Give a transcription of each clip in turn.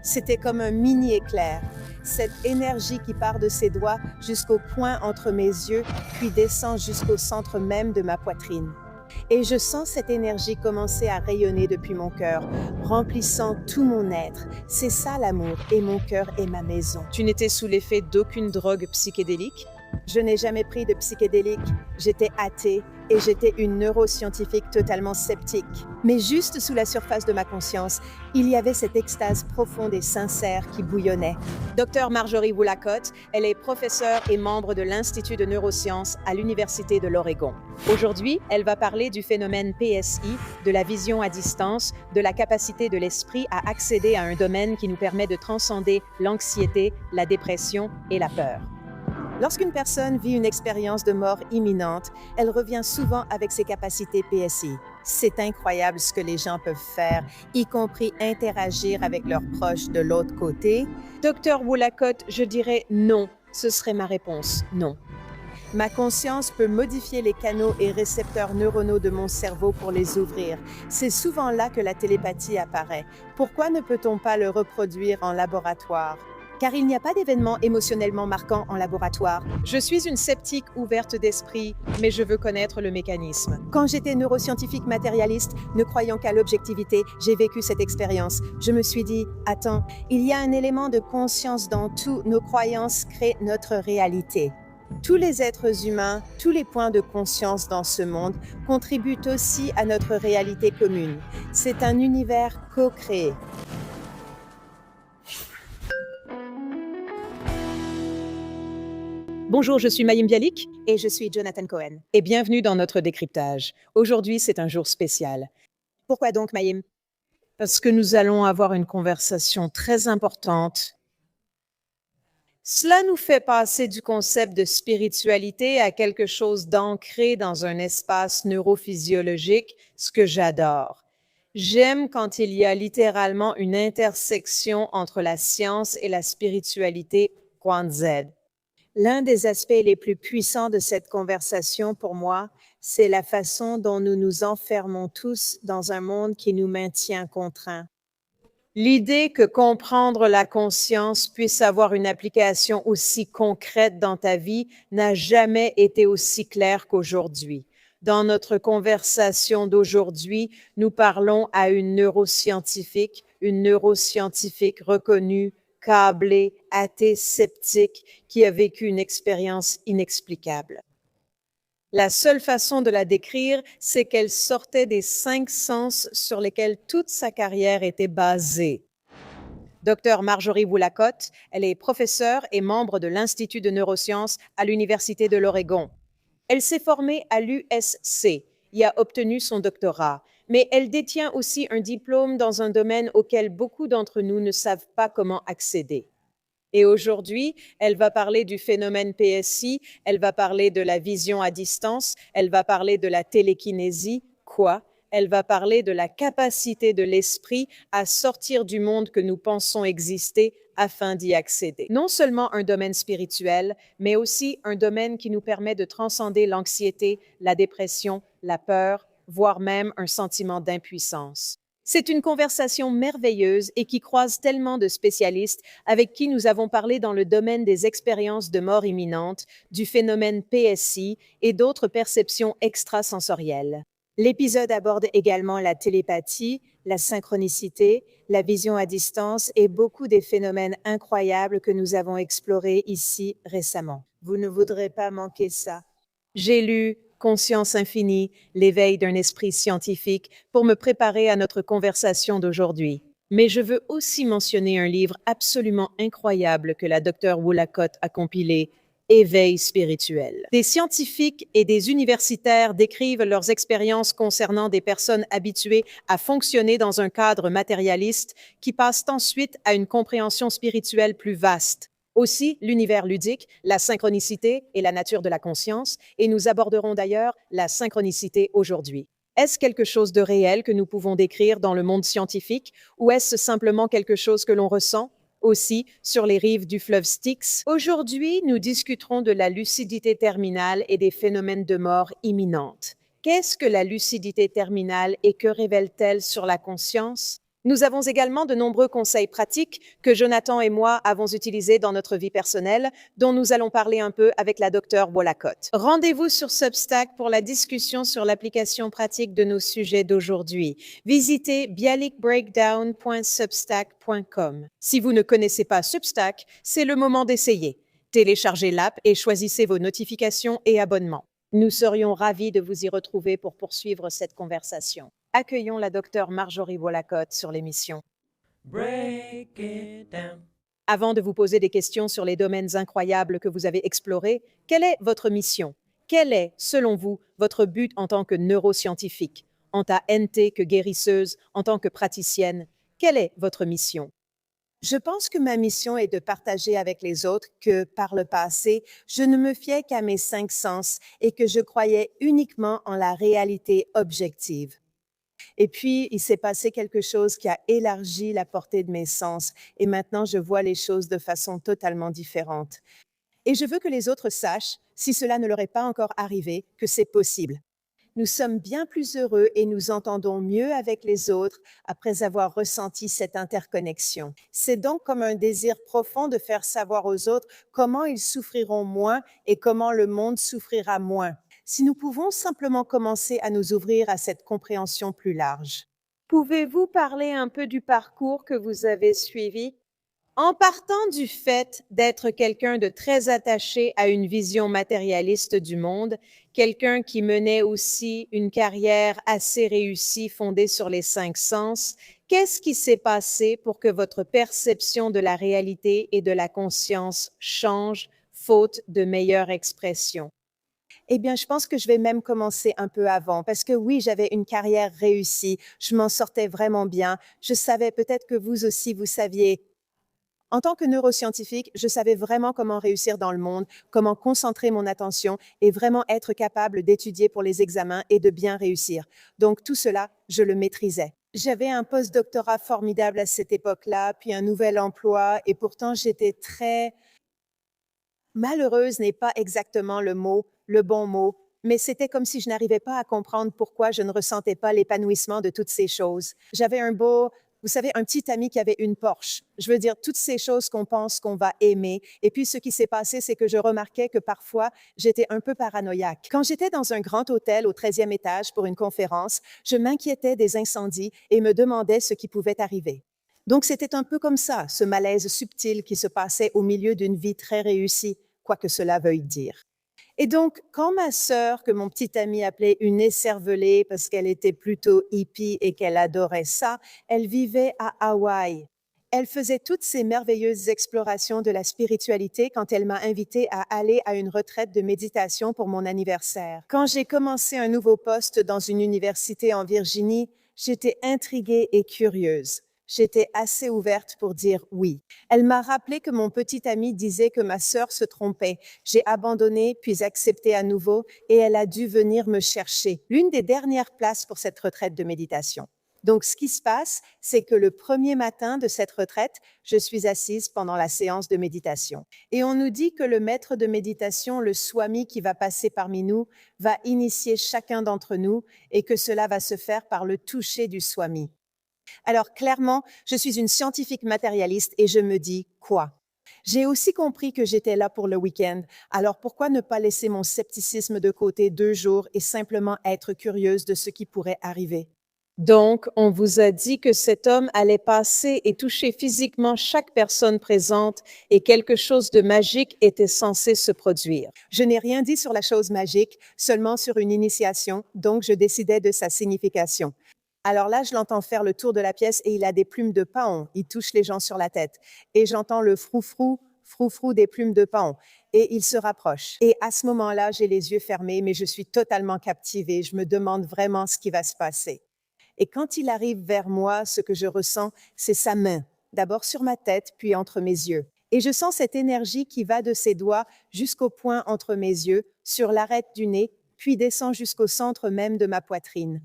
C'était comme un mini éclair. Cette énergie qui part de ses doigts jusqu'au point entre mes yeux, puis descend jusqu'au centre même de ma poitrine. Et je sens cette énergie commencer à rayonner depuis mon cœur, remplissant tout mon être. C'est ça l'amour, et mon cœur est ma maison. Tu n'étais sous l'effet d'aucune drogue psychédélique? Je n'ai jamais pris de psychédélique, j'étais athée et j'étais une neuroscientifique totalement sceptique. Mais juste sous la surface de ma conscience, il y avait cette extase profonde et sincère qui bouillonnait. Dr Marjorie Woolacott, elle est professeure et membre de l'Institut de neurosciences à l'Université de l'Oregon. Aujourd'hui, elle va parler du phénomène PSI, de la vision à distance, de la capacité de l'esprit à accéder à un domaine qui nous permet de transcender l'anxiété, la dépression et la peur. Lorsqu'une personne vit une expérience de mort imminente, elle revient souvent avec ses capacités PSI. C'est incroyable ce que les gens peuvent faire, y compris interagir avec leurs proches de l'autre côté. Dr Woolacott, je dirais non. Ce serait ma réponse, non. Ma conscience peut modifier les canaux et récepteurs neuronaux de mon cerveau pour les ouvrir. C'est souvent là que la télépathie apparaît. Pourquoi ne peut-on pas le reproduire en laboratoire? Car il n'y a pas d'événement émotionnellement marquant en laboratoire. Je suis une sceptique ouverte d'esprit, mais je veux connaître le mécanisme. Quand j'étais neuroscientifique matérialiste, ne croyant qu'à l'objectivité, j'ai vécu cette expérience. Je me suis dit, attends, il y a un élément de conscience dans tout. Nos croyances créent notre réalité. Tous les êtres humains, tous les points de conscience dans ce monde contribuent aussi à notre réalité commune. C'est un univers co-créé. Bonjour, je suis Mayim Bialik. Et je suis Jonathan Cohen. Et bienvenue dans notre décryptage. Aujourd'hui, c'est un jour spécial. Pourquoi donc, Mayim? Parce que nous allons avoir une conversation très importante. Cela nous fait passer du concept de spiritualité à quelque chose d'ancré dans un espace neurophysiologique, ce que j'adore. J'aime quand il y a littéralement une intersection entre la science et la spiritualité, point Z. L'un des aspects les plus puissants de cette conversation pour moi, c'est la façon dont nous nous enfermons tous dans un monde qui nous maintient contraints. L'idée que comprendre la conscience puisse avoir une application aussi concrète dans ta vie n'a jamais été aussi claire qu'aujourd'hui. Dans notre conversation d'aujourd'hui, nous parlons à une neuroscientifique reconnue, câblée, athée, sceptique, qui a vécu une expérience inexplicable. La seule façon de la décrire, c'est qu'elle sortait des 5 sens sur lesquels toute sa carrière était basée. Dr Marjorie Woolacott, elle est professeure et membre de l'Institut de neurosciences à l'Université de l'Oregon. Elle s'est formée à l'USC et a obtenu son doctorat, mais elle détient aussi un diplôme dans un domaine auquel beaucoup d'entre nous ne savent pas comment accéder. Et aujourd'hui, elle va parler du phénomène PSI, elle va parler de la vision à distance, elle va parler de la télékinésie, elle va parler de la capacité de l'esprit à sortir du monde que nous pensons exister afin d'y accéder. Non seulement un domaine spirituel, mais aussi un domaine qui nous permet de transcender l'anxiété, la dépression, la peur, voire même un sentiment d'impuissance. C'est une conversation merveilleuse et qui croise tellement de spécialistes avec qui nous avons parlé dans le domaine des expériences de mort imminente, du phénomène PSI et d'autres perceptions extrasensorielles. L'épisode aborde également la télépathie, la synchronicité, la vision à distance et beaucoup des phénomènes incroyables que nous avons explorés ici récemment. Vous ne voudrez pas manquer ça. J'ai lu Conscience infinie, l'éveil d'un esprit scientifique pour me préparer à notre conversation d'aujourd'hui. Mais je veux aussi mentionner un livre absolument incroyable que la Dr Woolacott a compilé, Éveil spirituel. Des scientifiques et des universitaires décrivent leurs expériences concernant des personnes habituées à fonctionner dans un cadre matérialiste qui passent ensuite à une compréhension spirituelle plus vaste. Aussi, l'univers ludique, la synchronicité et la nature de la conscience, et nous aborderons d'ailleurs la synchronicité aujourd'hui. Est-ce quelque chose de réel que nous pouvons décrire dans le monde scientifique, ou est-ce simplement quelque chose que l'on ressent? Aussi, sur les rives du fleuve Styx. Aujourd'hui, nous discuterons de la lucidité terminale et des phénomènes de mort imminente. Qu'est-ce que la lucidité terminale et que révèle-t-elle sur la conscience? Nous avons également de nombreux conseils pratiques que Jonathan et moi avons utilisés dans notre vie personnelle, dont nous allons parler un peu avec la docteure Wolacott. Rendez-vous sur Substack pour la discussion sur l'application pratique de nos sujets d'aujourd'hui. Visitez bialicbreakdown.substack.com. Si vous ne connaissez pas Substack, c'est le moment d'essayer. Téléchargez l'app et choisissez vos notifications et abonnements. Nous serions ravis de vous y retrouver pour poursuivre cette conversation. Accueillons la docteure Marjorie Wolacott sur l'émission. Break it down. Avant de vous poser des questions sur les domaines incroyables que vous avez explorés, quelle est votre mission? Quel est, selon vous, votre but en tant que neuroscientifique, en tant NT que guérisseuse, en tant que praticienne? Quelle est votre mission? Je pense que ma mission est de partager avec les autres que, par le passé, je ne me fiais qu'à mes 5 sens et que je croyais uniquement en la réalité objective. Et puis, il s'est passé quelque chose qui a élargi la portée de mes sens et maintenant je vois les choses de façon totalement différente. Et je veux que les autres sachent, si cela ne leur est pas encore arrivé, que c'est possible. Nous sommes bien plus heureux et nous entendons mieux avec les autres après avoir ressenti cette interconnexion. C'est donc comme un désir profond de faire savoir aux autres comment ils souffriront moins et comment le monde souffrira moins. Si nous pouvons simplement commencer à nous ouvrir à cette compréhension plus large. Pouvez-vous parler un peu du parcours que vous avez suivi? En partant du fait d'être quelqu'un de très attaché à une vision matérialiste du monde, quelqu'un qui menait aussi une carrière assez réussie fondée sur les 5 sens, qu'est-ce qui s'est passé pour que votre perception de la réalité et de la conscience change, faute de meilleure expression? Eh bien, je pense que je vais même commencer un peu avant, parce que oui, j'avais une carrière réussie, je m'en sortais vraiment bien, je savais peut-être que vous aussi, vous saviez. En tant que neuroscientifique, je savais vraiment comment réussir dans le monde, comment concentrer mon attention et vraiment être capable d'étudier pour les examens et de bien réussir. Donc tout cela, je le maîtrisais. J'avais un post-doctorat formidable à cette époque-là, puis un nouvel emploi, et pourtant j'étais très malheureuse n'est pas exactement le bon mot, mais c'était comme si je n'arrivais pas à comprendre pourquoi je ne ressentais pas l'épanouissement de toutes ces choses. J'avais vous savez, un petit ami qui avait une Porsche. Je veux dire, toutes ces choses qu'on pense qu'on va aimer. Et puis, ce qui s'est passé, c'est que je remarquais que parfois, j'étais un peu paranoïaque. Quand j'étais dans un grand hôtel au 13e étage pour une conférence, je m'inquiétais des incendies et me demandais ce qui pouvait arriver. Donc, c'était un peu comme ça, ce malaise subtil qui se passait au milieu d'une vie très réussie, quoi que cela veuille dire. Et donc, quand ma sœur, que mon petit ami appelait une écervelée parce qu'elle était plutôt hippie et qu'elle adorait ça, elle vivait à Hawaï. Elle faisait toutes ces merveilleuses explorations de la spiritualité quand elle m'a invitée à aller à une retraite de méditation pour mon anniversaire. Quand j'ai commencé un nouveau poste dans une université en Virginie, j'étais intriguée et curieuse. J'étais assez ouverte pour dire oui. Elle m'a rappelé que mon petit ami disait que ma sœur se trompait. J'ai abandonné, puis accepté à nouveau, et elle a dû venir me chercher. L'une des dernières places pour cette retraite de méditation. Donc, ce qui se passe, c'est que le premier matin de cette retraite, je suis assise pendant la séance de méditation. Et on nous dit que le maître de méditation, le swami qui va passer parmi nous, va initier chacun d'entre nous et que cela va se faire par le toucher du swami. Alors clairement, je suis une scientifique matérialiste et je me dis quoi? J'ai aussi compris que j'étais là pour le week-end, alors pourquoi ne pas laisser mon scepticisme de côté 2 jours et simplement être curieuse de ce qui pourrait arriver? Donc, on vous a dit que cet homme allait passer et toucher physiquement chaque personne présente et quelque chose de magique était censé se produire. Je n'ai rien dit sur la chose magique, seulement sur une initiation, donc je décidais de sa signification. Alors là, je l'entends faire le tour de la pièce et il a des plumes de paon. Il touche les gens sur la tête. Et j'entends le froufrou, froufrou des plumes de paon. Et il se rapproche. Et à ce moment-là, j'ai les yeux fermés, mais je suis totalement captivée. Je me demande vraiment ce qui va se passer. Et quand il arrive vers moi, ce que je ressens, c'est sa main. D'abord sur ma tête, puis entre mes yeux. Et je sens cette énergie qui va de ses doigts jusqu'au point entre mes yeux, sur l'arête du nez, puis descend jusqu'au centre même de ma poitrine.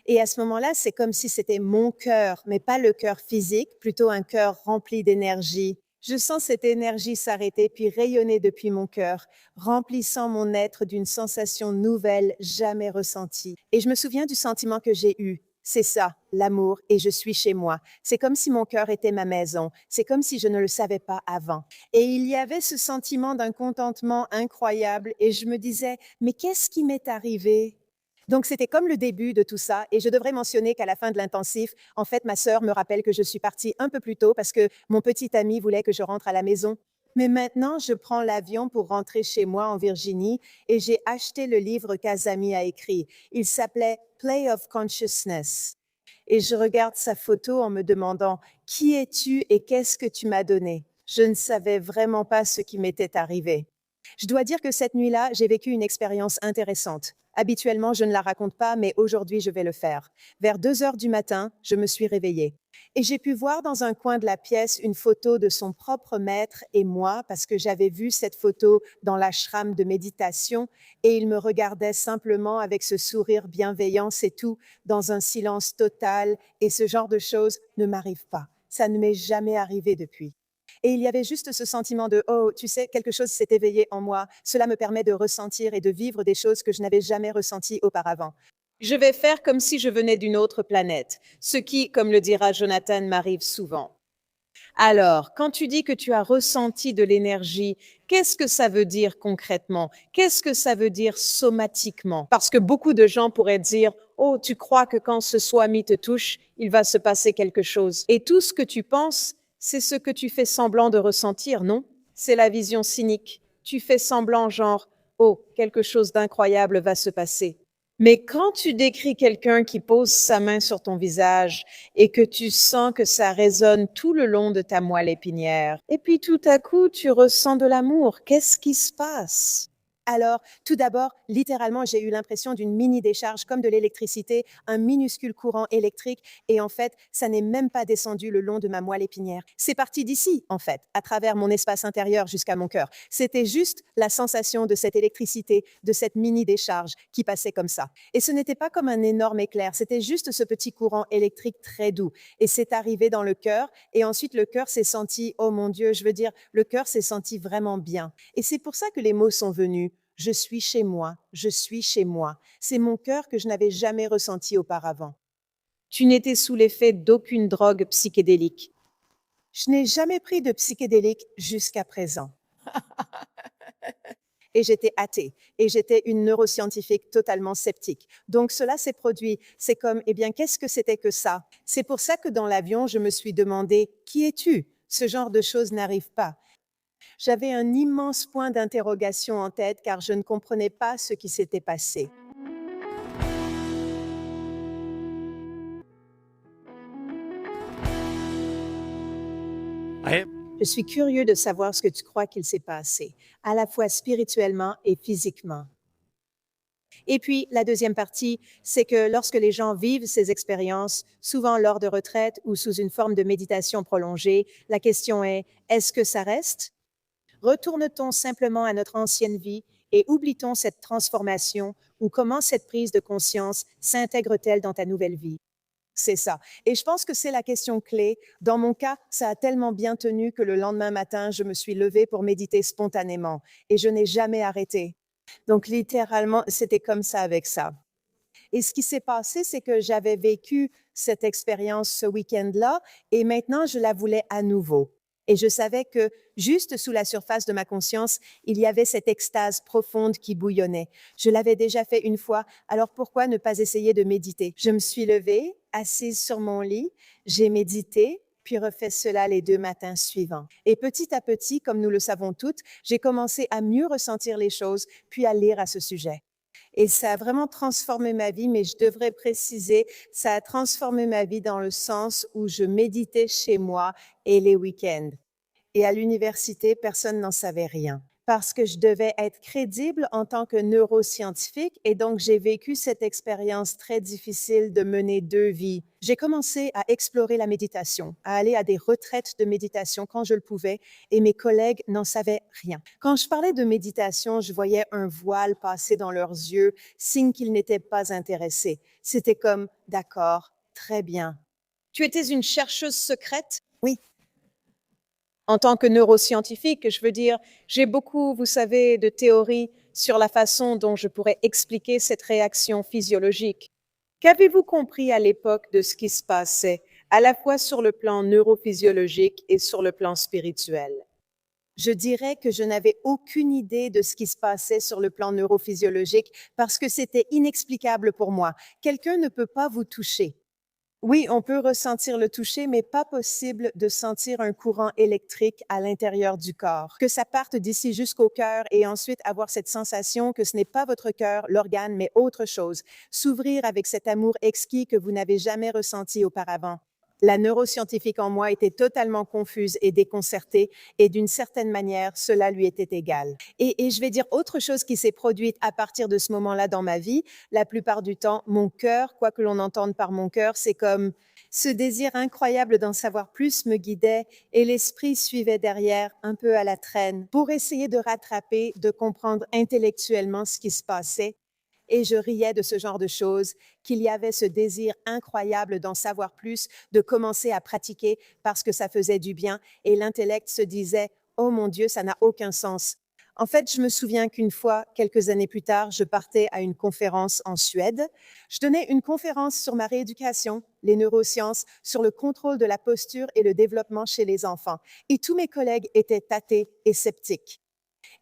Et à ce moment-là, c'est comme si c'était mon cœur, mais pas le cœur physique, plutôt un cœur rempli d'énergie. Je sens cette énergie s'arrêter puis rayonner depuis mon cœur, remplissant mon être d'une sensation nouvelle jamais ressentie. Et je me souviens du sentiment que j'ai eu. C'est ça, l'amour, et je suis chez moi. C'est comme si mon cœur était ma maison. C'est comme si je ne le savais pas avant. Et il y avait ce sentiment d'un contentement incroyable et je me disais, mais qu'est-ce qui m'est arrivé? Donc, c'était comme le début de tout ça. Et je devrais mentionner qu'à la fin de l'intensif, en fait, ma sœur me rappelle que je suis partie un peu plus tôt parce que mon petit ami voulait que je rentre à la maison. Mais maintenant, je prends l'avion pour rentrer chez moi en Virginie et j'ai acheté le livre qu'Azami a écrit. Il s'appelait Play of Consciousness. Et je regarde sa photo en me demandant, qui es-tu et qu'est-ce que tu m'as donné? Je ne savais vraiment pas ce qui m'était arrivé. Je dois dire que cette nuit-là, j'ai vécu une expérience intéressante. Habituellement, je ne la raconte pas, mais aujourd'hui, je vais le faire. Vers 2 heures du matin, je me suis réveillée. Et j'ai pu voir dans un coin de la pièce une photo de son propre maître et moi, parce que j'avais vu cette photo dans l'ashram de méditation, et il me regardait simplement avec ce sourire bienveillant, c'est tout, dans un silence total, et ce genre de choses ne m'arrive pas. Ça ne m'est jamais arrivé depuis. Et il y avait juste ce sentiment de, oh, tu sais, quelque chose s'est éveillé en moi. Cela me permet de ressentir et de vivre des choses que je n'avais jamais ressenties auparavant. Je vais faire comme si je venais d'une autre planète, ce qui, comme le dira Jonathan, m'arrive souvent. Alors, quand tu dis que tu as ressenti de l'énergie, qu'est-ce que ça veut dire concrètement? Qu'est-ce que ça veut dire somatiquement? Parce que beaucoup de gens pourraient dire, oh, tu crois que quand ce swami te touche, il va se passer quelque chose. Et tout ce que tu penses, c'est ce que tu fais semblant de ressentir, non? C'est la vision cynique. Tu fais semblant genre, oh, quelque chose d'incroyable va se passer. Mais quand tu décris quelqu'un qui pose sa main sur ton visage et que tu sens que ça résonne tout le long de ta moelle épinière, et puis tout à coup, tu ressens de l'amour, qu'est-ce qui se passe? Alors, tout d'abord, littéralement, j'ai eu l'impression d'une mini-décharge comme de l'électricité, un minuscule courant électrique, et en fait, ça n'est même pas descendu le long de ma moelle épinière. C'est parti d'ici, en fait, à travers mon espace intérieur jusqu'à mon cœur. C'était juste la sensation de cette électricité, de cette mini-décharge qui passait comme ça. Et ce n'était pas comme un énorme éclair, c'était juste ce petit courant électrique très doux. Et c'est arrivé dans le cœur, et ensuite le cœur s'est senti, oh mon Dieu, je veux dire, le cœur s'est senti vraiment bien. Et c'est pour ça que les mots sont venus. Je suis chez moi, je suis chez moi. C'est mon cœur que je n'avais jamais ressenti auparavant. Tu n'étais sous l'effet d'aucune drogue psychédélique. Je n'ai jamais pris de psychédélique jusqu'à présent. Et j'étais athée, et j'étais une neuroscientifique totalement sceptique. Donc cela s'est produit. C'est comme, eh bien, qu'est-ce que c'était que ça? C'est pour ça que dans l'avion, je me suis demandé, qui es-tu? Ce genre de choses n'arrive pas. J'avais un immense point d'interrogation en tête car je ne comprenais pas ce qui s'était passé. I am Je suis curieux de savoir ce que tu crois qu'il s'est passé, à la fois spirituellement et physiquement. Et puis, la deuxième partie, c'est que lorsque les gens vivent ces expériences, souvent lors de retraites ou sous une forme de méditation prolongée, la question est, est-ce que ça reste? Retourne-t-on simplement à notre ancienne vie et oublie-t-on cette transformation ou comment cette prise de conscience s'intègre-t-elle dans ta nouvelle vie? C'est ça. Et je pense que c'est la question clé. Dans mon cas, ça a tellement bien tenu que le lendemain matin, je me suis levée pour méditer spontanément et je n'ai jamais arrêté. Donc littéralement, c'était comme ça avec ça. Et ce qui s'est passé, c'est que j'avais vécu cette expérience ce week-end-là et maintenant, je la voulais à nouveau. Et je savais que juste sous la surface de ma conscience, il y avait cette extase profonde qui bouillonnait. Je l'avais déjà fait une fois, alors pourquoi ne pas essayer de méditer? Je me suis levée, assise sur mon lit, j'ai médité, puis refait cela les 2 matins suivants. Et petit à petit, comme nous le savons toutes, j'ai commencé à mieux ressentir les choses, puis à lire à ce sujet. Et ça a vraiment transformé ma vie, mais je devrais préciser, ça a transformé ma vie dans le sens où je méditais chez moi et les week-ends. Et à l'université, personne n'en savait rien parce que je devais être crédible en tant que neuroscientifique et donc j'ai vécu cette expérience très difficile de mener 2 vies. J'ai commencé à explorer la méditation, à aller à des retraites de méditation quand je le pouvais et mes collègues n'en savaient rien. Quand je parlais de méditation, je voyais un voile passer dans leurs yeux, signe qu'ils n'étaient pas intéressés. C'était comme, d'accord, très bien. Tu étais une chercheuse secrète? Oui. En tant que neuroscientifique, je veux dire, j'ai beaucoup, vous savez, de théories sur la façon dont je pourrais expliquer cette réaction physiologique. Qu'avez-vous compris à l'époque de ce qui se passait, à la fois sur le plan neurophysiologique et sur le plan spirituel? Je dirais que je n'avais aucune idée de ce qui se passait sur le plan neurophysiologique parce que c'était inexplicable pour moi. Quelqu'un ne peut pas vous toucher. Oui, on peut ressentir le toucher, mais pas possible de sentir un courant électrique à l'intérieur du corps. Que ça parte d'ici jusqu'au cœur et ensuite avoir cette sensation que ce n'est pas votre cœur, l'organe, mais autre chose. S'ouvrir avec cet amour exquis que vous n'avez jamais ressenti auparavant. La neuroscientifique en moi était totalement confuse et déconcertée, et d'une certaine manière, cela lui était égal. Et je vais dire autre chose qui s'est produite à partir de ce moment-là dans ma vie. La plupart du temps, mon cœur, quoi que l'on entende par mon cœur, c'est comme ce désir incroyable d'en savoir plus me guidait et l'esprit suivait derrière, un peu à la traîne, pour essayer de rattraper, de comprendre intellectuellement ce qui se passait. Et je riais de ce genre de choses, qu'il y avait ce désir incroyable d'en savoir plus, de commencer à pratiquer parce que ça faisait du bien. Et l'intellect se disait, oh mon Dieu, ça n'a aucun sens. En fait, je me souviens qu'une fois, quelques années plus tard, je partais à une conférence en Suède. Je donnais une conférence sur ma rééducation, les neurosciences, sur le contrôle de la posture et le développement chez les enfants. Et tous mes collègues étaient athées et sceptiques.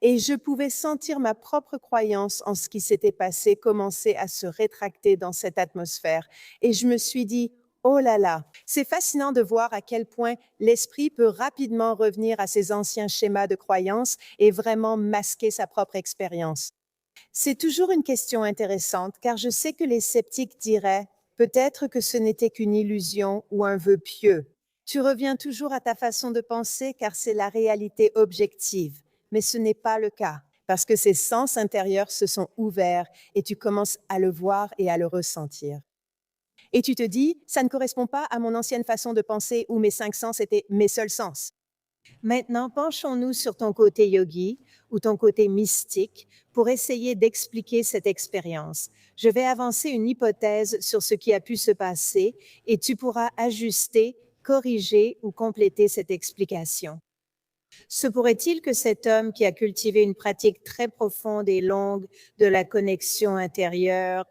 Et je pouvais sentir ma propre croyance en ce qui s'était passé commencer à se rétracter dans cette atmosphère. Et je me suis dit, oh là là, c'est fascinant de voir à quel point l'esprit peut rapidement revenir à ses anciens schémas de croyance et vraiment masquer sa propre expérience. C'est toujours une question intéressante car je sais que les sceptiques diraient, peut-être que ce n'était qu'une illusion ou un vœu pieux. Tu reviens toujours à ta façon de penser car c'est la réalité objective. Mais ce n'est pas le cas, parce que ces sens intérieurs se sont ouverts et tu commences à le voir et à le ressentir. Et tu te dis, ça ne correspond pas à mon ancienne façon de penser où mes 5 sens étaient mes seuls sens. Maintenant, penchons-nous sur ton côté yogi ou ton côté mystique pour essayer d'expliquer cette expérience. Je vais avancer une hypothèse sur ce qui a pu se passer et tu pourras ajuster, corriger ou compléter cette explication. Se pourrait-il que cet homme qui a cultivé une pratique très profonde et longue de la connexion intérieure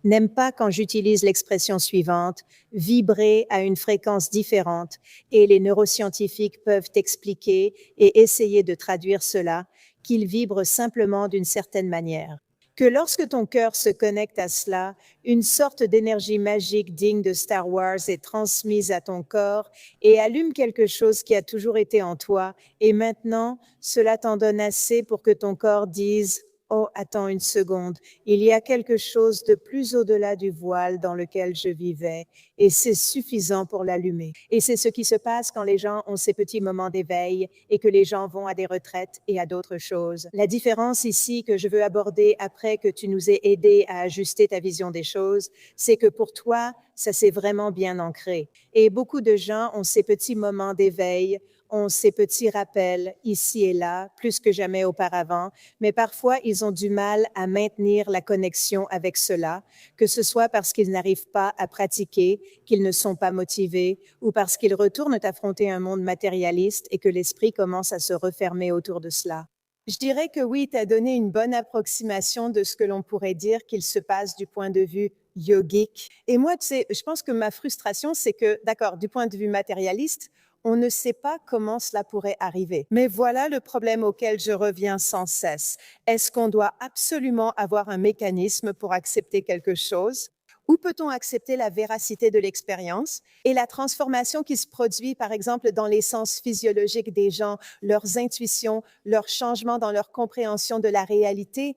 n'aime pas quand j'utilise l'expression suivante, vibrer à une fréquence différente, et les neuroscientifiques peuvent expliquer et essayer de traduire cela, qu'il vibre simplement d'une certaine manière. Que lorsque ton cœur se connecte à cela, une sorte d'énergie magique digne de Star Wars est transmise à ton corps et allume quelque chose qui a toujours été en toi, et maintenant, cela t'en donne assez pour que ton corps dise « Oh, attends une seconde, il y a quelque chose de plus au-delà du voile dans lequel je vivais, et c'est suffisant pour l'allumer. » Et c'est ce qui se passe quand les gens ont ces petits moments d'éveil et que les gens vont à des retraites et à d'autres choses. La différence ici que je veux aborder après que tu nous aies aidé à ajuster ta vision des choses, c'est que pour toi, ça s'est vraiment bien ancré. Et beaucoup de gens ont ces petits moments d'éveil, ont ces petits rappels ici et là, plus que jamais auparavant, mais parfois ils ont du mal à maintenir la connexion avec cela, que ce soit parce qu'ils n'arrivent pas à pratiquer, qu'ils ne sont pas motivés, ou parce qu'ils retournent affronter un monde matérialiste et que l'esprit commence à se refermer autour de cela. Je dirais que oui, tu as donné une bonne approximation de ce que l'on pourrait dire qu'il se passe du point de vue yogique. Et moi, tu sais, je pense que ma frustration, c'est que, d'accord, du point de vue matérialiste, on ne sait pas comment cela pourrait arriver. Mais voilà le problème auquel je reviens sans cesse. Est-ce qu'on doit absolument avoir un mécanisme pour accepter quelque chose? Ou peut-on accepter la véracité de l'expérience et la transformation qui se produit, par exemple, dans les sens physiologiques des gens, leurs intuitions, leurs changements dans leur compréhension de la réalité,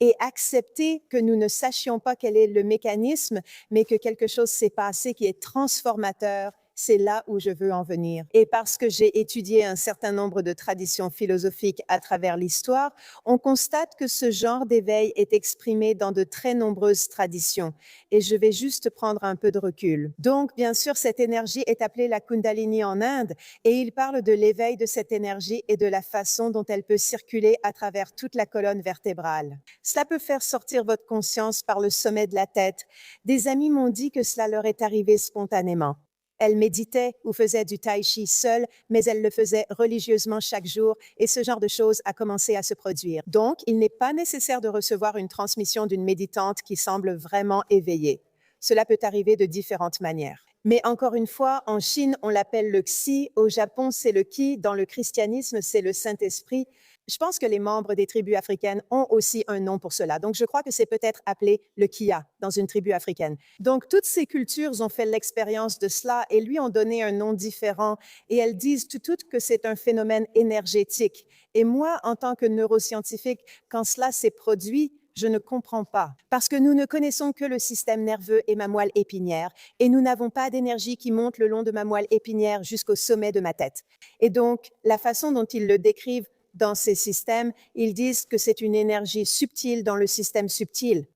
et accepter que nous ne sachions pas quel est le mécanisme, mais que quelque chose s'est passé qui est transformateur? C'est là où je veux en venir. Et parce que j'ai étudié un certain nombre de traditions philosophiques à travers l'histoire, on constate que ce genre d'éveil est exprimé dans de très nombreuses traditions. Et je vais juste prendre un peu de recul. Donc, bien sûr, cette énergie est appelée la Kundalini en Inde, et il parle de l'éveil de cette énergie et de la façon dont elle peut circuler à travers toute la colonne vertébrale. Cela peut faire sortir votre conscience par le sommet de la tête. Des amis m'ont dit que cela leur est arrivé spontanément. Elle méditait ou faisait du tai chi seule, mais elle le faisait religieusement chaque jour et ce genre de choses a commencé à se produire. Donc, il n'est pas nécessaire de recevoir une transmission d'une méditante qui semble vraiment éveillée. Cela peut arriver de différentes manières. Mais encore une fois, en Chine, on l'appelle le Xi, au Japon, c'est le Qi, dans le christianisme, c'est le Saint-Esprit. Je pense que les membres des tribus africaines ont aussi un nom pour cela. Donc, je crois que c'est peut-être appelé le Kia dans une tribu africaine. Donc, toutes ces cultures ont fait l'expérience de cela et lui ont donné un nom différent et elles disent toutes que c'est un phénomène énergétique. Et moi, en tant que neuroscientifique, quand cela s'est produit, je ne comprends pas, parce que nous ne connaissons que le système nerveux et ma moelle épinière, et nous n'avons pas d'énergie qui monte le long de ma moelle épinière jusqu'au sommet de ma tête. Et donc, la façon dont ils le décrivent dans ces systèmes, ils disent que c'est une énergie subtile dans le système subtil.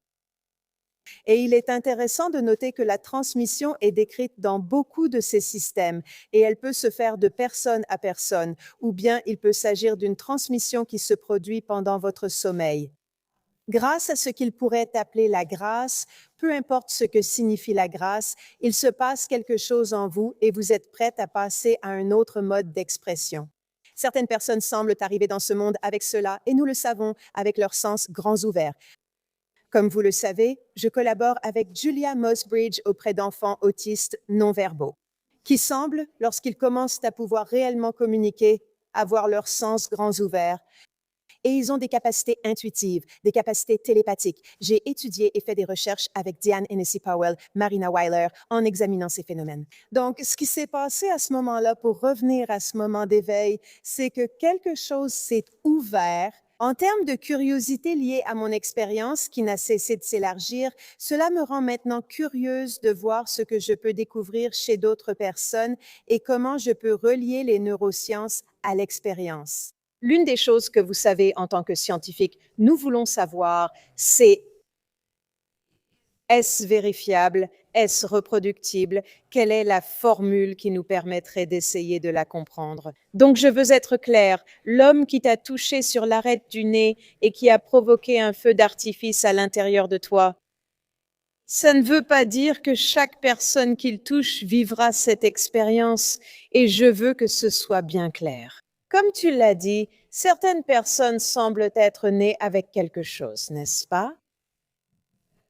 Et il est intéressant de noter que la transmission est décrite dans beaucoup de ces systèmes et elle peut se faire de personne à personne, ou bien il peut s'agir d'une transmission qui se produit pendant votre sommeil. Grâce à ce qu'il pourrait appeler la grâce, peu importe ce que signifie la grâce, il se passe quelque chose en vous et vous êtes prête à passer à un autre mode d'expression. Certaines personnes semblent arriver dans ce monde avec cela et nous le savons avec leurs sens grands ouverts. Comme vous le savez, je collabore avec Julia Mosbridge auprès d'enfants autistes non-verbaux, qui semblent, lorsqu'ils commencent à pouvoir réellement communiquer, avoir leurs sens grands ouverts. Et ils ont des capacités intuitives, des capacités télépathiques. J'ai étudié et fait des recherches avec Diane Hennessy Powell, Marina Weiler, en examinant ces phénomènes. Donc, ce qui s'est passé à ce moment-là, pour revenir à ce moment d'éveil, c'est que quelque chose s'est ouvert. En termes de curiosité liée à mon expérience qui n'a cessé de s'élargir, cela me rend maintenant curieuse de voir ce que je peux découvrir chez d'autres personnes et comment je peux relier les neurosciences à l'expérience. L'une des choses que vous savez en tant que scientifique, nous voulons savoir, c'est est-ce vérifiable, est-ce reproductible, quelle est la formule qui nous permettrait d'essayer de la comprendre. Donc je veux être claire, l'homme qui t'a touché sur l'arête du nez et qui a provoqué un feu d'artifice à l'intérieur de toi, ça ne veut pas dire que chaque personne qu'il touche vivra cette expérience et je veux que ce soit bien clair. Comme tu l'as dit, certaines personnes semblent être nées avec quelque chose, n'est-ce pas?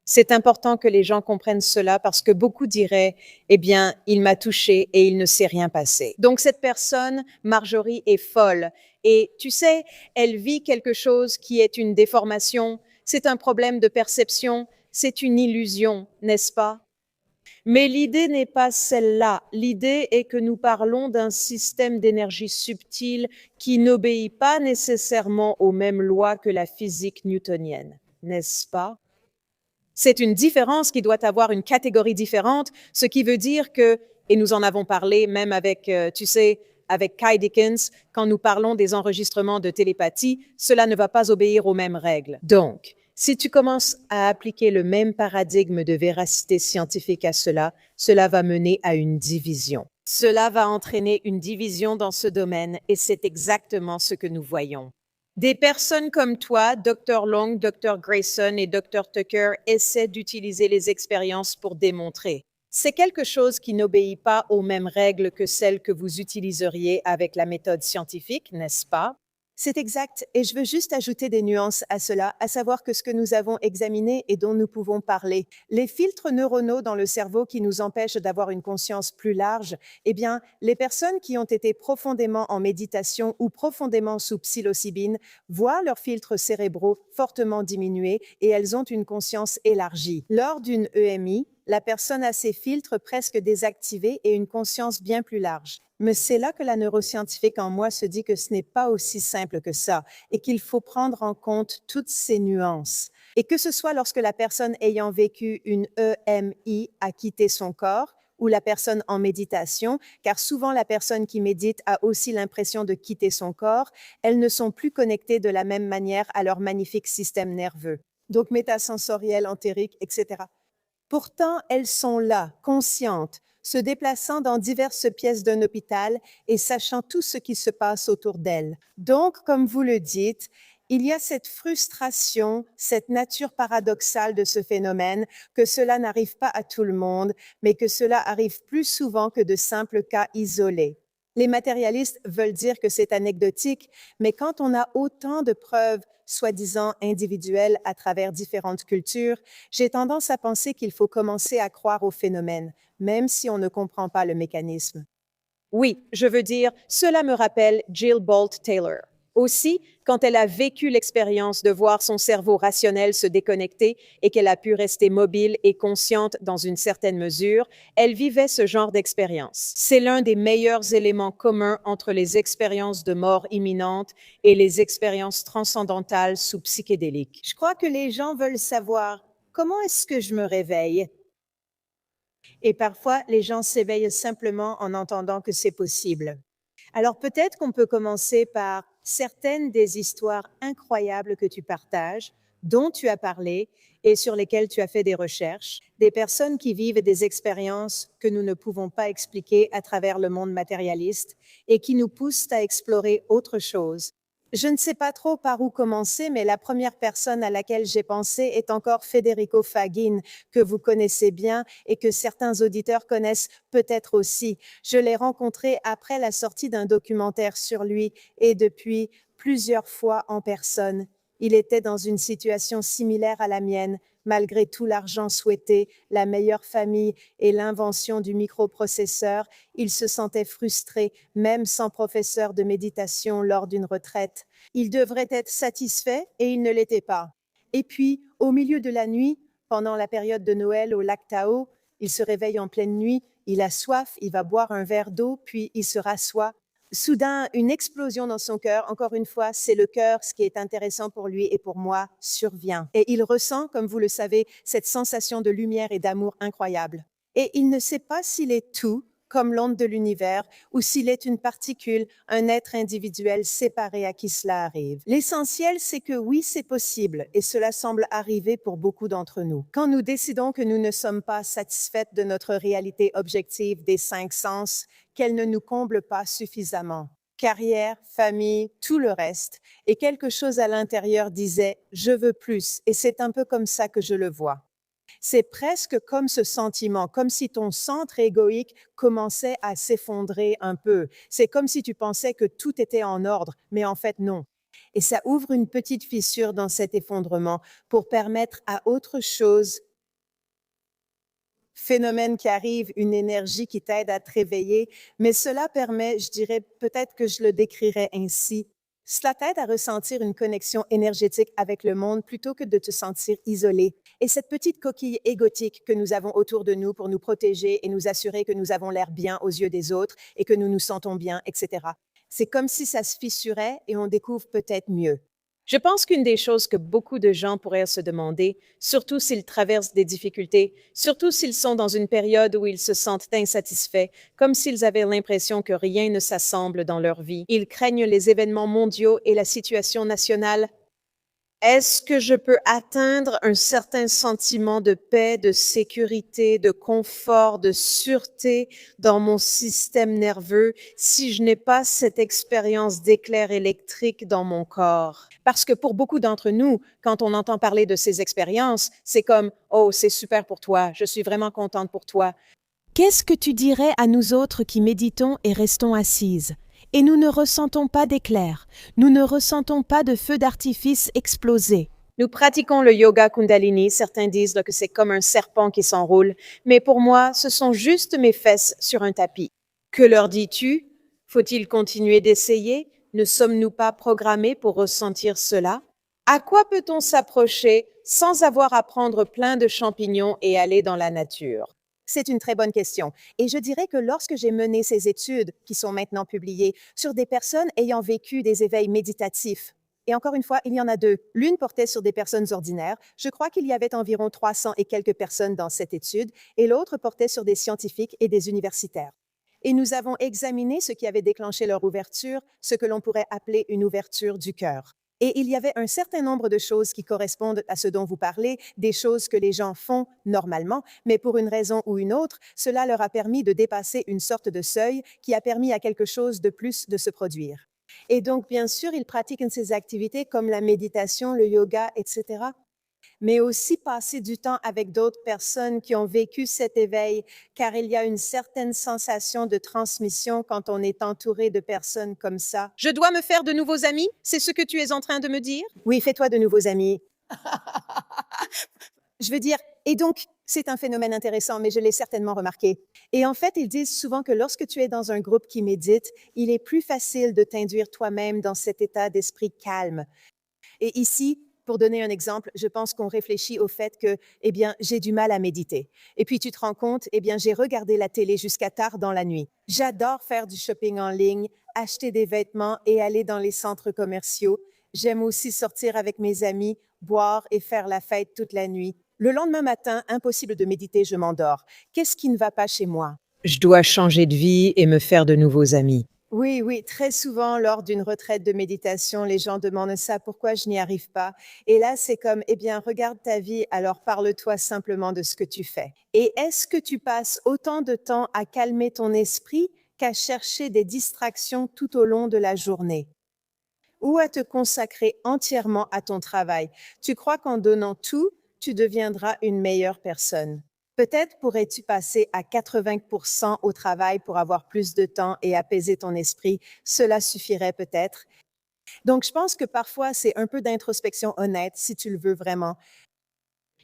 C'est important que les gens comprennent cela parce que beaucoup diraient, eh bien, il m'a touché et il ne s'est rien passé. Donc cette personne, Marjorie, est folle. Et tu sais, elle vit quelque chose qui est une déformation, c'est un problème de perception, c'est une illusion, n'est-ce pas? Mais l'idée n'est pas celle-là. L'idée est que nous parlons d'un système d'énergie subtile qui n'obéit pas nécessairement aux mêmes lois que la physique newtonienne, n'est-ce pas? C'est une différence qui doit avoir une catégorie différente, ce qui veut dire que, et nous en avons parlé même avec, tu sais, avec Kai Dickens, quand nous parlons des enregistrements de télépathie, cela ne va pas obéir aux mêmes règles. Donc, si tu commences à appliquer le même paradigme de véracité scientifique à cela, cela va mener à une division. Cela va entraîner une division dans ce domaine et c'est exactement ce que nous voyons. Des personnes comme toi, Dr. Long, Dr. Grayson et Dr. Tucker essaient d'utiliser les expériences pour démontrer. C'est quelque chose qui n'obéit pas aux mêmes règles que celles que vous utiliseriez avec la méthode scientifique, n'est-ce pas? C'est exact, et je veux juste ajouter des nuances à cela, à savoir que ce que nous avons examiné et dont nous pouvons parler, les filtres neuronaux dans le cerveau qui nous empêchent d'avoir une conscience plus large, eh bien, les personnes qui ont été profondément en méditation ou profondément sous psilocybine voient leurs filtres cérébraux fortement diminuer et elles ont une conscience élargie. Lors d'une EMI, la personne a ses filtres presque désactivés et une conscience bien plus large. Mais c'est là que la neuroscientifique en moi se dit que ce n'est pas aussi simple que ça et qu'il faut prendre en compte toutes ces nuances. Et que ce soit lorsque la personne ayant vécu une EMI a quitté son corps ou la personne en méditation, car souvent la personne qui médite a aussi l'impression de quitter son corps, elles ne sont plus connectées de la même manière à leur magnifique système nerveux, donc métasensoriel, entérique, etc. Pourtant, elles sont là, conscientes, se déplaçant dans diverses pièces d'un hôpital et sachant tout ce qui se passe autour d'elles. Donc, comme vous le dites, Il y a cette frustration, cette nature paradoxale de ce phénomène, que cela n'arrive pas à tout le monde, mais que cela arrive plus souvent que de simples cas isolés. Les matérialistes veulent dire que c'est anecdotique, mais quand on a autant de preuves soi-disant individuelles à travers différentes cultures, j'ai tendance à penser qu'il faut commencer à croire au phénomène, même si on ne comprend pas le mécanisme. Oui, je veux dire, cela me rappelle Jill Bolt Taylor. Aussi, quand elle a vécu l'expérience de voir son cerveau rationnel se déconnecter et qu'elle a pu rester mobile et consciente dans une certaine mesure, elle vivait ce genre d'expérience. C'est l'un des meilleurs éléments communs entre les expériences de mort imminente et les expériences transcendantales sous psychédéliques. Je crois que les gens veulent savoir comment est-ce que je me réveille. Et parfois, les gens s'éveillent simplement en entendant que c'est possible. Alors peut-être qu'on peut commencer par certaines des histoires incroyables que tu partages, dont tu as parlé et sur lesquelles tu as fait des recherches, des personnes qui vivent des expériences que nous ne pouvons pas expliquer à travers le monde matérialiste et qui nous poussent à explorer autre chose. Je ne sais pas trop par où commencer, mais la première personne à laquelle j'ai pensé est encore Federico Fagin, que vous connaissez bien et que certains auditeurs connaissent peut-être aussi. Je l'ai rencontré après la sortie d'un documentaire sur lui et depuis plusieurs fois en personne. Il était dans une situation similaire à la mienne, malgré tout l'argent souhaité, la meilleure famille et l'invention du microprocesseur. Il se sentait frustré, même sans professeur de méditation lors d'une retraite. Il devrait être satisfait et il ne l'était pas. Et puis, au milieu de la nuit, pendant la période de Noël au lac Tao, il se réveille en pleine nuit, il a soif, il va boire un verre d'eau, puis il se rassoit. Soudain, une explosion dans son cœur. Encore une fois, c'est le cœur, ce qui est intéressant pour lui et pour moi, survient. Et il ressent, comme vous le savez, cette sensation de lumière et d'amour incroyable. Et il ne sait pas s'il est tout, comme l'onde de l'univers, ou s'il est une particule, un être individuel séparé à qui cela arrive. L'essentiel, c'est que oui, c'est possible, et cela semble arriver pour beaucoup d'entre nous. Quand nous décidons que nous ne sommes pas satisfaites de notre réalité objective des 5 sens, qu'elle ne nous comble pas suffisamment. Carrière, famille, tout le reste, et quelque chose à l'intérieur disait « je veux plus », et c'est un peu comme ça que je le vois. C'est presque comme ce sentiment, comme si ton centre égoïque commençait à s'effondrer un peu. C'est comme si tu pensais que tout était en ordre, mais en fait non. Et ça ouvre une petite fissure dans cet effondrement pour permettre à autre chose, phénomène qui arrive, une énergie qui t'aide à te réveiller, mais cela permet, je dirais, peut-être que je le décrirais ainsi, cela t'aide à ressentir une connexion énergétique avec le monde plutôt que de te sentir isolé. Et cette petite coquille égotique que nous avons autour de nous pour nous protéger et nous assurer que nous avons l'air bien aux yeux des autres et que nous nous sentons bien, etc. C'est comme si ça se fissurait et on découvre peut-être mieux. Je pense qu'une des choses que beaucoup de gens pourraient se demander, surtout s'ils traversent des difficultés, surtout s'ils sont dans une période où ils se sentent insatisfaits, comme s'ils avaient l'impression que rien ne s'assemble dans leur vie, ils craignent les événements mondiaux et la situation nationale. Est-ce que je peux atteindre un certain sentiment de paix, de sécurité, de confort, de sûreté dans mon système nerveux si je n'ai pas cette expérience d'éclair électrique dans mon corps? Parce que pour beaucoup d'entre nous, quand on entend parler de ces expériences, c'est comme « Oh, c'est super pour toi, je suis vraiment contente pour toi ». Qu'est-ce que tu dirais à nous autres qui méditons et restons assises? Et nous ne ressentons pas d'éclair, nous ne ressentons pas de feu d'artifice explosé. Nous pratiquons le yoga Kundalini, certains disent que c'est comme un serpent qui s'enroule, mais pour moi, ce sont juste mes fesses sur un tapis. Que leur dis-tu? Faut-il continuer d'essayer? Ne sommes-nous pas programmés pour ressentir cela? À quoi peut-on s'approcher sans avoir à prendre plein de champignons et aller dans la nature? C'est une très bonne question. Et je dirais que lorsque j'ai mené ces études, qui sont maintenant publiées, sur des personnes ayant vécu des éveils méditatifs, et encore une fois, il y en a deux. L'une portait sur des personnes ordinaires. Je crois qu'il y avait environ 300 et quelques personnes dans cette étude, et l'autre portait sur des scientifiques et des universitaires. Et nous avons examiné ce qui avait déclenché leur ouverture, ce que l'on pourrait appeler une ouverture du cœur. Et il y avait un certain nombre de choses qui correspondent à ce dont vous parlez, des choses que les gens font normalement, mais pour une raison ou une autre, cela leur a permis de dépasser une sorte de seuil qui a permis à quelque chose de plus de se produire. Et donc, bien sûr, ils pratiquent ces activités comme la méditation, le yoga, etc. Mais aussi passer du temps avec d'autres personnes qui ont vécu cet éveil, car il y a une certaine sensation de transmission quand on est entouré de personnes comme ça. Je dois me faire de nouveaux amis? C'est ce que tu es en train de me dire? Oui, fais-toi de nouveaux amis. Je veux dire, et donc, c'est un phénomène intéressant, mais je l'ai certainement remarqué. Et en fait, ils disent souvent que lorsque tu es dans un groupe qui médite, il est plus facile de t'induire toi-même dans cet état d'esprit calme. Et ici, pour donner un exemple, je pense qu'on réfléchit au fait que, eh bien, j'ai du mal à méditer. Et puis tu te rends compte, eh bien, j'ai regardé la télé jusqu'à tard dans la nuit. J'adore faire du shopping en ligne, acheter des vêtements et aller dans les centres commerciaux. J'aime aussi sortir avec mes amis, boire et faire la fête toute la nuit. Le lendemain matin, impossible de méditer, je m'endors. Qu'est-ce qui ne va pas chez moi? Je dois changer de vie et me faire de nouveaux amis. Oui, oui, très souvent, lors d'une retraite de méditation, les gens demandent ça, pourquoi je n'y arrive pas? Et là, c'est comme, eh bien, regarde ta vie, alors parle-toi simplement de ce que tu fais. Et est-ce que tu passes autant de temps à calmer ton esprit qu'à chercher des distractions tout au long de la journée? Ou à te consacrer entièrement à ton travail? Tu crois qu'en donnant tout, tu deviendras une meilleure personne? Peut-être pourrais-tu passer à 80% au travail pour avoir plus de temps et apaiser ton esprit. Cela suffirait peut-être. Donc, je pense que parfois, c'est un peu d'introspection honnête, si tu le veux vraiment.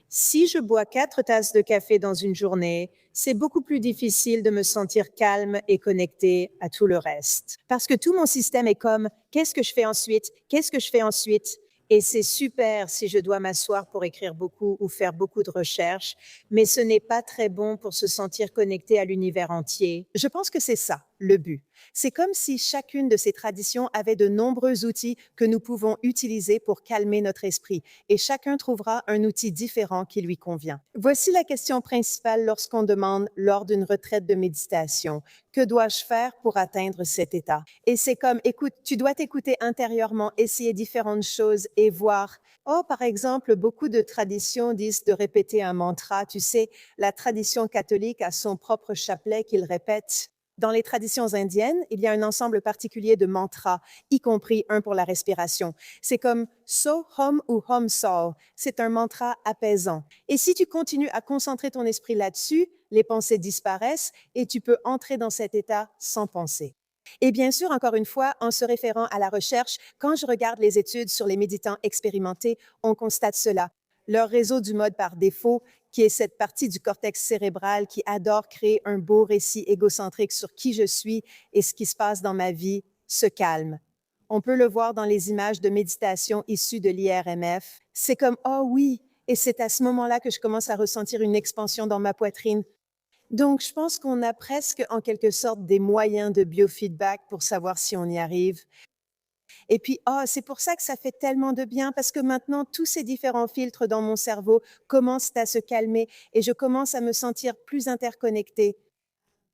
Si je bois 4 tasses de café dans une journée, c'est beaucoup plus difficile de me sentir calme et connecté à tout le reste. Parce que tout mon système est comme, qu'est-ce que je fais ensuite? Qu'est-ce que je fais ensuite? Et c'est super si je dois m'asseoir pour écrire beaucoup ou faire beaucoup de recherches, mais ce n'est pas très bon pour se sentir connecté à l'univers entier. Je pense que c'est ça, le but. C'est comme si chacune de ces traditions avait de nombreux outils que nous pouvons utiliser pour calmer notre esprit, et chacun trouvera un outil différent qui lui convient. Voici la question principale lorsqu'on demande lors d'une retraite de méditation. Que dois-je faire pour atteindre cet état? Et c'est comme, écoute, tu dois t'écouter intérieurement, essayer différentes choses et voir. Oh, par exemple, beaucoup de traditions disent de répéter un mantra. Tu sais, la tradition catholique a son propre chapelet qu'il répète. Dans les traditions indiennes, il y a un ensemble particulier de mantras, y compris un pour la respiration. C'est comme So Hum ou Hum Sol. C'est un mantra apaisant. Et si tu continues à concentrer ton esprit là-dessus, les pensées disparaissent et tu peux entrer dans cet état sans penser. Et bien sûr, encore une fois, en se référant à la recherche, quand je regarde les études sur les méditants expérimentés, on constate cela. Leur réseau du mode par défaut, qui est cette partie du cortex cérébral qui adore créer un beau récit égocentrique sur qui je suis et ce qui se passe dans ma vie, se calme. On peut le voir dans les images de méditation issues de l'IRMF. C'est comme, oh oui, et c'est à ce moment-là que je commence à ressentir une expansion dans ma poitrine. Donc, je pense qu'on a presque, en quelque sorte, des moyens de biofeedback pour savoir si on y arrive. Et puis, oh, c'est pour ça que ça fait tellement de bien, parce que maintenant, tous ces différents filtres dans mon cerveau commencent à se calmer et je commence à me sentir plus interconnectée.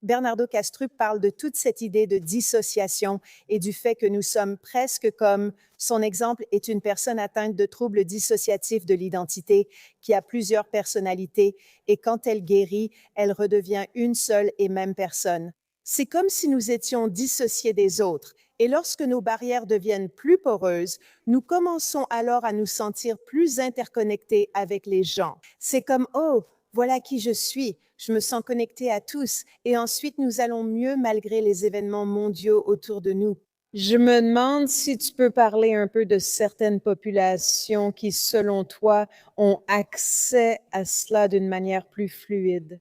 Bernardo Kastrup parle de toute cette idée de dissociation et du fait que nous sommes presque comme, son exemple est une personne atteinte de troubles dissociatifs de l'identité qui a plusieurs personnalités et quand elle guérit, elle redevient une seule et même personne. C'est comme si nous étions dissociés des autres et lorsque nos barrières deviennent plus poreuses, nous commençons alors à nous sentir plus interconnectés avec les gens. C'est comme, oh, voilà qui je suis. Je me sens connectée à tous et ensuite nous allons mieux malgré les événements mondiaux autour de nous. Je me demande si tu peux parler un peu de certaines populations qui, selon toi, ont accès à cela d'une manière plus fluide.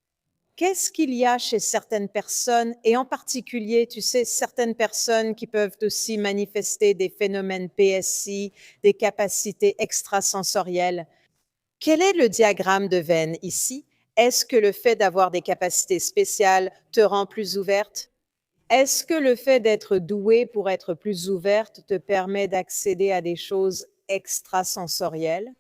Qu'est-ce qu'il y a chez certaines personnes, et en particulier, tu sais, certaines personnes qui peuvent aussi manifester des phénomènes PSI, des capacités extrasensorielles? Quel est le diagramme de Venn ici? Est-ce que le fait d'avoir des capacités spéciales te rend plus ouverte? Est-ce que le fait d'être douée pour être plus ouverte te permet d'accéder à des choses extrasensorielles?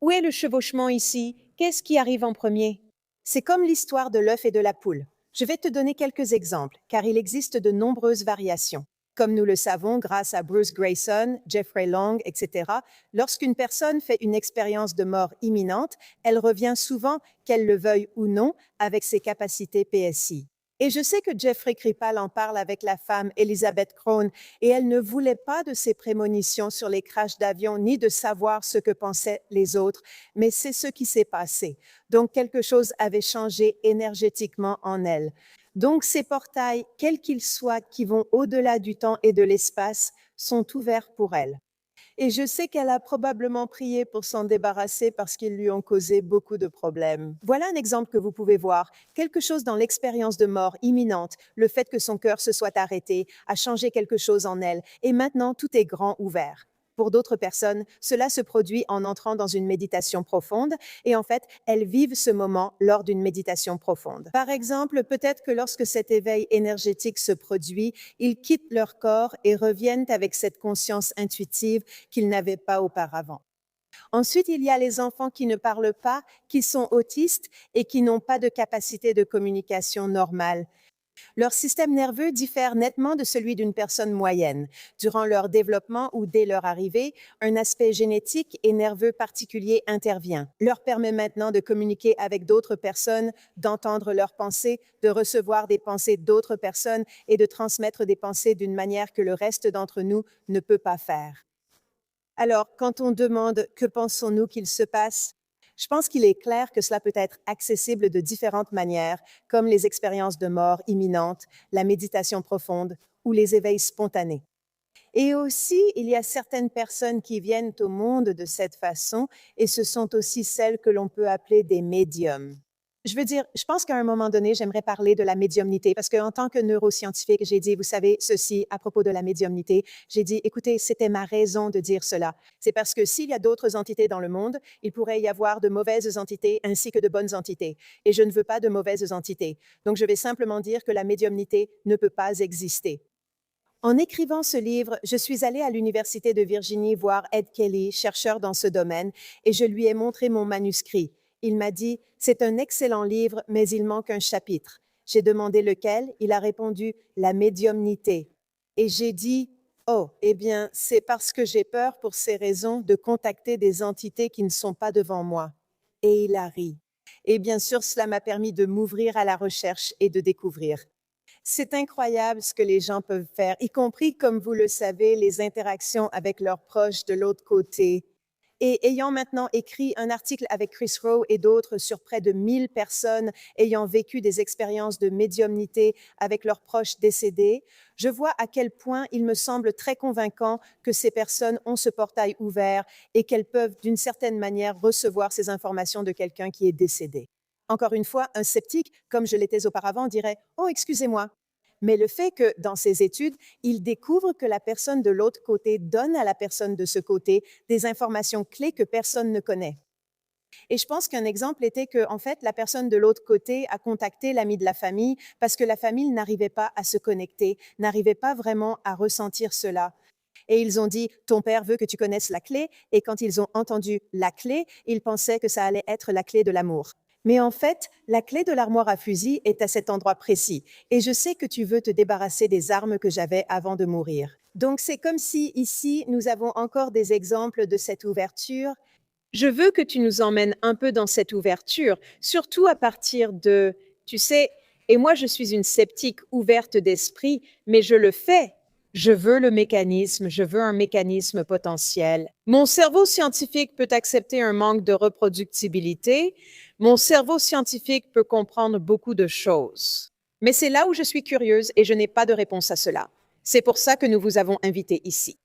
Où est le chevauchement ici? Qu'est-ce qui arrive en premier? C'est comme l'histoire de l'œuf et de la poule. Je vais te donner quelques exemples, car il existe de nombreuses variations. Comme nous le savons grâce à Bruce Grayson, Jeffrey Long, etc., lorsqu'une personne fait une expérience de mort imminente, elle revient souvent, qu'elle le veuille ou non, avec ses capacités PSI. Et je sais que Jeffrey Kripal en parle avec la femme Elizabeth Krohn, et elle ne voulait pas de ces prémonitions sur les crashs d'avion ni de savoir ce que pensaient les autres, mais c'est ce qui s'est passé. Donc quelque chose avait changé énergétiquement en elle. Donc ces portails, quels qu'ils soient, qui vont au-delà du temps et de l'espace, sont ouverts pour elle. Et je sais qu'elle a probablement prié pour s'en débarrasser parce qu'ils lui ont causé beaucoup de problèmes. Voilà un exemple que vous pouvez voir. Quelque chose dans l'expérience de mort imminente, le fait que son cœur se soit arrêté, a changé quelque chose en elle. Et maintenant, tout est grand ouvert. Pour d'autres personnes, cela se produit en entrant dans une méditation profonde et en fait, elles vivent ce moment lors d'une méditation profonde. Par exemple, peut-être que lorsque cet éveil énergétique se produit, ils quittent leur corps et reviennent avec cette conscience intuitive qu'ils n'avaient pas auparavant. Ensuite, il y a les enfants qui ne parlent pas, qui sont autistes et qui n'ont pas de capacité de communication normale. Leur système nerveux diffère nettement de celui d'une personne moyenne. Durant leur développement ou dès leur arrivée, un aspect génétique et nerveux particulier intervient, leur permet maintenant de communiquer avec d'autres personnes, d'entendre leurs pensées, de recevoir des pensées d'autres personnes et de transmettre des pensées d'une manière que le reste d'entre nous ne peut pas faire. Alors, quand on demande que pensons-nous qu'il se passe, je pense qu'il est clair que cela peut être accessible de différentes manières, comme les expériences de mort imminente, la méditation profonde ou les éveils spontanés. Et aussi, il y a certaines personnes qui viennent au monde de cette façon, et ce sont aussi celles que l'on peut appeler des médiums. Je veux dire, je pense qu'à un moment donné, j'aimerais parler de la médiumnité, parce qu'en tant que neuroscientifique, j'ai dit, vous savez, ceci à propos de la médiumnité. J'ai dit, écoutez, c'était ma raison de dire cela. C'est parce que s'il y a d'autres entités dans le monde, il pourrait y avoir de mauvaises entités ainsi que de bonnes entités. Et je ne veux pas de mauvaises entités. Donc, je vais simplement dire que la médiumnité ne peut pas exister. En écrivant ce livre, je suis allée à l'Université de Virginie voir Ed Kelly, chercheur dans ce domaine, et je lui ai montré mon manuscrit. Il m'a dit, c'est un excellent livre, mais il manque un chapitre. J'ai demandé lequel, il a répondu, la médiumnité. Et j'ai dit, oh, eh bien, c'est parce que j'ai peur pour ces raisons de contacter des entités qui ne sont pas devant moi. Et il a ri. Et bien sûr, cela m'a permis de m'ouvrir à la recherche et de découvrir. C'est incroyable ce que les gens peuvent faire, y compris, comme vous le savez, les interactions avec leurs proches de l'autre côté. Et ayant maintenant écrit un article avec Chris Rowe et d'autres sur près de 1000 personnes ayant vécu des expériences de médiumnité avec leurs proches décédés, je vois à quel point il me semble très convaincant que ces personnes ont ce portail ouvert et qu'elles peuvent d'une certaine manière recevoir ces informations de quelqu'un qui est décédé. Encore une fois, un sceptique, comme je l'étais auparavant, dirait « Oh, excusez-moi ». Mais le fait que, dans ses études, il découvre que la personne de l'autre côté donne à la personne de ce côté des informations clés que personne ne connaît. Et je pense qu'un exemple était que, en fait, la personne de l'autre côté a contacté l'ami de la famille parce que la famille n'arrivait pas à se connecter, n'arrivait pas vraiment à ressentir cela. Et ils ont dit, ton père veut que tu connaisses la clé. Et quand ils ont entendu la clé, ils pensaient que ça allait être la clé de l'amour. Mais en fait, la clé de l'armoire à fusil est à cet endroit précis. Et je sais que tu veux te débarrasser des armes que j'avais avant de mourir. Donc c'est comme si ici, nous avons encore des exemples de cette ouverture. Je veux que tu nous emmènes un peu dans cette ouverture, surtout à partir de, tu sais, et moi je suis une sceptique ouverte d'esprit, mais je le fais. Je veux le mécanisme, je veux un mécanisme potentiel. Mon cerveau scientifique peut accepter un manque de reproductibilité. Mon cerveau scientifique peut comprendre beaucoup de choses. Mais c'est là où je suis curieuse et je n'ai pas de réponse à cela. C'est pour ça que nous vous avons invité ici.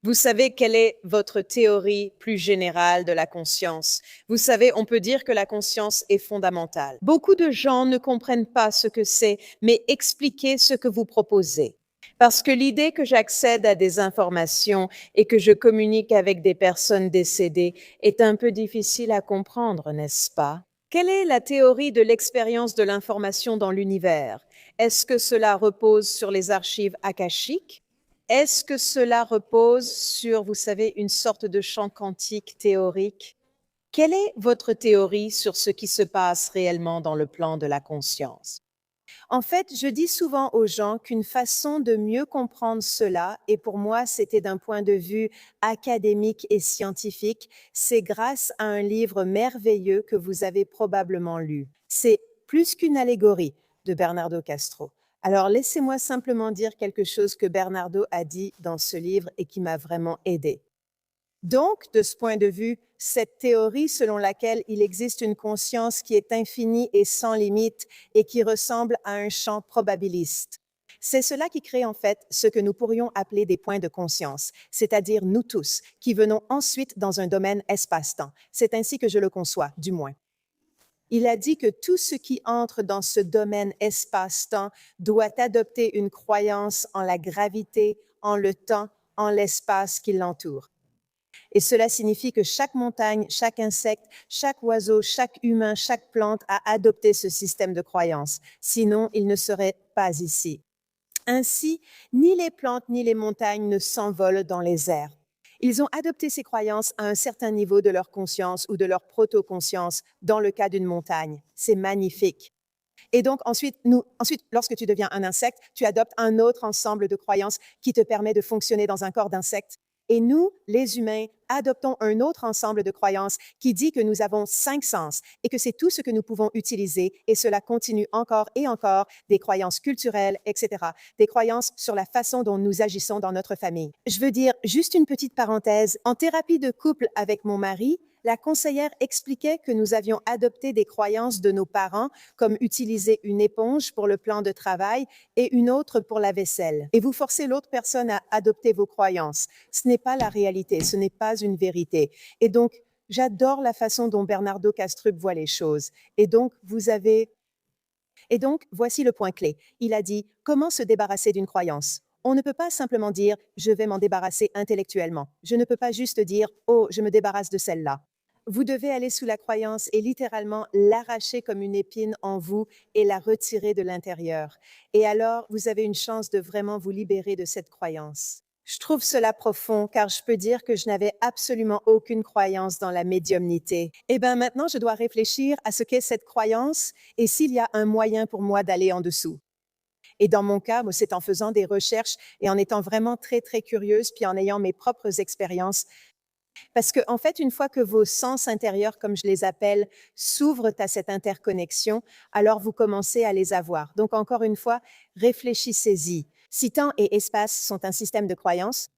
Vous savez quelle est votre théorie plus générale de la conscience? Vous savez, on peut dire que la conscience est fondamentale. Beaucoup de gens ne comprennent pas ce que c'est, mais expliquez ce que vous proposez. Parce que l'idée que j'accède à des informations et que je communique avec des personnes décédées est un peu difficile à comprendre, n'est-ce pas? Quelle est la théorie de l'expérience de l'information dans l'univers? Est-ce que cela repose sur les archives akashiques? Est-ce que cela repose sur, vous savez, une sorte de champ quantique théorique? Quelle est votre théorie sur ce qui se passe réellement dans le plan de la conscience? En fait, je dis souvent aux gens qu'une façon de mieux comprendre cela, et pour moi c'était d'un point de vue académique et scientifique, c'est grâce à un livre merveilleux que vous avez probablement lu. C'est plus qu'une allégorie. de Bernardo Castro. Alors, laissez-moi simplement dire quelque chose que Bernardo a dit dans ce livre et qui m'a vraiment aidé. Donc, de ce point de vue, cette théorie selon laquelle il existe une conscience qui est infinie et sans limite et qui ressemble à un champ probabiliste, c'est cela qui crée en fait ce que nous pourrions appeler des points de conscience, c'est-à-dire nous tous, qui venons ensuite dans un domaine espace-temps. C'est ainsi que je le conçois, du moins. Il a dit que tout ce qui entre dans ce domaine espace-temps doit adopter une croyance en la gravité, en le temps, en l'espace qui l'entoure. Et cela signifie que chaque montagne, chaque insecte, chaque oiseau, chaque humain, chaque plante a adopté ce système de croyance. Sinon, il ne serait pas ici. Ainsi, ni les plantes ni les montagnes ne s'envolent dans les airs. Ils ont adopté ces croyances à un certain niveau de leur conscience ou de leur proto-conscience, dans le cas d'une montagne. C'est magnifique. Et donc, ensuite, lorsque tu deviens un insecte, tu adoptes un autre ensemble de croyances qui te permet de fonctionner dans un corps d'insecte. Et nous, les humains, adoptons un autre ensemble de croyances qui dit que nous avons 5 sens et que c'est tout ce que nous pouvons utiliser et cela continue encore et encore, des croyances culturelles, etc., des croyances sur la façon dont nous agissons dans notre famille. Je veux dire, juste une petite parenthèse, en thérapie de couple avec mon mari, la conseillère expliquait que nous avions adopté des croyances de nos parents, comme utiliser une éponge pour le plan de travail et une autre pour la vaisselle. Et vous forcez l'autre personne à adopter vos croyances. Ce n'est pas la réalité, ce n'est pas une vérité. Et donc, j'adore la façon dont Bernardo Kastrup voit les choses. Et donc, voici le point clé. Il a dit, comment se débarrasser d'une croyance? On ne peut pas simplement dire « je vais m'en débarrasser intellectuellement ». Je ne peux pas juste dire « oh, je me débarrasse de celle-là ». Vous devez aller sous la croyance et littéralement l'arracher comme une épine en vous et la retirer de l'intérieur. Et alors, vous avez une chance de vraiment vous libérer de cette croyance. Je trouve cela profond car je peux dire que je n'avais absolument aucune croyance dans la médiumnité. Et bien maintenant, je dois réfléchir à ce qu'est cette croyance et s'il y a un moyen pour moi d'aller en dessous. Et dans mon cas, moi, c'est en faisant des recherches et en étant vraiment très, très curieuse, puis en ayant mes propres expériences. Parce qu'en fait, une fois que vos sens intérieurs, comme je les appelle, s'ouvrent à cette interconnexion, alors vous commencez à les avoir. Donc, encore une fois, réfléchissez-y. Si temps et espace sont un système de croyance,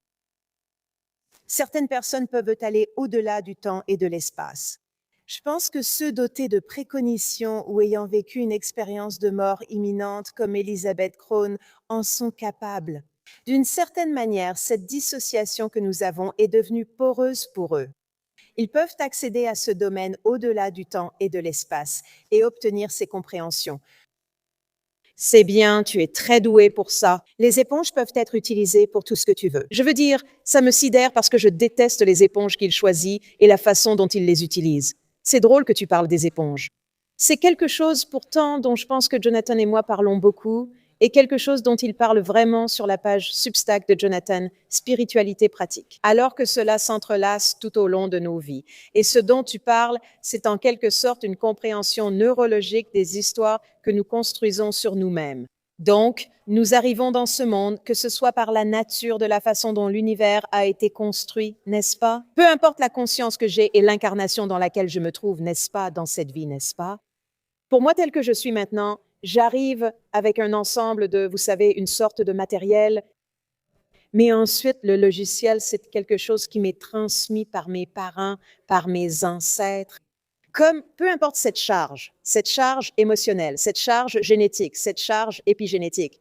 certaines personnes peuvent aller au-delà du temps et de l'espace. Je pense que ceux dotés de précognition ou ayant vécu une expérience de mort imminente comme Elisabeth Krohn en sont capables. D'une certaine manière, cette dissociation que nous avons est devenue poreuse pour eux. Ils peuvent accéder à ce domaine au-delà du temps et de l'espace et obtenir ces compréhensions. C'est bien, tu es très doué pour ça. Les éponges peuvent être utilisées pour tout ce que tu veux. Je veux dire, ça me sidère parce que je déteste les éponges qu'il choisit et la façon dont il les utilise. C'est drôle que tu parles des éponges. C'est quelque chose pourtant dont je pense que Jonathan et moi parlons beaucoup et quelque chose dont il parle vraiment sur la page Substack de Jonathan, Spiritualité pratique, alors que cela s'entrelace tout au long de nos vies. Et ce dont tu parles, c'est en quelque sorte une compréhension neurologique des histoires que nous construisons sur nous-mêmes. Donc, nous arrivons dans ce monde, que ce soit par la nature de la façon dont l'univers a été construit, n'est-ce pas? Peu importe la conscience que j'ai et l'incarnation dans laquelle je me trouve, n'est-ce pas, dans cette vie, n'est-ce pas? Pour moi, tel que je suis maintenant, j'arrive avec un ensemble de, vous savez, une sorte de matériel, mais ensuite, le logiciel, c'est quelque chose qui m'est transmis par mes parents, par mes ancêtres. Comme, peu importe cette charge émotionnelle, cette charge génétique, cette charge épigénétique,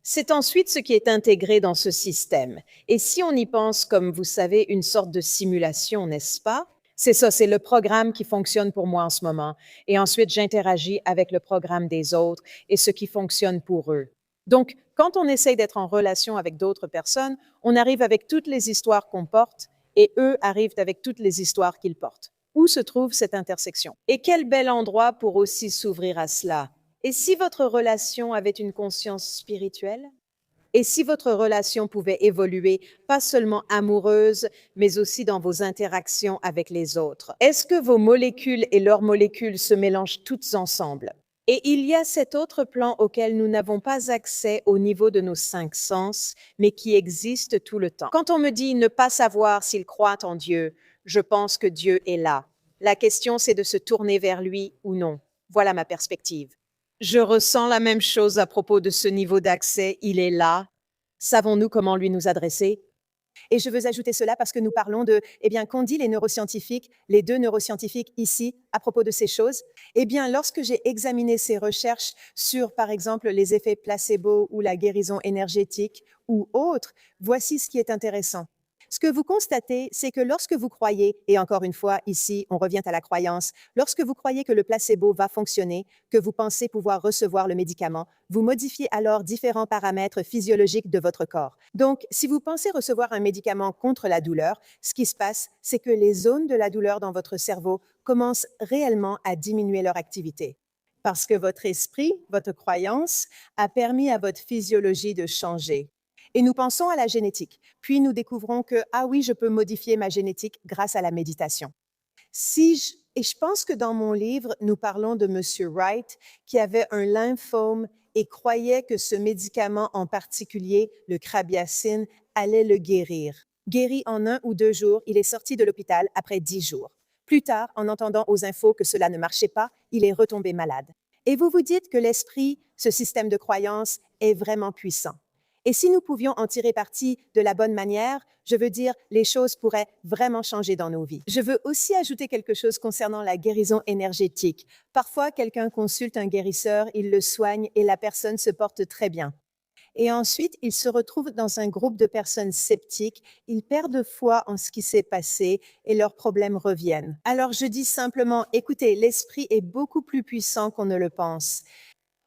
c'est ensuite ce qui est intégré dans ce système. Et si on y pense comme, vous savez, une sorte de simulation, n'est-ce pas? C'est ça, c'est le programme qui fonctionne pour moi en ce moment. Et ensuite, j'interagis avec le programme des autres et ce qui fonctionne pour eux. Donc, quand on essaye d'être en relation avec d'autres personnes, on arrive avec toutes les histoires qu'on porte et eux arrivent avec toutes les histoires qu'ils portent. Où se trouve cette intersection? Et quel bel endroit pour aussi s'ouvrir à cela. Et si votre relation avait une conscience spirituelle? Et si votre relation pouvait évoluer, pas seulement amoureuse, mais aussi dans vos interactions avec les autres? Est-ce que vos molécules et leurs molécules se mélangent toutes ensemble? Et il y a cet autre plan auquel nous n'avons pas accès au niveau de nos 5 sens, mais qui existe tout le temps. Quand on me dit ne pas savoir s'il croit en Dieu, je pense que Dieu est là. La question, c'est de se tourner vers lui ou non. Voilà ma perspective. Je ressens la même chose à propos de ce niveau d'accès. Il est là. Savons-nous comment lui nous adresser? Et je veux ajouter cela parce que nous parlons de, eh bien, qu'ont dit les neuroscientifiques, les deux neuroscientifiques ici, à propos de ces choses? Eh bien, lorsque j'ai examiné ces recherches sur, par exemple, les effets placebo ou la guérison énergétique ou autres, voici ce qui est intéressant. Ce que vous constatez, c'est que lorsque vous croyez, et encore une fois, ici, on revient à la croyance, lorsque vous croyez que le placebo va fonctionner, que vous pensez pouvoir recevoir le médicament, vous modifiez alors différents paramètres physiologiques de votre corps. Donc, si vous pensez recevoir un médicament contre la douleur, ce qui se passe, c'est que les zones de la douleur dans votre cerveau commencent réellement à diminuer leur activité. Parce que votre esprit, votre croyance, a permis à votre physiologie de changer. Et nous pensons à la génétique. Puis nous découvrons que, ah oui, je peux modifier ma génétique grâce à la méditation. Et je pense que dans mon livre, nous parlons de M. Wright qui avait un lymphome et croyait que ce médicament en particulier, le crabiacine, allait le guérir. Guéri en 1 ou 2 jours, il est sorti de l'hôpital après 10 jours. Plus tard, en entendant aux infos que cela ne marchait pas, il est retombé malade. Et vous vous dites que l'esprit, ce système de croyance, est vraiment puissant. Et si nous pouvions en tirer parti de la bonne manière, je veux dire, les choses pourraient vraiment changer dans nos vies. Je veux aussi ajouter quelque chose concernant la guérison énergétique. Parfois, quelqu'un consulte un guérisseur, il le soigne et la personne se porte très bien. Et ensuite, il se retrouve dans un groupe de personnes sceptiques, ils perdent foi en ce qui s'est passé et leurs problèmes reviennent. Alors je dis simplement, écoutez, l'esprit est beaucoup plus puissant qu'on ne le pense.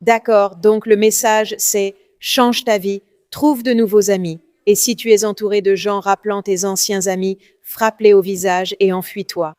D'accord, donc le message, c'est change ta vie, trouve de nouveaux amis. Et si tu es entouré de gens rappelant tes anciens amis, frappe-les au visage et enfuis-toi.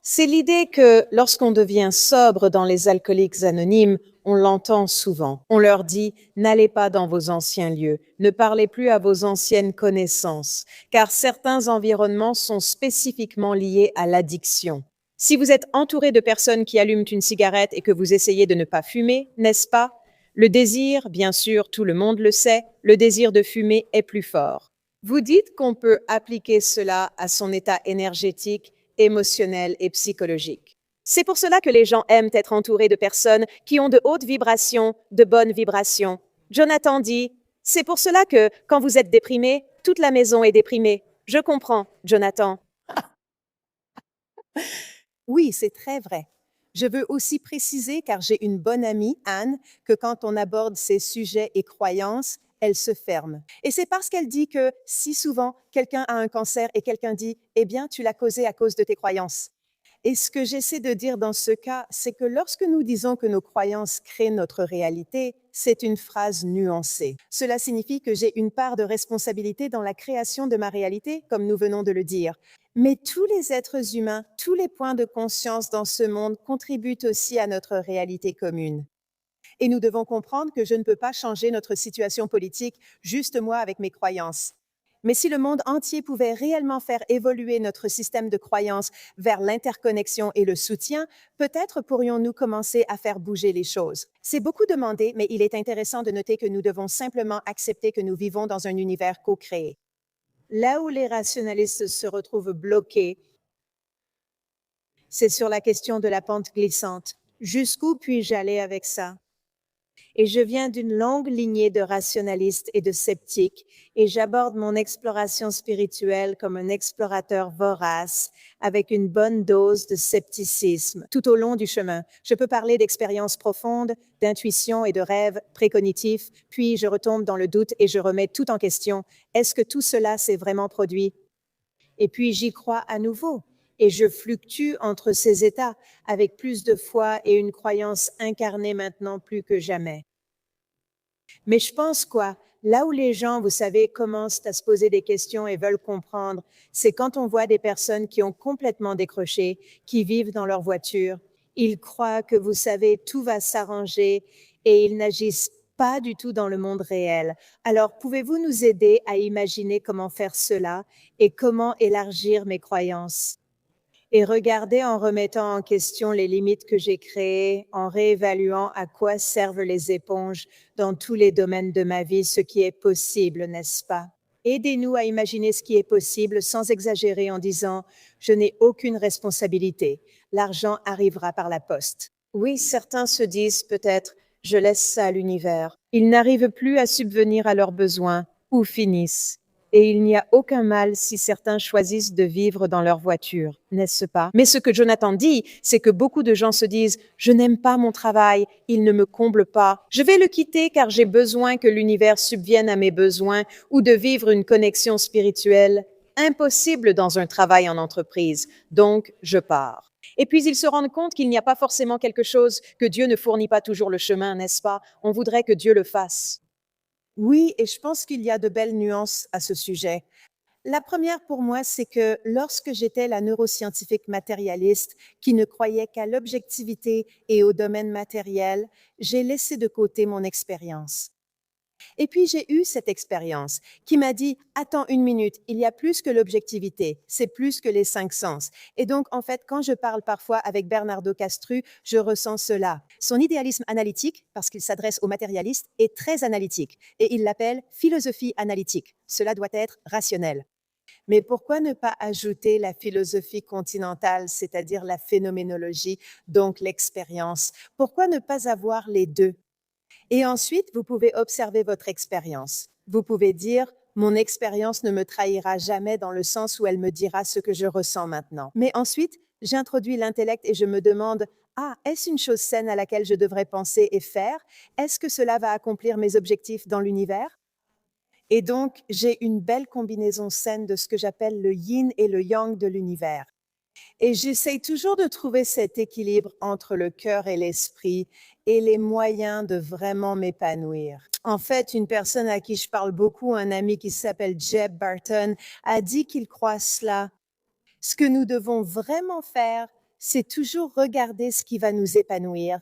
C'est l'idée que lorsqu'on devient sobre dans les alcooliques anonymes, on l'entend souvent. On leur dit, n'allez pas dans vos anciens lieux, ne parlez plus à vos anciennes connaissances, car certains environnements sont spécifiquement liés à l'addiction. Si vous êtes entouré de personnes qui allument une cigarette et que vous essayez de ne pas fumer, n'est-ce pas? Le désir, bien sûr, tout le monde le sait, le désir de fumer est plus fort. Vous dites qu'on peut appliquer cela à son état énergétique, émotionnel et psychologique. C'est pour cela que les gens aiment être entourés de personnes qui ont de hautes vibrations, de bonnes vibrations. Jonathan dit, c'est pour cela que quand vous êtes déprimé, toute la maison est déprimée. Je comprends, Jonathan. Oui, c'est très vrai. Je veux aussi préciser, car j'ai une bonne amie, Anne, que quand on aborde ces sujets et croyances, elle se ferme. Et c'est parce qu'elle dit que si souvent quelqu'un a un cancer et quelqu'un dit, eh bien, tu l'as causé à cause de tes croyances. Et ce que j'essaie de dire dans ce cas, c'est que lorsque nous disons que nos croyances créent notre réalité, c'est une phrase nuancée. Cela signifie que j'ai une part de responsabilité dans la création de ma réalité, comme nous venons de le dire. Mais tous les êtres humains, tous les points de conscience dans ce monde contribuent aussi à notre réalité commune. Et nous devons comprendre que je ne peux pas changer notre situation politique juste moi avec mes croyances. Mais si le monde entier pouvait réellement faire évoluer notre système de croyances vers l'interconnexion et le soutien, peut-être pourrions-nous commencer à faire bouger les choses. C'est beaucoup demandé, mais il est intéressant de noter que nous devons simplement accepter que nous vivons dans un univers co-créé. Là où les rationalistes se retrouvent bloqués, c'est sur la question de la pente glissante. Jusqu'où puis-je aller avec ça? Et je viens d'une longue lignée de rationalistes et de sceptiques, et j'aborde mon exploration spirituelle comme un explorateur vorace, avec une bonne dose de scepticisme tout au long du chemin. Je peux parler d'expériences profondes, d'intuition et de rêves précognitifs, puis je retombe dans le doute et je remets tout en question. Est-ce que tout cela s'est vraiment produit? Et puis j'y crois à nouveau. Et je fluctue entre ces états avec plus de foi et une croyance incarnée maintenant plus que jamais. Mais je pense quoi? Là où les gens, vous savez, commencent à se poser des questions et veulent comprendre, c'est quand on voit des personnes qui ont complètement décroché, qui vivent dans leur voiture. Ils croient que, vous savez, tout va s'arranger et ils n'agissent pas du tout dans le monde réel. Alors, pouvez-vous nous aider à imaginer comment faire cela et comment élargir mes croyances? Et regarder en remettant en question les limites que j'ai créées, en réévaluant à quoi servent les éponges dans tous les domaines de ma vie, ce qui est possible, n'est-ce pas? Aidez-nous à imaginer ce qui est possible sans exagérer en disant « je n'ai aucune responsabilité, l'argent arrivera par la poste ». Oui, certains se disent peut-être, je laisse ça à l'univers. Ils n'arrivent plus à subvenir à leurs besoins ou finissent. Et il n'y a aucun mal si certains choisissent de vivre dans leur voiture, n'est-ce pas? Mais ce que Jonathan dit, c'est que beaucoup de gens se disent, je n'aime pas mon travail, il ne me comble pas. Je vais le quitter car j'ai besoin que l'univers subvienne à mes besoins ou de vivre une connexion spirituelle. Impossible dans un travail en entreprise. Donc, je pars. Et puis ils se rendent compte qu'il n'y a pas forcément quelque chose, que Dieu ne fournit pas toujours le chemin, n'est-ce pas? On voudrait que Dieu le fasse. Oui, et je pense qu'il y a de belles nuances à ce sujet. La première pour moi, c'est que lorsque j'étais la neuroscientifique matérialiste qui ne croyait qu'à l'objectivité et au domaine matériel, j'ai laissé de côté mon expérience. Et puis j'ai eu cette expérience qui m'a dit, attends une minute, il y a plus que l'objectivité, c'est plus que les cinq sens. Et donc, en fait, quand je parle parfois avec Bernardo Castru, je ressens cela. Son idéalisme analytique, parce qu'il s'adresse aux matérialistes, est très analytique et il l'appelle philosophie analytique. Cela doit être rationnel. Mais pourquoi ne pas ajouter la philosophie continentale, c'est-à-dire la phénoménologie, donc l'expérience? Pourquoi ne pas avoir les deux? Et ensuite, vous pouvez observer votre expérience. Vous pouvez dire, mon expérience ne me trahira jamais dans le sens où elle me dira ce que je ressens maintenant. Mais ensuite, j'introduis l'intellect et je me demande, ah, est-ce une chose saine à laquelle je devrais penser et faire? Est-ce que cela va accomplir mes objectifs dans l'univers? Et donc, j'ai une belle combinaison saine de ce que j'appelle le yin et le yang de l'univers. Et j'essaye toujours de trouver cet équilibre entre le cœur et l'esprit et les moyens de vraiment m'épanouir. En fait, une personne à qui je parle beaucoup, un ami qui s'appelle Jeb Barton, a dit qu'il croit cela. Ce que nous devons vraiment faire, c'est toujours regarder ce qui va nous épanouir.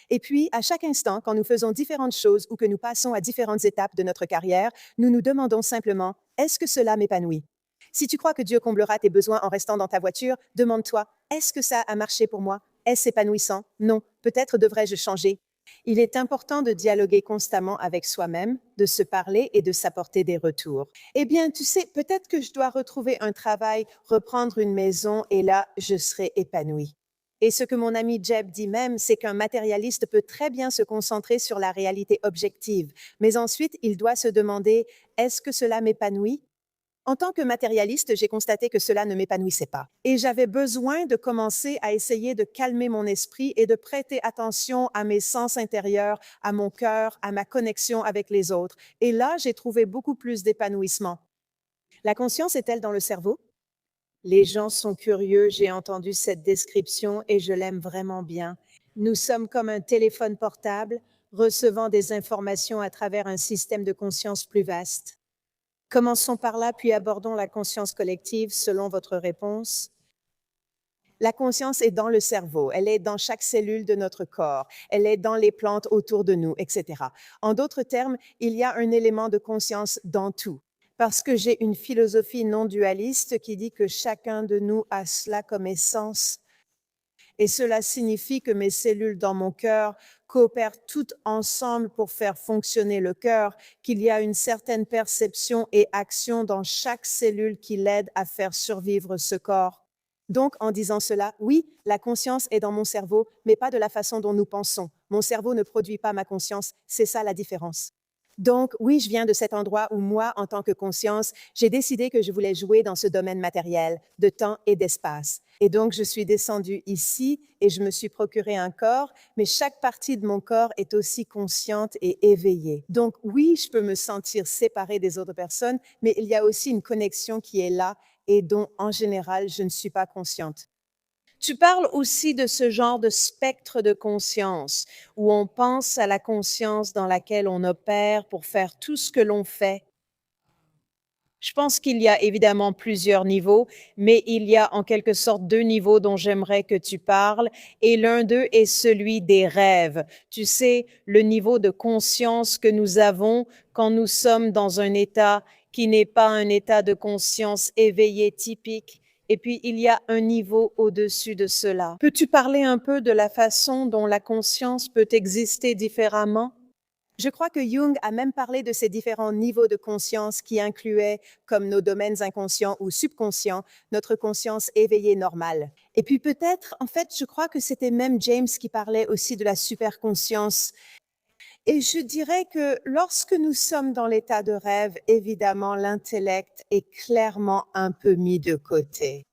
Et puis, à chaque instant, quand nous faisons différentes choses ou que nous passons à différentes étapes de notre carrière, nous nous demandons simplement, est-ce que cela m'épanouit? Si tu crois que Dieu comblera tes besoins en restant dans ta voiture, demande-toi, est-ce que ça a marché pour moi? Est-ce épanouissant? Non, peut-être devrais-je changer. Il est important de dialoguer constamment avec soi-même, de se parler et de s'apporter des retours. Eh bien, tu sais, peut-être que je dois retrouver un travail, reprendre une maison et là, je serai épanouie. Et ce que mon ami Jeb dit même, c'est qu'un matérialiste peut très bien se concentrer sur la réalité objective, mais ensuite, il doit se demander, est-ce que cela m'épanouit? En tant que matérialiste, j'ai constaté que cela ne m'épanouissait pas. Et j'avais besoin de commencer à essayer de calmer mon esprit et de prêter attention à mes sens intérieurs, à mon cœur, à ma connexion avec les autres. Et là, j'ai trouvé beaucoup plus d'épanouissement. La conscience est-elle dans le cerveau? Les gens sont curieux, j'ai entendu cette description et je l'aime vraiment bien. Nous sommes comme un téléphone portable, recevant des informations à travers un système de conscience plus vaste. Commençons par là, puis abordons la conscience collective selon votre réponse. La conscience est dans le cerveau, elle est dans chaque cellule de notre corps, elle est dans les plantes autour de nous, etc. En d'autres termes, il y a un élément de conscience dans tout. Parce que j'ai une philosophie non dualiste qui dit que chacun de nous a cela comme essence. Et cela signifie que mes cellules dans mon cœur coopèrent toutes ensemble pour faire fonctionner le cœur, qu'il y a une certaine perception et action dans chaque cellule qui l'aide à faire survivre ce corps. Donc, en disant cela, oui, la conscience est dans mon cerveau, mais pas de la façon dont nous pensons. Mon cerveau ne produit pas ma conscience, c'est ça la différence. Donc, oui, je viens de cet endroit où moi, en tant que conscience, j'ai décidé que je voulais jouer dans ce domaine matériel, de temps et d'espace. Et donc, je suis descendue ici et je me suis procuré un corps, mais chaque partie de mon corps est aussi consciente et éveillée. Donc, oui, je peux me sentir séparée des autres personnes, mais il y a aussi une connexion qui est là et dont, en général, je ne suis pas consciente. Tu parles aussi de ce genre de spectre de conscience, où on pense à la conscience dans laquelle on opère pour faire tout ce que l'on fait. Je pense qu'il y a évidemment plusieurs niveaux, mais il y a en quelque sorte deux niveaux dont j'aimerais que tu parles, et l'un d'eux est celui des rêves. Tu sais, le niveau de conscience que nous avons quand nous sommes dans un état qui n'est pas un état de conscience éveillé typique. Et puis, il y a un niveau au-dessus de cela. Peux-tu parler un peu de la façon dont la conscience peut exister différemment? Je crois que Jung a même parlé de ces différents niveaux de conscience qui incluaient, comme nos domaines inconscients ou subconscients, notre conscience éveillée normale. Et puis peut-être, en fait, je crois que c'était même James qui parlait aussi de la superconscience. Et je dirais que lorsque nous sommes dans l'état de rêve, évidemment, l'intellect est clairement un peu mis de côté.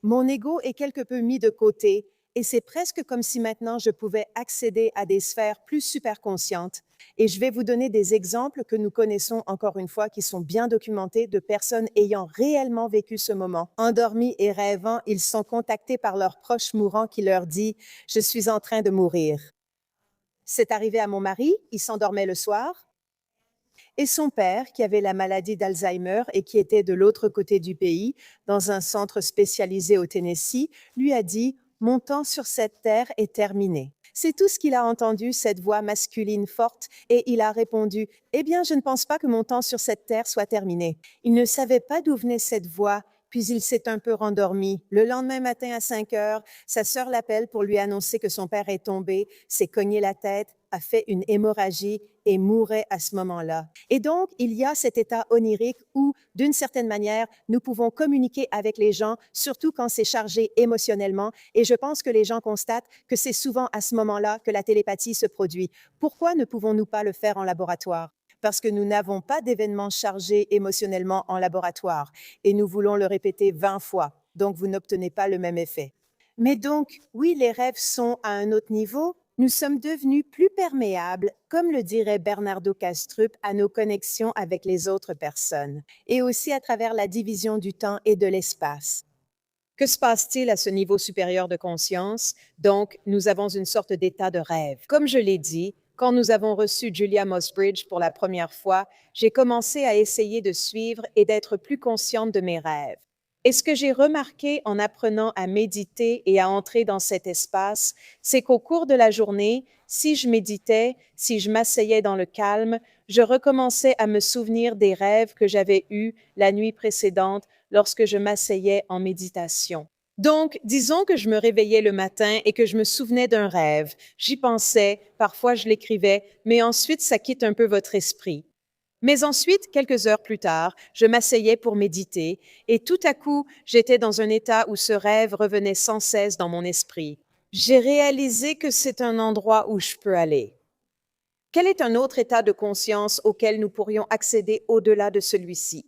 Mon ego est quelque peu mis de côté et c'est presque comme si maintenant je pouvais accéder à des sphères plus superconscientes. Et je vais vous donner des exemples que nous connaissons encore une fois qui sont bien documentés de personnes ayant réellement vécu ce moment. Endormis et rêvant, ils sont contactés par leur proche mourant qui leur dit « Je suis en train de mourir ». C'est arrivé à mon mari, il s'endormait le soir, et son père, qui avait la maladie d'Alzheimer et qui était de l'autre côté du pays, dans un centre spécialisé au Tennessee, lui a dit « Mon temps sur cette terre est terminé ». C'est tout ce qu'il a entendu, cette voix masculine forte, et il a répondu « Eh bien, je ne pense pas que mon temps sur cette terre soit terminé ». Il ne savait pas d'où venait cette voix, puis il s'est un peu rendormi. Le lendemain matin à 5 heures, sa sœur l'appelle pour lui annoncer que son père est tombé, s'est cogné la tête, a fait une hémorragie et mourait à ce moment-là. Et donc, il y a cet état onirique où, d'une certaine manière, nous pouvons communiquer avec les gens, surtout quand c'est chargé émotionnellement. Et je pense que les gens constatent que c'est souvent à ce moment-là que la télépathie se produit. Pourquoi ne pouvons-nous pas le faire en laboratoire? Parce que nous n'avons pas d'événements chargés émotionnellement en laboratoire et nous voulons le répéter 20 fois. Donc, vous n'obtenez pas le même effet. Mais donc, oui, les rêves sont à un autre niveau. Nous sommes devenus plus perméables, comme le dirait Bernardo Kastrup, à nos connexions avec les autres personnes, et aussi à travers la division du temps et de l'espace. Que se passe-t-il à ce niveau supérieur de conscience? Donc, nous avons une sorte d'état de rêve. Comme je l'ai dit, quand nous avons reçu Julia Mossbridge pour la première fois, j'ai commencé à essayer de suivre et d'être plus consciente de mes rêves. Et ce que j'ai remarqué en apprenant à méditer et à entrer dans cet espace, c'est qu'au cours de la journée, si je méditais, si je m'asseyais dans le calme, je recommençais à me souvenir des rêves que j'avais eus la nuit précédente lorsque je m'asseyais en méditation. Donc, disons que je me réveillais le matin et que je me souvenais d'un rêve. J'y pensais, parfois je l'écrivais, mais ensuite ça quitte un peu votre esprit. Mais ensuite, quelques heures plus tard, je m'asseyais pour méditer et tout à coup, j'étais dans un état où ce rêve revenait sans cesse dans mon esprit. J'ai réalisé que c'est un endroit où je peux aller. Quel est un autre état de conscience auquel nous pourrions accéder au-delà de celui-ci?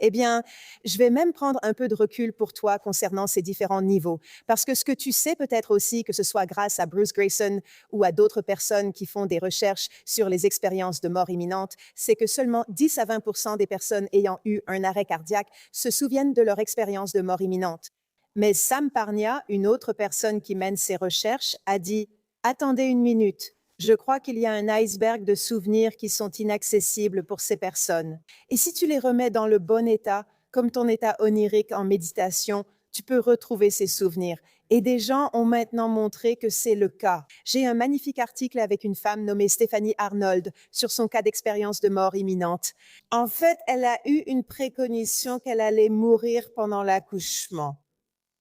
Eh bien, je vais même prendre un peu de recul pour toi concernant ces différents niveaux, parce que ce que tu sais peut-être aussi, que ce soit grâce à Bruce Grayson ou à d'autres personnes qui font des recherches sur les expériences de mort imminente, c'est que seulement 10 à 20% des personnes ayant eu un arrêt cardiaque se souviennent de leur expérience de mort imminente. Mais Sam Parnia, une autre personne qui mène ces recherches, a dit « Attendez une minute. Je crois qu'il y a un iceberg de souvenirs qui sont inaccessibles pour ces personnes. Et si tu les remets dans le bon état, comme ton état onirique en méditation, tu peux retrouver ces souvenirs. Et des gens ont maintenant montré que c'est le cas. J'ai un magnifique article avec une femme nommée Stéphanie Arnold sur son cas d'expérience de mort imminente. En fait, elle a eu une préconition qu'elle allait mourir pendant l'accouchement.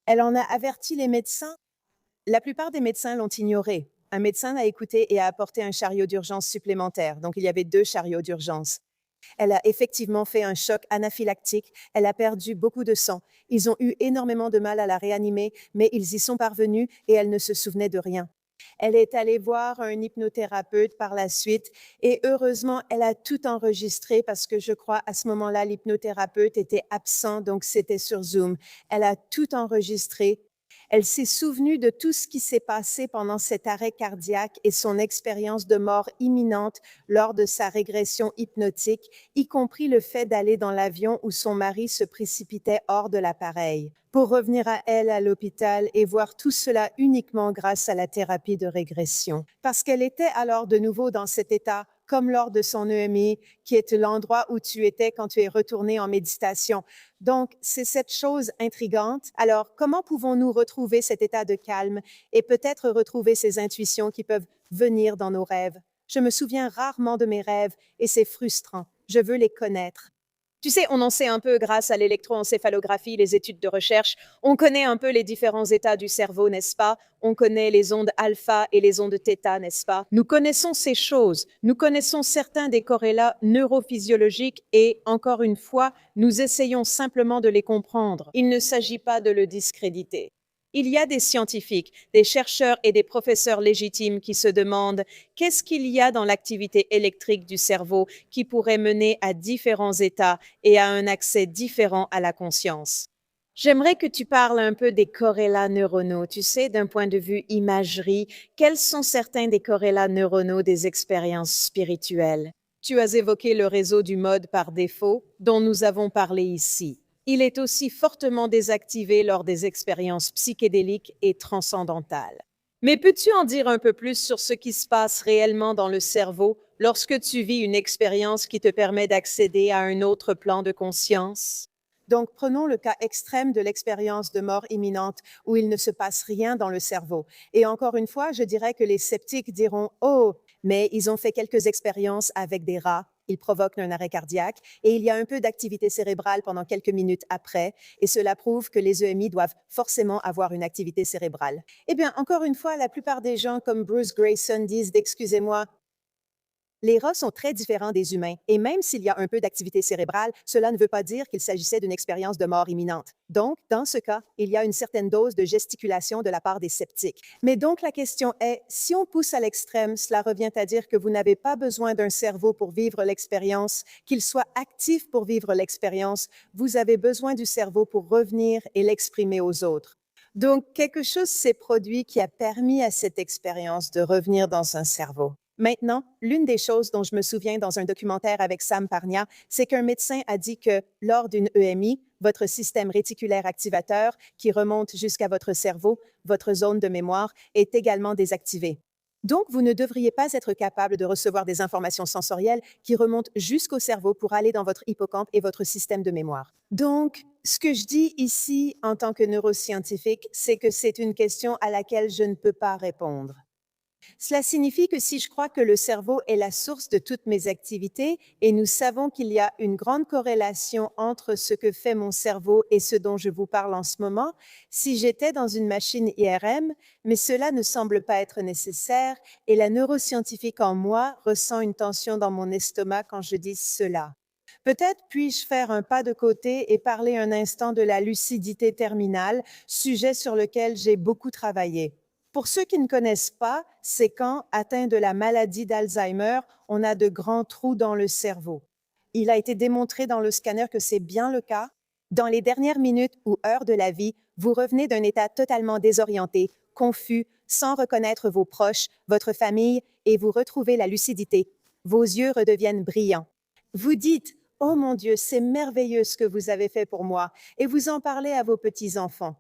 Elle en a averti les médecins. La plupart des médecins l'ont ignoré. Un médecin a écouté et a apporté un chariot d'urgence supplémentaire. Donc, il y avait 2 chariots d'urgence. Elle a effectivement fait un choc anaphylactique. Elle a perdu beaucoup de sang. Ils ont eu énormément de mal à la réanimer, mais ils y sont parvenus et elle ne se souvenait de rien. Elle est allée voir un hypnothérapeute par la suite et heureusement, elle a tout enregistré parce que je crois à ce moment-là, l'hypnothérapeute était absent, donc c'était sur Zoom. Elle a tout enregistré. Elle s'est souvenue de tout ce qui s'est passé pendant cet arrêt cardiaque et son expérience de mort imminente lors de sa régression hypnotique, y compris le fait d'aller dans l'avion où son mari se précipitait hors de l'appareil, pour revenir à elle à l'hôpital et voir tout cela uniquement grâce à la thérapie de régression. Parce qu'elle était alors de nouveau dans cet état comme lors de son EMI, qui est l'endroit où tu étais quand tu es retourné en méditation. Donc, c'est cette chose intrigante. Alors, comment pouvons-nous retrouver cet état de calme et peut-être retrouver ces intuitions qui peuvent venir dans nos rêves? Je me souviens rarement de mes rêves et c'est frustrant. Je veux les connaître. Tu sais, on en sait un peu grâce à l'électroencéphalographie, les études de recherche. On connaît un peu les différents états du cerveau, n'est-ce pas? On connaît les ondes alpha et les ondes θ, n'est-ce pas? Nous connaissons ces choses. Nous connaissons certains des corrélats neurophysiologiques et, encore une fois, nous essayons simplement de les comprendre. Il ne s'agit pas de le discréditer. Il y a des scientifiques, des chercheurs et des professeurs légitimes qui se demandent qu'est-ce qu'il y a dans l'activité électrique du cerveau qui pourrait mener à différents états et à un accès différent à la conscience. J'aimerais que tu parles un peu des corrélats neuronaux, tu sais, d'un point de vue imagerie. Quels sont certains des corrélats neuronaux des expériences spirituelles? Tu as évoqué le réseau du mode par défaut, dont nous avons parlé ici. Il est aussi fortement désactivé lors des expériences psychédéliques et transcendantales. Mais peux-tu en dire un peu plus sur ce qui se passe réellement dans le cerveau lorsque tu vis une expérience qui te permet d'accéder à un autre plan de conscience? Donc, prenons le cas extrême de l'expérience de mort imminente où il ne se passe rien dans le cerveau. Et encore une fois, je dirais que les sceptiques diront, oh, mais ils ont fait quelques expériences avec des rats, ils provoquent un arrêt cardiaque et il y a un peu d'activité cérébrale pendant quelques minutes après, et cela prouve que les EMI doivent forcément avoir une activité cérébrale. Eh bien, encore une fois, la plupart des gens comme Bruce Grayson disent, excusez-moi, les rats sont très différents des humains, et même s'il y a un peu d'activité cérébrale, cela ne veut pas dire qu'il s'agissait d'une expérience de mort imminente. Donc, dans ce cas, il y a une certaine dose de gesticulation de la part des sceptiques. Mais donc, la question est, si on pousse à l'extrême, cela revient à dire que vous n'avez pas besoin d'un cerveau pour vivre l'expérience, qu'il soit actif pour vivre l'expérience, vous avez besoin du cerveau pour revenir et l'exprimer aux autres. Donc, quelque chose s'est produit qui a permis à cette expérience de revenir dans un cerveau. Maintenant, l'une des choses dont je me souviens dans un documentaire avec Sam Parnia, c'est qu'un médecin a dit que lors d'une EMI, votre système réticulaire activateur, qui remonte jusqu'à votre cerveau, votre zone de mémoire, est également désactivé. Donc, vous ne devriez pas être capable de recevoir des informations sensorielles qui remontent jusqu'au cerveau pour aller dans votre hippocampe et votre système de mémoire. Donc, ce que je dis ici en tant que neuroscientifique, c'est que c'est une question à laquelle je ne peux pas répondre. Cela signifie que si je crois que le cerveau est la source de toutes mes activités et nous savons qu'il y a une grande corrélation entre ce que fait mon cerveau et ce dont je vous parle en ce moment, si j'étais dans une machine IRM, mais cela ne semble pas être nécessaire et la neuroscientifique en moi ressent une tension dans mon estomac quand je dis cela. Peut-être puis-je faire un pas de côté et parler un instant de la lucidité terminale, sujet sur lequel j'ai beaucoup travaillé. Pour ceux qui ne connaissent pas, c'est quand, atteint de la maladie d'Alzheimer, on a de grands trous dans le cerveau. Il a été démontré dans le scanner que c'est bien le cas. Dans les dernières minutes ou heures de la vie, vous revenez d'un état totalement désorienté, confus, sans reconnaître vos proches, votre famille, et vous retrouvez la lucidité. Vos yeux redeviennent brillants. Vous dites, « Oh mon Dieu, c'est merveilleux ce que vous avez fait pour moi », et vous en parlez à vos petits-enfants.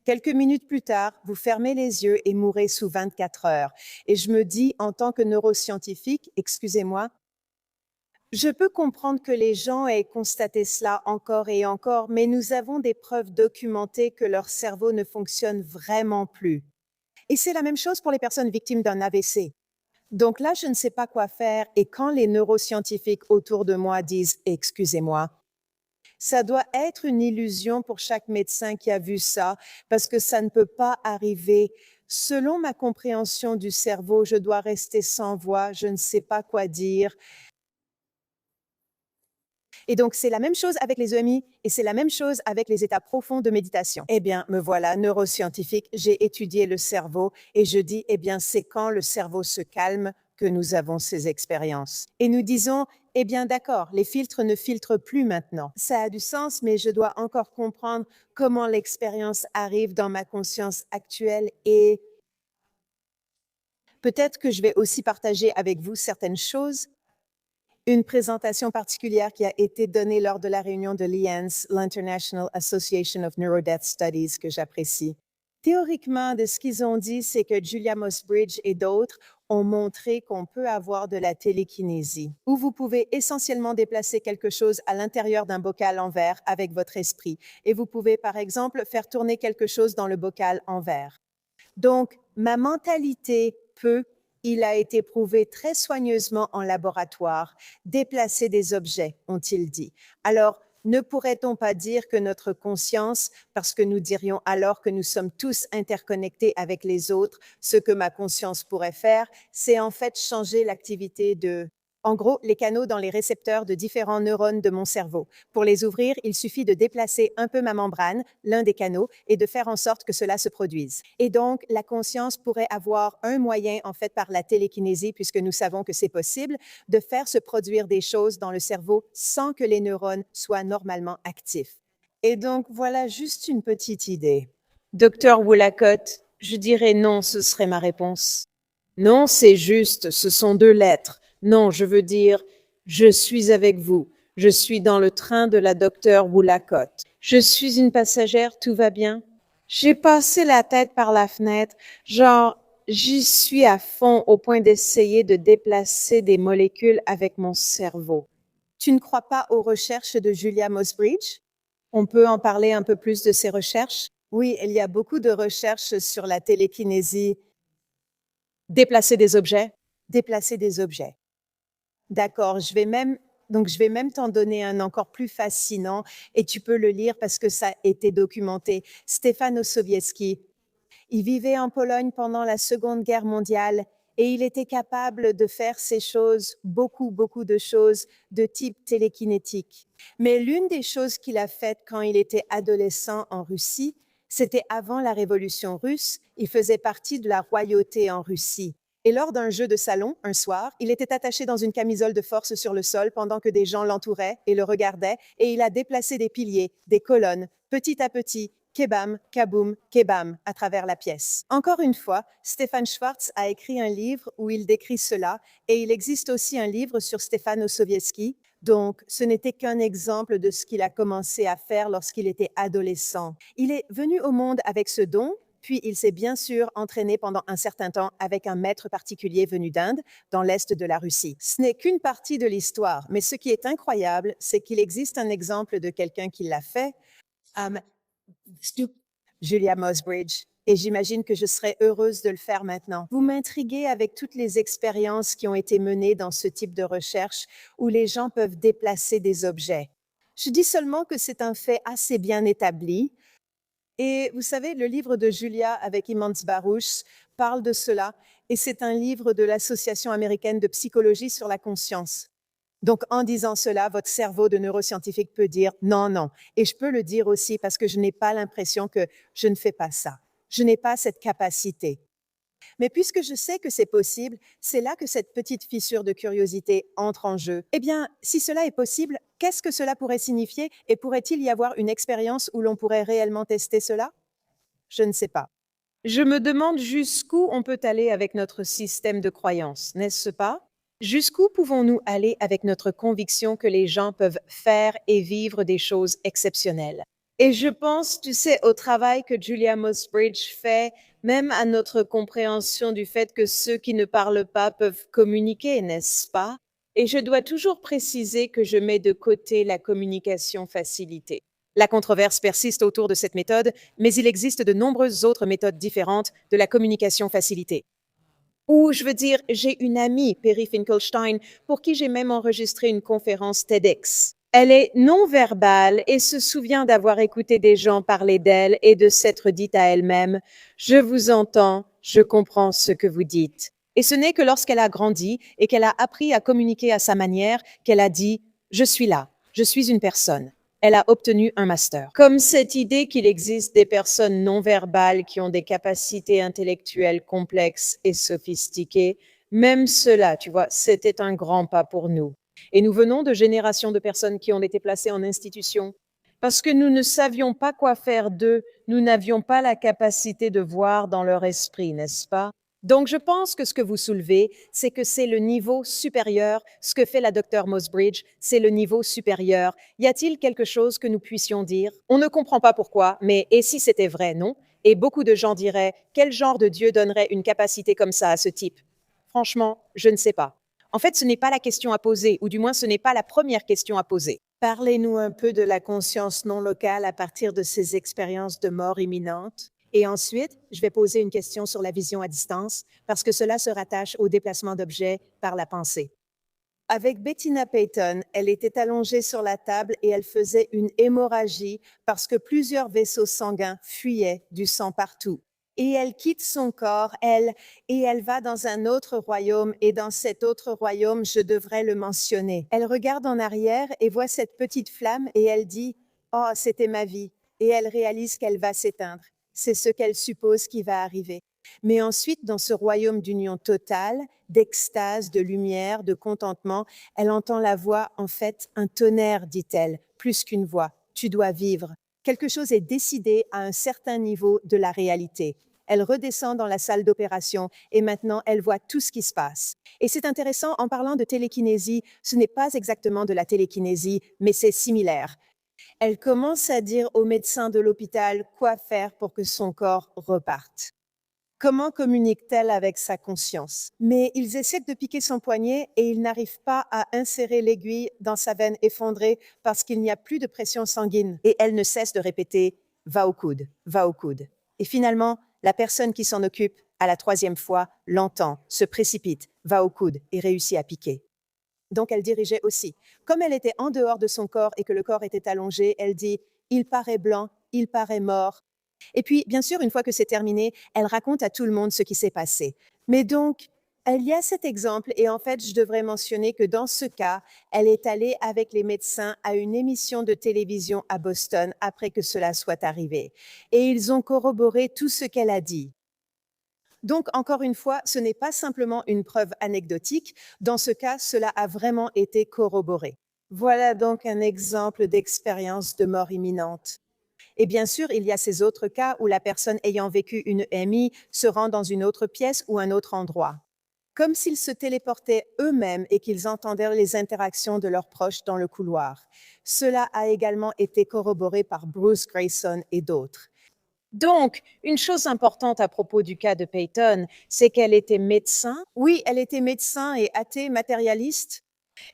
Quelques minutes plus tard, vous fermez les yeux et mourrez sous 24 heures. Et je me dis, en tant que neuroscientifique, excusez-moi, je peux comprendre que les gens aient constaté cela encore et encore, mais nous avons des preuves documentées que leur cerveau ne fonctionne vraiment plus. Et c'est la même chose pour les personnes victimes d'un AVC. Donc là, je ne sais pas quoi faire, et quand les neuroscientifiques autour de moi disent « excusez-moi », ça doit être une illusion pour chaque médecin qui a vu ça, parce que ça ne peut pas arriver. Selon ma compréhension du cerveau, je dois rester sans voix, je ne sais pas quoi dire. Et donc, c'est la même chose avec les EMI et c'est la même chose avec les états profonds de méditation. Eh bien, me voilà, neuroscientifique, j'ai étudié le cerveau et je dis, eh bien, c'est quand le cerveau se calme que nous avons ces expériences. Et nous disons, eh bien, d'accord, les filtres ne filtrent plus maintenant. Ça a du sens, mais je dois encore comprendre comment l'expérience arrive dans ma conscience actuelle et peut-être que je vais aussi partager avec vous certaines choses. Une présentation particulière qui a été donnée lors de la réunion de l'IANS, l'International Association of Neurodeath Studies, que j'apprécie. Théoriquement, de ce qu'ils ont dit, c'est que Julia Mossbridge et d'autres ont montré qu'on peut avoir de la télékinésie, où vous pouvez essentiellement déplacer quelque chose à l'intérieur d'un bocal en verre avec votre esprit. Et vous pouvez, par exemple, faire tourner quelque chose dans le bocal en verre. Donc, ma mentalité peut Il a été prouvé très soigneusement en laboratoire. Déplacer des objets, ont-ils dit. Alors, ne pourrait-on pas dire que notre conscience, parce que nous dirions alors que nous sommes tous interconnectés avec les autres, ce que ma conscience pourrait faire, c'est en fait changer l'activité en gros, les canaux dans les récepteurs de différents neurones de mon cerveau. Pour les ouvrir, il suffit de déplacer un peu ma membrane, l'un des canaux, et de faire en sorte que cela se produise. Et donc, la conscience pourrait avoir un moyen, en fait, par la télékinésie, puisque nous savons que c'est possible, de faire se produire des choses dans le cerveau sans que les neurones soient normalement actifs. Et donc, voilà juste une petite idée. Docteur Woolacott, je dirais non, ce serait ma réponse. Non, c'est juste, ce sont 2 lettres. Non, je veux dire, je suis avec vous. Je suis dans le train de la docteur Woolacott. Je suis une passagère, tout va bien? J'ai passé la tête par la fenêtre, genre, j'y suis à fond au point d'essayer de déplacer des molécules avec mon cerveau. Tu ne crois pas aux recherches de Julia Mossbridge? On peut en parler un peu plus de ces recherches? Oui, il y a beaucoup de recherches sur la télékinésie. Déplacer des objets? Déplacer des objets. D'accord, je vais même t'en donner un encore plus fascinant et tu peux le lire parce que ça a été documenté. Stefan Osowiecki, il vivait en Pologne pendant la Seconde Guerre mondiale et il était capable de faire ces choses, beaucoup de choses de type télékinétique. Mais l'une des choses qu'il a faites quand il était adolescent en Russie, c'était avant la Révolution russe, il faisait partie de la royauté en Russie. Et lors d'un jeu de salon, un soir, il était attaché dans une camisole de force sur le sol pendant que des gens l'entouraient et le regardaient, et il a déplacé des piliers, des colonnes, petit à petit, kebam, kaboum, kebam, à travers la pièce. Encore une fois, Stefan Schwartz a écrit un livre où il décrit cela, et il existe aussi un livre sur Stefan Osowiecki. Donc, ce n'était qu'un exemple de ce qu'il a commencé à faire lorsqu'il était adolescent. Il est venu au monde avec ce don, puis il s'est bien sûr entraîné pendant un certain temps avec un maître particulier venu d'Inde, dans l'est de la Russie. Ce n'est qu'une partie de l'histoire, mais ce qui est incroyable, c'est qu'il existe un exemple de quelqu'un qui l'a fait, Julia Mossbridge, et j'imagine que je serais heureuse de le faire maintenant. Vous m'intriguez avec toutes les expériences qui ont été menées dans ce type de recherche où les gens peuvent déplacer des objets. Je dis seulement que c'est un fait assez bien établi. Et vous savez, le livre de Julia avec Imants Baruch parle de cela, et c'est un livre de l'Association américaine de psychologie sur la conscience. Donc, en disant cela, votre cerveau de neuroscientifique peut dire non, non. Et je peux le dire aussi parce que je n'ai pas l'impression que je ne fais pas ça. Je n'ai pas cette capacité. Mais puisque je sais que c'est possible, c'est là que cette petite fissure de curiosité entre en jeu. Eh bien, si cela est possible, qu'est-ce que cela pourrait signifier et pourrait-il y avoir une expérience où l'on pourrait réellement tester cela? Je ne sais pas. Je me demande jusqu'où on peut aller avec notre système de croyance, n'est-ce pas? Jusqu'où pouvons-nous aller avec notre conviction que les gens peuvent faire et vivre des choses exceptionnelles? Et je pense, tu sais, au travail que Julia Mossbridge fait, même à notre compréhension du fait que ceux qui ne parlent pas peuvent communiquer, n'est-ce pas? Et je dois toujours préciser que je mets de côté la communication facilitée. La controverse persiste autour de cette méthode, mais il existe de nombreuses autres méthodes différentes de la communication facilitée. Ou, je veux dire, j'ai une amie, Perry Finkelstein, pour qui j'ai même enregistré une conférence TEDx. Elle est non-verbale et se souvient d'avoir écouté des gens parler d'elle et de s'être dite à elle-même « Je vous entends, je comprends ce que vous dites ». Et ce n'est que lorsqu'elle a grandi et qu'elle a appris à communiquer à sa manière qu'elle a dit « Je suis là, je suis une personne ». Elle a obtenu un master. Comme cette idée qu'il existe des personnes non-verbales qui ont des capacités intellectuelles complexes et sophistiquées, même cela, tu vois, c'était un grand pas pour nous. Et nous venons de générations de personnes qui ont été placées en institution parce que nous ne savions pas quoi faire d'eux, nous n'avions pas la capacité de voir dans leur esprit, n'est-ce pas? Donc, je pense que ce que vous soulevez, c'est que c'est le niveau supérieur. Ce que fait la Dr Mossbridge, c'est le niveau supérieur. Y a-t-il quelque chose que nous puissions dire? On ne comprend pas pourquoi, mais et si c'était vrai, non? Et beaucoup de gens diraient, quel genre de Dieu donnerait une capacité comme ça à ce type? Franchement, je ne sais pas. En fait, ce n'est pas la question à poser, ou du moins ce n'est pas la première question à poser. Parlez-nous un peu de la conscience non locale à partir de ces expériences de mort imminente. Et ensuite, je vais poser une question sur la vision à distance parce que cela se rattache au déplacement d'objets par la pensée. Avec Bettina Payton, elle était allongée sur la table et elle faisait une hémorragie parce que plusieurs vaisseaux sanguins fuyaient du sang partout. Et elle quitte son corps, et elle va dans un autre royaume, et dans cet autre royaume, je devrais le mentionner. Elle regarde en arrière et voit cette petite flamme et elle dit, oh, c'était ma vie. Et elle réalise qu'elle va s'éteindre. C'est ce qu'elle suppose qui va arriver. Mais ensuite, dans ce royaume d'union totale, d'extase, de lumière, de contentement, elle entend la voix, en fait, un tonnerre, dit-elle, plus qu'une voix. Tu dois vivre. Quelque chose est décidé à un certain niveau de la réalité. Elle redescend dans la salle d'opération et maintenant elle voit tout ce qui se passe. Et c'est intéressant, en parlant de télékinésie, ce n'est pas exactement de la télékinésie, mais c'est similaire. Elle commence à dire au médecin de l'hôpital quoi faire pour que son corps reparte. Comment communique-t-elle avec sa conscience? Mais ils essaient de piquer son poignet et ils n'arrivent pas à insérer l'aiguille dans sa veine effondrée parce qu'il n'y a plus de pression sanguine. Et elle ne cesse de répéter « va au coude, va au coude ». Et finalement, la personne qui s'en occupe, à la troisième fois, l'entend, se précipite, va au coude et réussit à piquer. Donc elle dirigeait aussi. Comme elle était en dehors de son corps et que le corps était allongé, elle dit « il paraît blanc, il paraît mort ». Et puis, bien sûr, une fois que c'est terminé, elle raconte à tout le monde ce qui s'est passé. Mais donc, il y a cet exemple, et en fait, je devrais mentionner que dans ce cas, elle est allée avec les médecins à une émission de télévision à Boston après que cela soit arrivé. Et ils ont corroboré tout ce qu'elle a dit. Donc, encore une fois, ce n'est pas simplement une preuve anecdotique. Dans ce cas, cela a vraiment été corroboré. Voilà donc un exemple d'expérience de mort imminente. Et bien sûr, il y a ces autres cas où la personne ayant vécu une EMI se rend dans une autre pièce ou un autre endroit, comme s'ils se téléportaient eux-mêmes et qu'ils entendaient les interactions de leurs proches dans le couloir. Cela a également été corroboré par Bruce Grayson et d'autres. Donc, une chose importante à propos du cas de Peyton, c'est qu'elle était médecin. Oui, elle était médecin et athée matérialiste.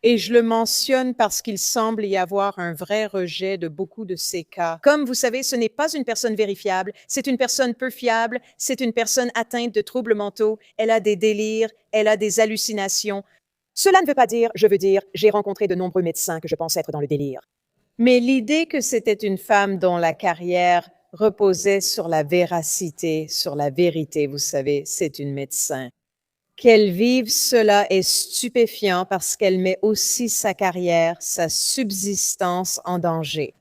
Et je le mentionne parce qu'il semble y avoir un vrai rejet de beaucoup de ces cas. Comme vous savez, ce n'est pas une personne vérifiable, c'est une personne peu fiable, c'est une personne atteinte de troubles mentaux, elle a des délires, elle a des hallucinations. Cela ne veut pas dire, je veux dire, j'ai rencontré de nombreux médecins que je pense être dans le délire. Mais l'idée que c'était une femme dont la carrière reposait sur la véracité, sur la vérité, vous savez, c'est une médecin. Qu'elle vive cela est stupéfiant parce qu'elle met aussi sa carrière, sa subsistance en danger.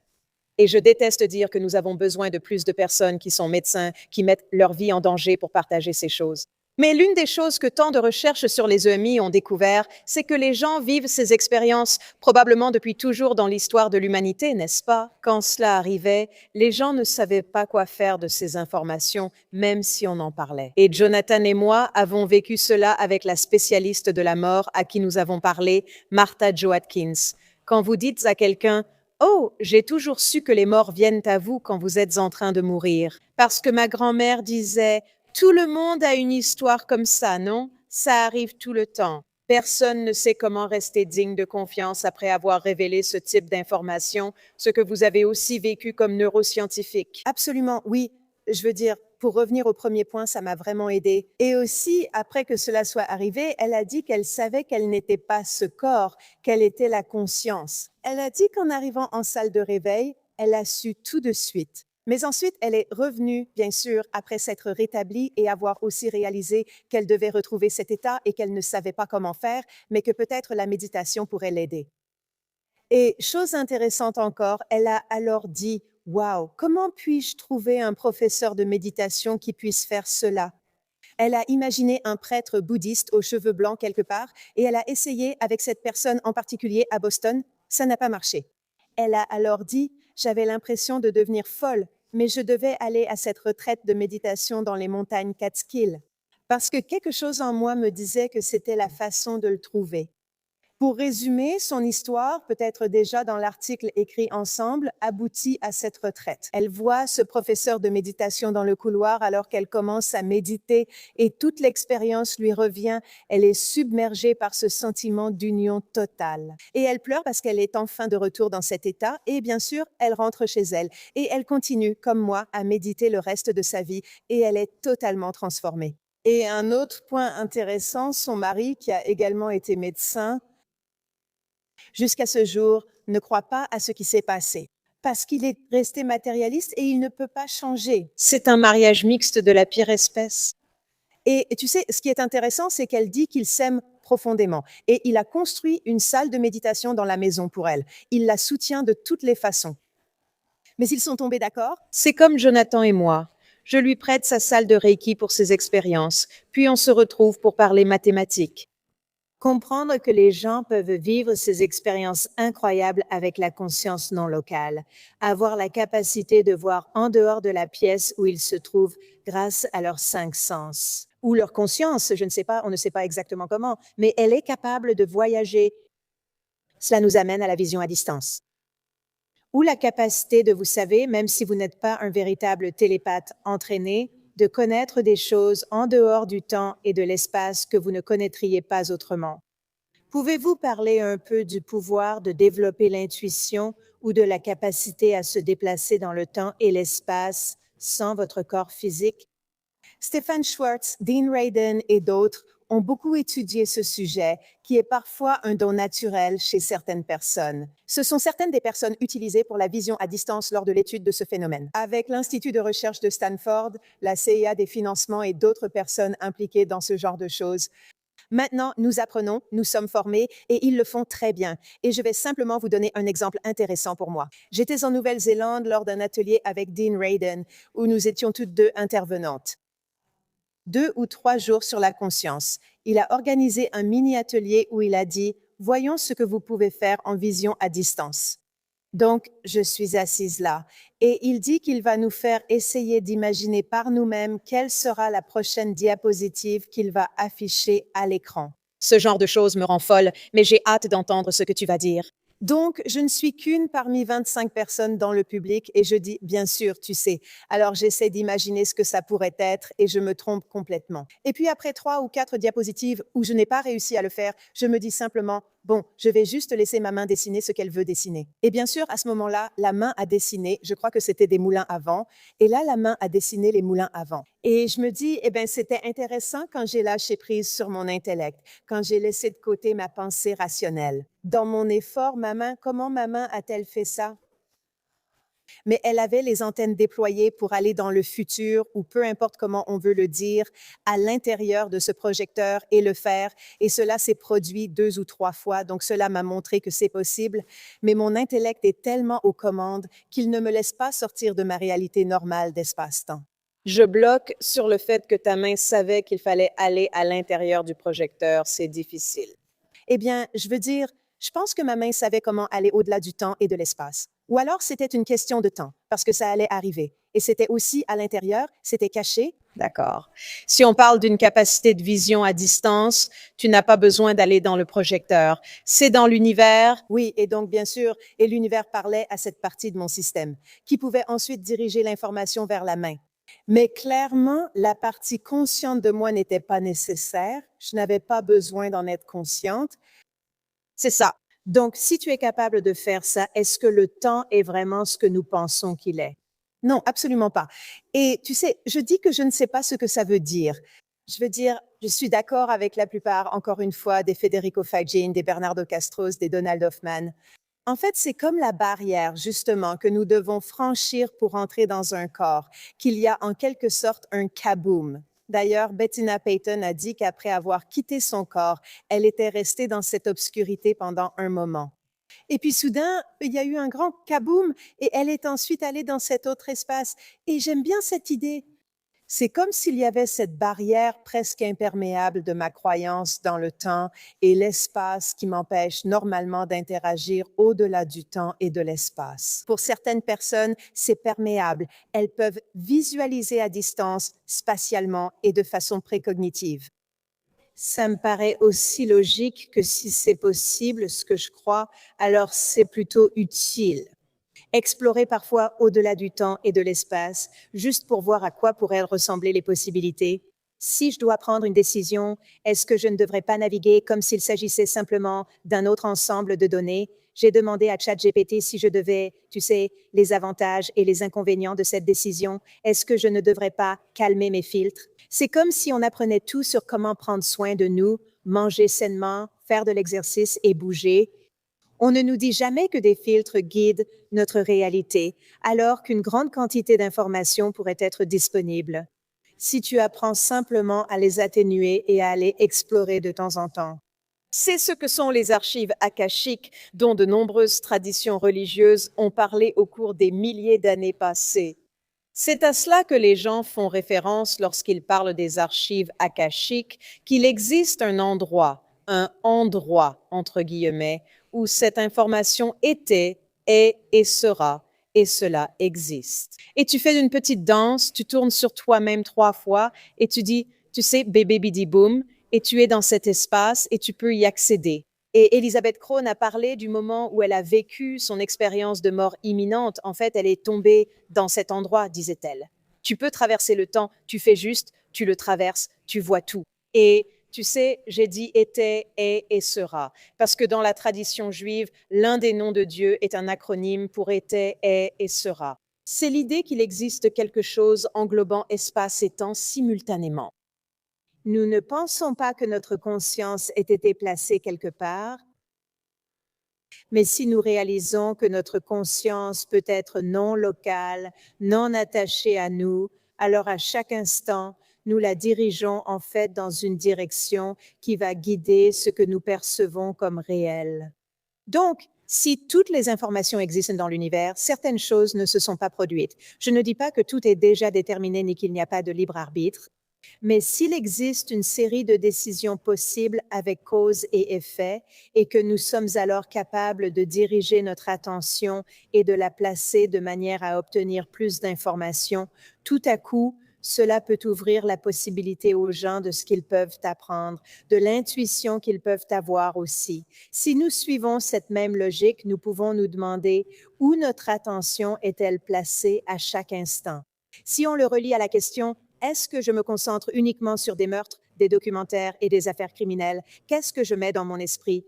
Et je déteste dire que nous avons besoin de plus de personnes qui sont médecins, qui mettent leur vie en danger pour partager ces choses. Mais l'une des choses que tant de recherches sur les EMI ont découvert, c'est que les gens vivent ces expériences probablement depuis toujours dans l'histoire de l'humanité, n'est-ce pas? Quand cela arrivait, les gens ne savaient pas quoi faire de ces informations, même si on en parlait. Et Jonathan et moi avons vécu cela avec la spécialiste de la mort à qui nous avons parlé, Martha Jo Atkins. Quand vous dites à quelqu'un « Oh, j'ai toujours su que les morts viennent à vous quand vous êtes en train de mourir. » Parce que ma grand-mère disait « Tout le monde a une histoire comme ça, non? Ça arrive tout le temps. » Personne ne sait comment rester digne de confiance après avoir révélé ce type d'information, ce que vous avez aussi vécu comme neuroscientifique. Absolument, oui. Je veux dire, pour revenir au premier point, ça m'a vraiment aidé. Et aussi, après que cela soit arrivé, elle a dit qu'elle savait qu'elle n'était pas ce corps, qu'elle était la conscience. Elle a dit qu'en arrivant en salle de réveil, elle a su tout de suite. Mais ensuite, elle est revenue, bien sûr, après s'être rétablie et avoir aussi réalisé qu'elle devait retrouver cet état et qu'elle ne savait pas comment faire, mais que peut-être la méditation pourrait l'aider. Et chose intéressante encore, elle a alors dit « Wow, comment puis-je trouver un professeur de méditation qui puisse faire cela ?» Elle a imaginé un prêtre bouddhiste aux cheveux blancs quelque part et elle a essayé avec cette personne en particulier à Boston. Ça n'a pas marché. Elle a alors dit « J'avais l'impression de devenir folle, mais je devais aller à cette retraite de méditation dans les montagnes Catskill parce que quelque chose en moi me disait que c'était la façon de le trouver. » Pour résumer, son histoire, peut-être déjà dans l'article écrit ensemble, aboutit à cette retraite. Elle voit ce professeur de méditation dans le couloir alors qu'elle commence à méditer et toute l'expérience lui revient. Elle est submergée par ce sentiment d'union totale. Et elle pleure parce qu'elle est enfin de retour dans cet état et bien sûr, elle rentre chez elle et elle continue, comme moi, à méditer le reste de sa vie et elle est totalement transformée. Et un autre point intéressant, son mari, qui a également été médecin, jusqu'à ce jour, ne croit pas à ce qui s'est passé parce qu'il est resté matérialiste et il ne peut pas changer. C'est un mariage mixte de la pire espèce. Et tu sais, ce qui est intéressant, c'est qu'elle dit qu'il s'aime profondément et il a construit une salle de méditation dans la maison pour elle. Il la soutient de toutes les façons. Mais ils sont tombés d'accord? C'est comme Jonathan et moi. Je lui prête sa salle de Reiki pour ses expériences, puis on se retrouve pour parler mathématiques. Comprendre que les gens peuvent vivre ces expériences incroyables avec la conscience non locale, avoir la capacité de voir en dehors de la pièce où ils se trouvent grâce à leurs 5 sens. Ou leur conscience, je ne sais pas, on ne sait pas exactement comment, mais elle est capable de voyager. Cela nous amène à la vision à distance. Ou la capacité de, vous savez, même si vous n'êtes pas un véritable télépathe entraîné, de connaître des choses en dehors du temps et de l'espace que vous ne connaîtriez pas autrement. Pouvez-vous parler un peu du pouvoir de développer l'intuition ou de la capacité à se déplacer dans le temps et l'espace sans votre corps physique? Stephen Schwartz, Dean Radin et d'autres ont beaucoup étudié ce sujet, qui est parfois un don naturel chez certaines personnes. Ce sont certaines des personnes utilisées pour la vision à distance lors de l'étude de ce phénomène. Avec l'Institut de recherche de Stanford, la CIA des financements et d'autres personnes impliquées dans ce genre de choses, maintenant, nous apprenons, nous sommes formés et ils le font très bien. Et je vais simplement vous donner un exemple intéressant pour moi. J'étais en Nouvelle-Zélande lors d'un atelier avec Dean Radin où nous étions toutes deux intervenantes. 2 ou 3 jours sur la conscience. Il a organisé un mini-atelier où il a dit « Voyons ce que vous pouvez faire en vision à distance ». Donc, je suis assise là et il dit qu'il va nous faire essayer d'imaginer par nous-mêmes quelle sera la prochaine diapositive qu'il va afficher à l'écran. Ce genre de choses me rend folle, mais j'ai hâte d'entendre ce que tu vas dire. Donc, je ne suis qu'une parmi 25 personnes dans le public et je dis, bien sûr, tu sais. Alors, j'essaie d'imaginer ce que ça pourrait être et je me trompe complètement. Et puis, après 3 ou 4 diapositives où je n'ai pas réussi à le faire, je me dis simplement, bon, je vais juste laisser ma main dessiner ce qu'elle veut dessiner. Et bien sûr, à ce moment-là, la main a dessiné, je crois que c'était des moulins à vent, et là, la main a dessiné les moulins à vent. Et je me dis, eh bien, c'était intéressant quand j'ai lâché prise sur mon intellect, quand j'ai laissé de côté ma pensée rationnelle. Dans mon effort, comment ma main a-t-elle fait ça? Mais elle avait les antennes déployées pour aller dans le futur, ou peu importe comment on veut le dire, à l'intérieur de ce projecteur et le faire. Et cela s'est produit 2 ou 3 fois, donc cela m'a montré que c'est possible. Mais mon intellect est tellement aux commandes qu'il ne me laisse pas sortir de ma réalité normale d'espace-temps. Je bloque sur le fait que ta main savait qu'il fallait aller à l'intérieur du projecteur. C'est difficile. Eh bien, je veux dire, je pense que ma main savait comment aller au-delà du temps et de l'espace. Ou alors c'était une question de temps, parce que ça allait arriver. Et c'était aussi à l'intérieur, c'était caché. D'accord. Si on parle d'une capacité de vision à distance, tu n'as pas besoin d'aller dans le projecteur. C'est dans l'univers. Oui, et donc bien sûr, et l'univers parlait à cette partie de mon système, qui pouvait ensuite diriger l'information vers la main. Mais clairement, la partie consciente de moi n'était pas nécessaire. Je n'avais pas besoin d'en être consciente. C'est ça. Donc, si tu es capable de faire ça, est-ce que le temps est vraiment ce que nous pensons qu'il est? Non, absolument pas. Et tu sais, je dis que je ne sais pas ce que ça veut dire. Je veux dire, je suis d'accord avec la plupart, encore une fois, des Federico Fagin, des Bernardo Castros, des Donald Hoffman. En fait, c'est comme la barrière, justement, que nous devons franchir pour entrer dans un corps, qu'il y a en quelque sorte un kaboom. D'ailleurs, Bettina Payton a dit qu'après avoir quitté son corps, elle était restée dans cette obscurité pendant un moment. Et puis soudain, il y a eu un grand kaboom et elle est ensuite allée dans cet autre espace. Et j'aime bien cette idée. C'est comme s'il y avait cette barrière presque imperméable de ma croyance dans le temps et l'espace qui m'empêche normalement d'interagir au-delà du temps et de l'espace. Pour certaines personnes, c'est perméable. Elles peuvent visualiser à distance, spatialement et de façon précognitive. Ça me paraît aussi logique que si c'est possible, ce que je crois, alors c'est plutôt utile. Explorer parfois au-delà du temps et de l'espace, juste pour voir à quoi pourraient ressembler les possibilités. Si je dois prendre une décision, est-ce que je ne devrais pas naviguer comme s'il s'agissait simplement d'un autre ensemble de données? J'ai demandé à ChatGPT si je devais, tu sais, les avantages et les inconvénients de cette décision. Est-ce que je ne devrais pas calmer mes filtres? C'est comme si on apprenait tout sur comment prendre soin de nous, manger sainement, faire de l'exercice et bouger. On ne nous dit jamais que des filtres guident notre réalité, alors qu'une grande quantité d'informations pourrait être disponible si tu apprends simplement à les atténuer et à aller explorer de temps en temps. C'est ce que sont les archives akashiques dont de nombreuses traditions religieuses ont parlé au cours des milliers d'années passées. C'est à cela que les gens font référence lorsqu'ils parlent des archives akashiques, qu'il existe un endroit entre guillemets, où cette information était, est et sera, et cela existe. Et tu fais une petite danse, tu tournes sur toi-même 3 fois et tu dis, tu sais, bébé bidi boum, et tu es dans cet espace et tu peux y accéder. Et Elisabeth Krohn a parlé du moment où elle a vécu son expérience de mort imminente. En fait, elle est tombée dans cet endroit, disait-elle. Tu peux traverser le temps, tu fais juste, tu le traverses, tu vois tout. Et tu sais, j'ai dit était, est et sera, parce que dans la tradition juive, l'un des noms de Dieu est un acronyme pour était, est et sera. C'est l'idée qu'il existe quelque chose englobant espace et temps simultanément. Nous ne pensons pas que notre conscience ait été placée quelque part, mais si nous réalisons que notre conscience peut être non locale, non attachée à nous, alors à chaque instant, nous la dirigeons en fait dans une direction qui va guider ce que nous percevons comme réel. Donc, si toutes les informations existent dans l'univers, certaines choses ne se sont pas produites. Je ne dis pas que tout est déjà déterminé ni qu'il n'y a pas de libre arbitre. Mais s'il existe une série de décisions possibles avec cause et effet, et que nous sommes alors capables de diriger notre attention et de la placer de manière à obtenir plus d'informations, tout à coup, cela peut ouvrir la possibilité aux gens de ce qu'ils peuvent apprendre, de l'intuition qu'ils peuvent avoir aussi. Si nous suivons cette même logique, nous pouvons nous demander où notre attention est-elle placée à chaque instant. Si on le relie à la question est-ce que je me concentre uniquement sur des meurtres, des documentaires et des affaires criminelles? Qu'est-ce que je mets dans mon esprit?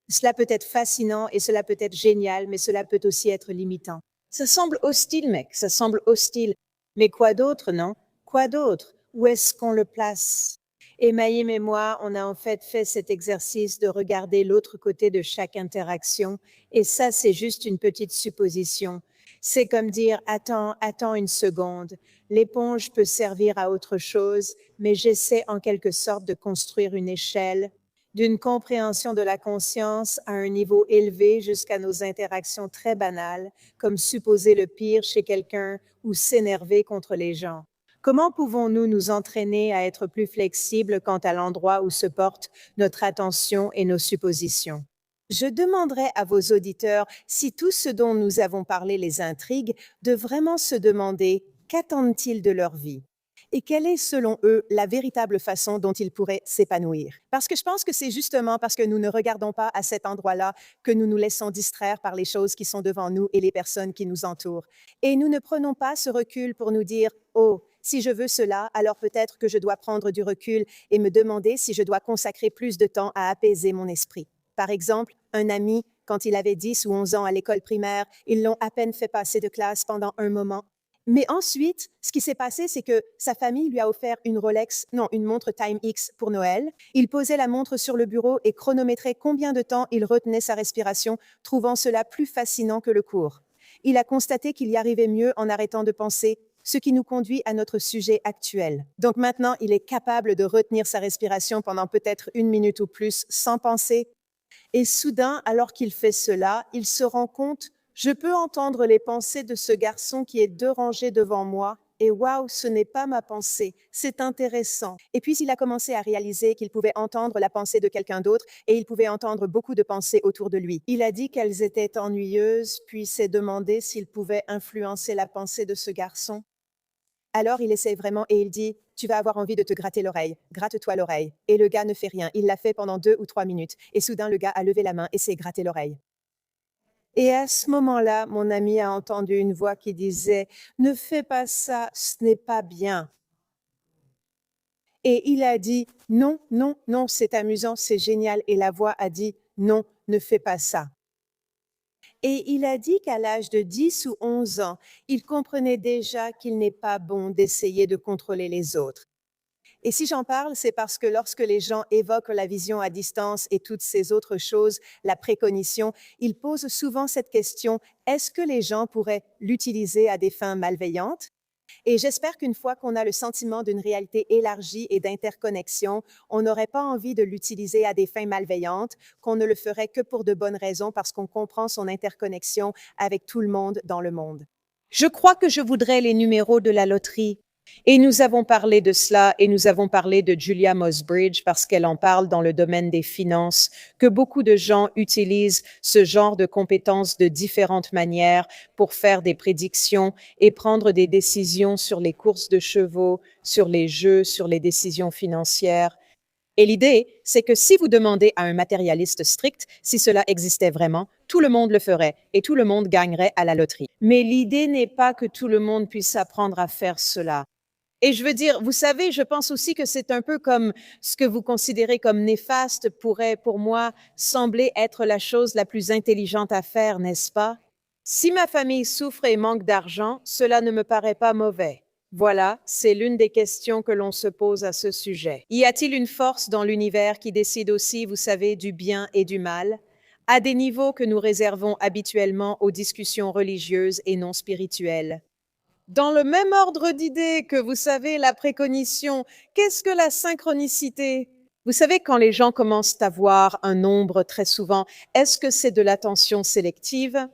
Cela peut être fascinant et cela peut être génial, mais cela peut aussi être limitant. Ça semble hostile, mec, ça semble hostile. Mais quoi d'autre, non? Quoi d'autre? Où est-ce qu'on le place? Et Maïm et moi, on a en fait cet exercice de regarder l'autre côté de chaque interaction. Et ça, c'est juste une petite supposition. C'est comme dire, attends une seconde. L'éponge peut servir à autre chose, mais j'essaie en quelque sorte de construire une échelle d'une compréhension de la conscience à un niveau élevé jusqu'à nos interactions très banales, comme supposer le pire chez quelqu'un ou s'énerver contre les gens. Comment pouvons-nous nous entraîner à être plus flexibles quant à l'endroit où se porte notre attention et nos suppositions? Je demanderai à vos auditeurs si tout ce dont nous avons parlé les intrigue, de vraiment se demander qu'attendent-ils de leur vie et quelle est, selon eux, la véritable façon dont ils pourraient s'épanouir. Parce que je pense que c'est justement parce que nous ne regardons pas à cet endroit-là que nous nous laissons distraire par les choses qui sont devant nous et les personnes qui nous entourent. Et nous ne prenons pas ce recul pour nous dire « Oh, si je veux cela, alors peut-être que je dois prendre du recul et me demander si je dois consacrer plus de temps à apaiser mon esprit. » Par exemple, un ami, quand il avait 10 ou 11 ans à l'école primaire, ils l'ont à peine fait passer de classe pendant un moment. Mais ensuite, ce qui s'est passé, c'est que sa famille lui a offert une montre Time-X pour Noël. Il posait la montre sur le bureau et chronométrait combien de temps il retenait sa respiration, trouvant cela plus fascinant que le cours. Il a constaté qu'il y arrivait mieux en arrêtant de penser, ce qui nous conduit à notre sujet actuel. Donc maintenant, il est capable de retenir sa respiration pendant peut-être 1 minute ou plus sans penser. Et soudain, alors qu'il fait cela, il se rend compte « Je peux entendre les pensées de ce garçon qui est 2 rangées devant moi, et waouh, ce n'est pas ma pensée, c'est intéressant. » Et puis il a commencé à réaliser qu'il pouvait entendre la pensée de quelqu'un d'autre, et il pouvait entendre beaucoup de pensées autour de lui. Il a dit qu'elles étaient ennuyeuses, puis s'est demandé s'il pouvait influencer la pensée de ce garçon. Alors il essaie vraiment et il dit tu vas avoir envie de te gratter l'oreille. Gratte-toi l'oreille. Et le gars ne fait rien. Il l'a fait pendant 2 ou 3 minutes. Et soudain, le gars a levé la main et s'est gratté l'oreille. Et à ce moment-là, mon ami a entendu une voix qui disait, ne fais pas ça, ce n'est pas bien. Et il a dit, non, non, non, c'est amusant, c'est génial. Et la voix a dit, non, ne fais pas ça. Et il a dit qu'à l'âge de 10 ou 11 ans, il comprenait déjà qu'il n'est pas bon d'essayer de contrôler les autres. Et si j'en parle, c'est parce que lorsque les gens évoquent la vision à distance et toutes ces autres choses, la précognition, ils posent souvent cette question, est-ce que les gens pourraient l'utiliser à des fins malveillantes? Et j'espère qu'une fois qu'on a le sentiment d'une réalité élargie et d'interconnexion, on n'aurait pas envie de l'utiliser à des fins malveillantes, qu'on ne le ferait que pour de bonnes raisons parce qu'on comprend son interconnexion avec tout le monde dans le monde. Je crois que je voudrais les numéros de la loterie. Et nous avons parlé de cela et nous avons parlé de Julia Mosbridge parce qu'elle en parle dans le domaine des finances, que beaucoup de gens utilisent ce genre de compétences de différentes manières pour faire des prédictions et prendre des décisions sur les courses de chevaux, sur les jeux, sur les décisions financières. Et l'idée, c'est que si vous demandez à un matérialiste strict si cela existait vraiment, tout le monde le ferait et tout le monde gagnerait à la loterie. Mais l'idée n'est pas que tout le monde puisse apprendre à faire cela. Et je veux dire, vous savez, je pense aussi que c'est un peu comme ce que vous considérez comme néfaste pourrait, pour moi, sembler être la chose la plus intelligente à faire, n'est-ce pas? Si ma famille souffre et manque d'argent, cela ne me paraît pas mauvais. Voilà, c'est l'une des questions que l'on se pose à ce sujet. Y a-t-il une force dans l'univers qui décide aussi, vous savez, du bien et du mal, à des niveaux que nous réservons habituellement aux discussions religieuses et non spirituelles? Dans le même ordre d'idées que, vous savez, la précognition, qu'est-ce que la synchronicité? Vous savez, quand les gens commencent à voir un nombre très souvent, est-ce que c'est de l'attention sélective?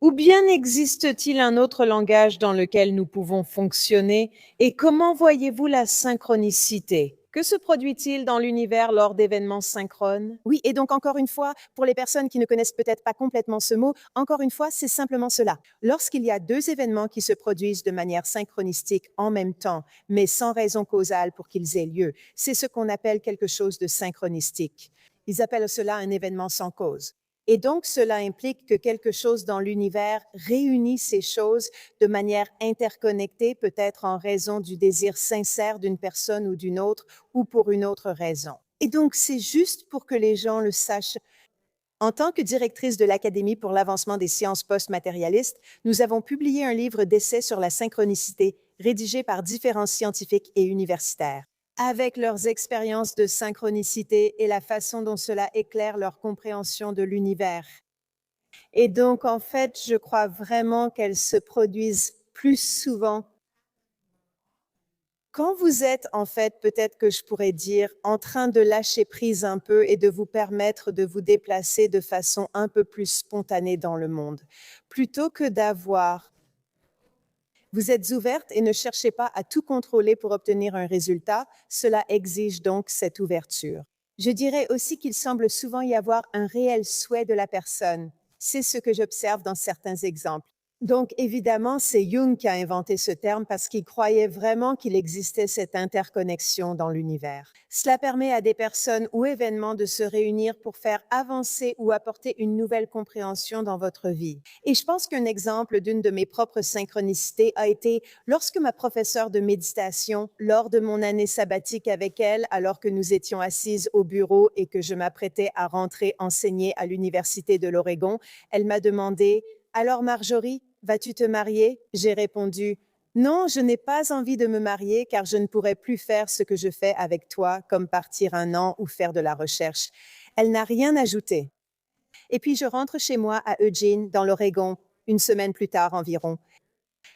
Ou bien existe-t-il un autre langage dans lequel nous pouvons fonctionner? Et comment voyez-vous la synchronicité? Que se produit-il dans l'univers lors d'événements synchrones? Oui, et donc encore une fois, pour les personnes qui ne connaissent peut-être pas complètement ce mot, encore une fois, c'est simplement cela. Lorsqu'il y a deux événements qui se produisent de manière synchronistique en même temps, mais sans raison causale pour qu'ils aient lieu, c'est ce qu'on appelle quelque chose de synchronistique. Ils appellent cela un événement sans cause. Et donc, cela implique que quelque chose dans l'univers réunit ces choses de manière interconnectée, peut-être en raison du désir sincère d'une personne ou d'une autre, ou pour une autre raison. Et donc, c'est juste pour que les gens le sachent. En tant que directrice de l'Académie pour l'avancement des sciences post-matérialistes, nous avons publié un livre d'essai sur la synchronicité, rédigé par différents scientifiques et universitaires. Avec leurs expériences de synchronicité et la façon dont cela éclaire leur compréhension de l'univers. Et donc, en fait, je crois vraiment qu'elles se produisent plus souvent. Quand vous êtes, en fait, peut-être que je pourrais dire, en train de lâcher prise un peu et de vous permettre de vous déplacer de façon un peu plus spontanée dans le monde, plutôt que d'avoir. Vous êtes ouverte et ne cherchez pas à tout contrôler pour obtenir un résultat, cela exige donc cette ouverture. Je dirais aussi qu'il semble souvent y avoir un réel souhait de la personne. C'est ce que j'observe dans certains exemples. Donc, évidemment, c'est Jung qui a inventé ce terme parce qu'il croyait vraiment qu'il existait cette interconnexion dans l'univers. Cela permet à des personnes ou événements de se réunir pour faire avancer ou apporter une nouvelle compréhension dans votre vie. Et je pense qu'un exemple d'une de mes propres synchronicités a été lorsque ma professeure de méditation, lors de mon année sabbatique avec elle, alors que nous étions assises au bureau et que je m'apprêtais à rentrer enseigner à l'Université de l'Oregon, elle m'a demandé « Alors Marjorie, vas-tu te marier ?» J'ai répondu « Non, je n'ai pas envie de me marier car je ne pourrai plus faire ce que je fais avec toi, comme partir un an ou faire de la recherche. » Elle n'a rien ajouté. Et puis je rentre chez moi à Eugene, dans l'Oregon, une semaine plus tard environ.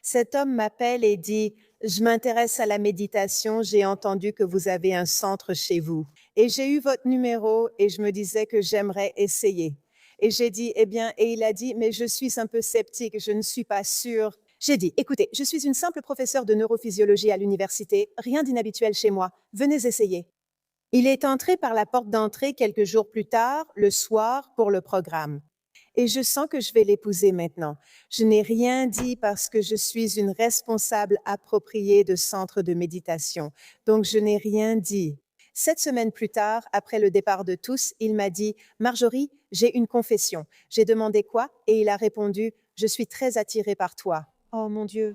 Cet homme m'appelle et dit « Je m'intéresse à la méditation, j'ai entendu que vous avez un centre chez vous. Et j'ai eu votre numéro et je me disais que j'aimerais essayer. » Et j'ai dit, eh bien, et il a dit, mais je suis un peu sceptique, je ne suis pas sûre. J'ai dit, écoutez, je suis une simple professeure de neurophysiologie à l'université, rien d'inhabituel chez moi, venez essayer. Il est entré par la porte d'entrée quelques jours plus tard, le soir, pour le programme. Et je sens que je vais l'épouser maintenant. Je n'ai rien dit parce que je suis une responsable appropriée de centre de méditation. Donc, je n'ai rien dit. 7 semaines plus tard, après le départ de tous, il m'a dit, Marjorie, j'ai une confession. J'ai demandé quoi? Et il a répondu, je suis très attiré par toi. Oh mon Dieu.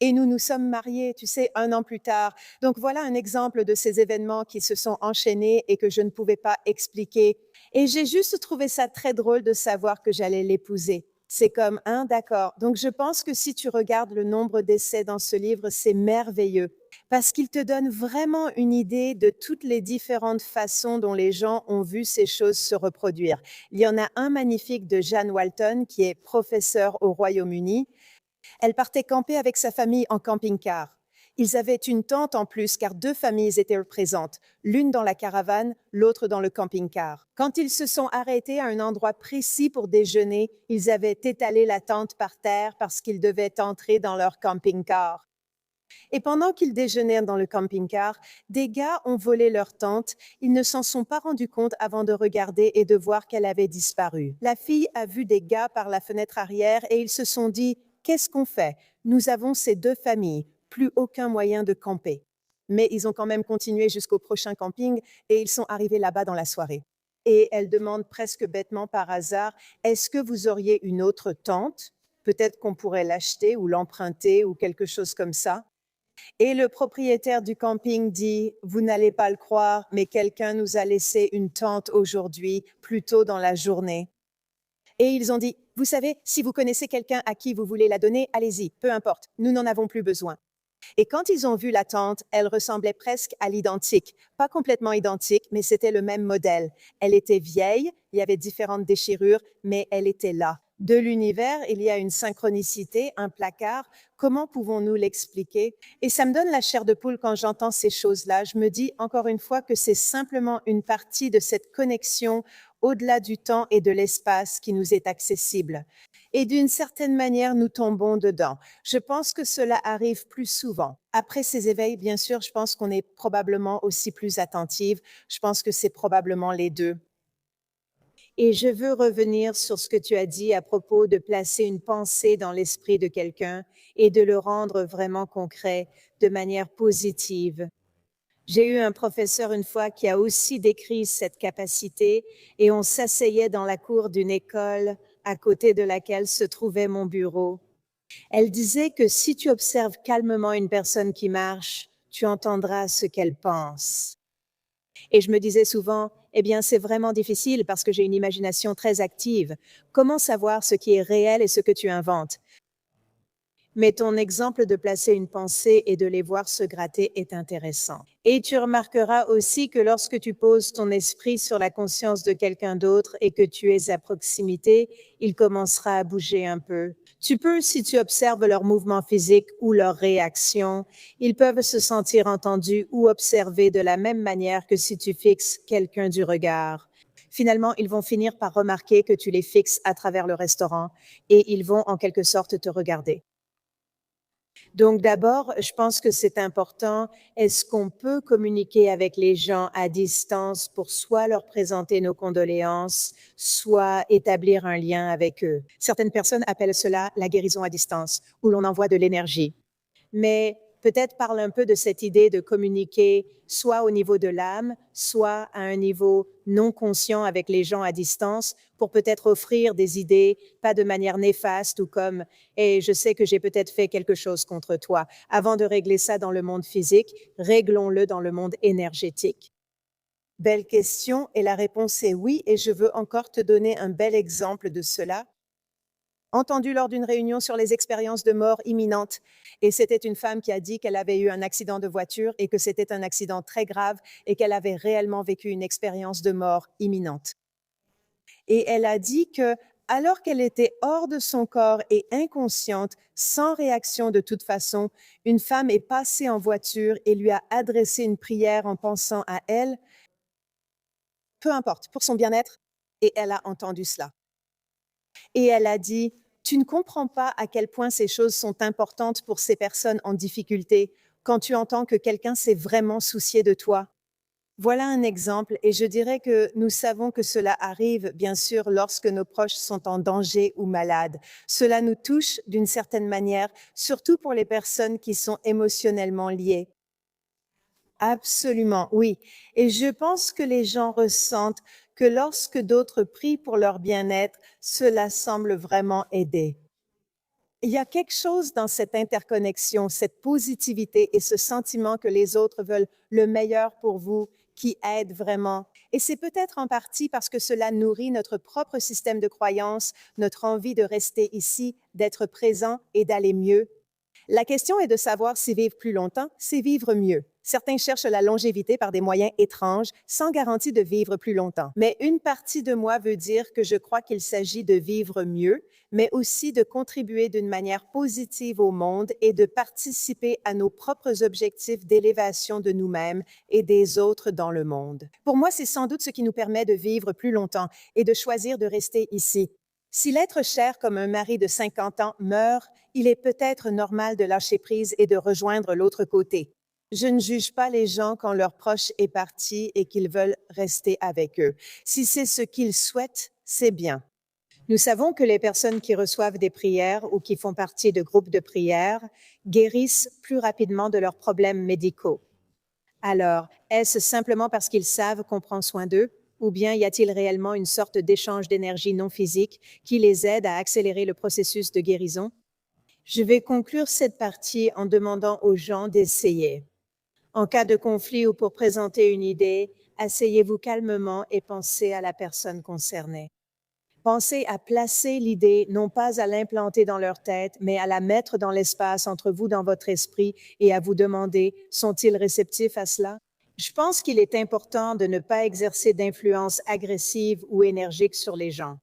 Et nous nous sommes mariés, tu sais, 1 an plus tard. Donc voilà un exemple de ces événements qui se sont enchaînés et que je ne pouvais pas expliquer. Et j'ai juste trouvé ça très drôle de savoir que j'allais l'épouser. C'est comme, d'accord. Donc je pense que si tu regardes le nombre d'essais dans ce livre, c'est merveilleux parce qu'il te donne vraiment une idée de toutes les différentes façons dont les gens ont vu ces choses se reproduire. Il y en a un magnifique de Jeanne Walton qui est professeure au Royaume-Uni. Elle partait camper avec sa famille en camping-car. Ils avaient une tente en plus car 2 familles étaient présentes, l'une dans la caravane, l'autre dans le camping-car. Quand ils se sont arrêtés à un endroit précis pour déjeuner, ils avaient étalé la tente par terre parce qu'ils devaient entrer dans leur camping-car. Et pendant qu'ils déjeunèrent dans le camping-car, des gars ont volé leur tente. Ils ne s'en sont pas rendus compte avant de regarder et de voir qu'elle avait disparu. La fille a vu des gars par la fenêtre arrière et ils se sont dit, qu'est-ce qu'on fait? Nous avons ces 2 familles, plus aucun moyen de camper. Mais ils ont quand même continué jusqu'au prochain camping et ils sont arrivés là-bas dans la soirée. Et elle demande presque bêtement par hasard, est-ce que vous auriez une autre tente? Peut-être qu'on pourrait l'acheter ou l'emprunter ou quelque chose comme ça. Et le propriétaire du camping dit, vous n'allez pas le croire, mais quelqu'un nous a laissé une tente aujourd'hui, plus tôt dans la journée. Et ils ont dit, vous savez, si vous connaissez quelqu'un à qui vous voulez la donner, allez-y, peu importe, nous n'en avons plus besoin. Et quand ils ont vu la tente, elle ressemblait presque à l'identique. Pas complètement identique, mais c'était le même modèle. Elle était vieille, il y avait différentes déchirures, mais elle était là. De l'univers, il y a une synchronicité, un placard. Comment pouvons-nous l'expliquer? Et ça me donne la chair de poule quand j'entends ces choses-là. Je me dis encore une fois que c'est simplement une partie de cette connexion au-delà du temps et de l'espace qui nous est accessible. Et d'une certaine manière, nous tombons dedans. Je pense que cela arrive plus souvent. Après ces éveils, bien sûr, je pense qu'on est probablement aussi plus attentive. Je pense que c'est probablement les deux. Et je veux revenir sur ce que tu as dit à propos de placer une pensée dans l'esprit de quelqu'un et de le rendre vraiment concret de manière positive. J'ai eu un professeur une fois qui a aussi décrit cette capacité et on s'asseyait dans la cour d'une école à côté de laquelle se trouvait mon bureau. Elle disait que si tu observes calmement une personne qui marche, tu entendras ce qu'elle pense. Et je me disais souvent, eh bien, c'est vraiment difficile parce que j'ai une imagination très active. Comment savoir ce qui est réel et ce que tu inventes? Mais ton exemple de placer une pensée et de les voir se gratter est intéressant. Et tu remarqueras aussi que lorsque tu poses ton esprit sur la conscience de quelqu'un d'autre et que tu es à proximité, il commencera à bouger un peu. Tu peux, si tu observes leurs mouvements physiques ou leurs réactions, ils peuvent se sentir entendus ou observés de la même manière que si tu fixes quelqu'un du regard. Finalement, ils vont finir par remarquer que tu les fixes à travers le restaurant et ils vont en quelque sorte te regarder. Donc d'abord, je pense que c'est important. Est-ce qu'on peut communiquer avec les gens à distance pour soit leur présenter nos condoléances, soit établir un lien avec eux? Certaines personnes appellent cela la guérison à distance, où l'on envoie de l'énergie. Mais peut-être parle un peu de cette idée de communiquer soit au niveau de l'âme, soit à un niveau non conscient avec les gens à distance pour peut-être offrir des idées, pas de manière néfaste ou comme « et je sais que j'ai peut-être fait quelque chose contre toi ». Avant de régler ça dans le monde physique, réglons-le dans le monde énergétique. Belle question et la réponse est oui et je veux encore te donner un bel exemple de cela. Entendu lors d'une réunion sur les expériences de mort imminente. Et c'était une femme qui a dit qu'elle avait eu un accident de voiture et que c'était un accident très grave et qu'elle avait réellement vécu une expérience de mort imminente. Et elle a dit que, alors qu'elle était hors de son corps et inconsciente, sans réaction de toute façon, une femme est passée en voiture et lui a adressé une prière en pensant à elle, peu importe, pour son bien-être, et elle a entendu cela. Et elle a dit, tu ne comprends pas à quel point ces choses sont importantes pour ces personnes en difficulté quand tu entends que quelqu'un s'est vraiment soucié de toi. Voilà un exemple et je dirais que nous savons que cela arrive, bien sûr, lorsque nos proches sont en danger ou malades. Cela nous touche d'une certaine manière, surtout pour les personnes qui sont émotionnellement liées. Absolument, oui. Et je pense que les gens ressentent que lorsque d'autres prient pour leur bien-être, cela semble vraiment aider. Il y a quelque chose dans cette interconnexion, cette positivité et ce sentiment que les autres veulent le meilleur pour vous qui aide vraiment. Et c'est peut-être en partie parce que cela nourrit notre propre système de croyance, notre envie de rester ici, d'être présent et d'aller mieux. La question est de savoir si vivre plus longtemps, c'est vivre mieux. Certains cherchent la longévité par des moyens étranges, sans garantie de vivre plus longtemps. Mais une partie de moi veut dire que je crois qu'il s'agit de vivre mieux, mais aussi de contribuer d'une manière positive au monde et de participer à nos propres objectifs d'élévation de nous-mêmes et des autres dans le monde. Pour moi, c'est sans doute ce qui nous permet de vivre plus longtemps et de choisir de rester ici. Si l'être cher comme un mari de 50 ans meurt, il est peut-être normal de lâcher prise et de rejoindre l'autre côté. Je ne juge pas les gens quand leur proche est parti et qu'ils veulent rester avec eux. Si c'est ce qu'ils souhaitent, c'est bien. Nous savons que les personnes qui reçoivent des prières ou qui font partie de groupes de prière guérissent plus rapidement de leurs problèmes médicaux. Alors, est-ce simplement parce qu'ils savent qu'on prend soin d'eux? Ou bien y a-t-il réellement une sorte d'échange d'énergie non physique qui les aide à accélérer le processus de guérison? Je vais conclure cette partie en demandant aux gens d'essayer. En cas de conflit ou pour présenter une idée, asseyez-vous calmement et pensez à la personne concernée. Pensez à placer l'idée, non pas à l'implanter dans leur tête, mais à la mettre dans l'espace entre vous dans votre esprit et à vous demander, sont-ils réceptifs à cela? Je pense qu'il est important de ne pas exercer d'influence agressive ou énergique sur les gens.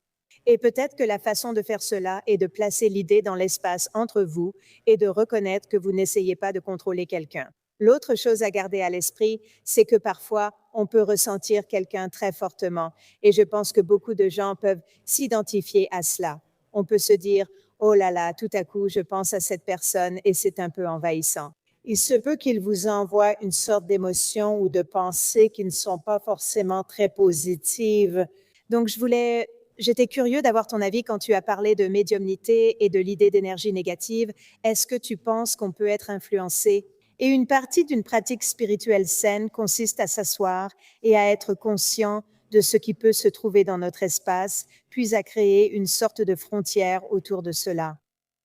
Et peut-être que la façon de faire cela est de placer l'idée dans l'espace entre vous et de reconnaître que vous n'essayez pas de contrôler quelqu'un. L'autre chose à garder à l'esprit, c'est que parfois, on peut ressentir quelqu'un très fortement. Et je pense que beaucoup de gens peuvent s'identifier à cela. On peut se dire, oh là là, tout à coup, je pense à cette personne et c'est un peu envahissant. Il se peut qu'il vous envoie une sorte d'émotion ou de pensées qui ne sont pas forcément très positives. Donc, j'étais curieux d'avoir ton avis quand tu as parlé de médiumnité et de l'idée d'énergie négative. Est-ce que tu penses qu'on peut être influencé? Et une partie d'une pratique spirituelle saine consiste à s'asseoir et à être conscient de ce qui peut se trouver dans notre espace, puis à créer une sorte de frontière autour de cela.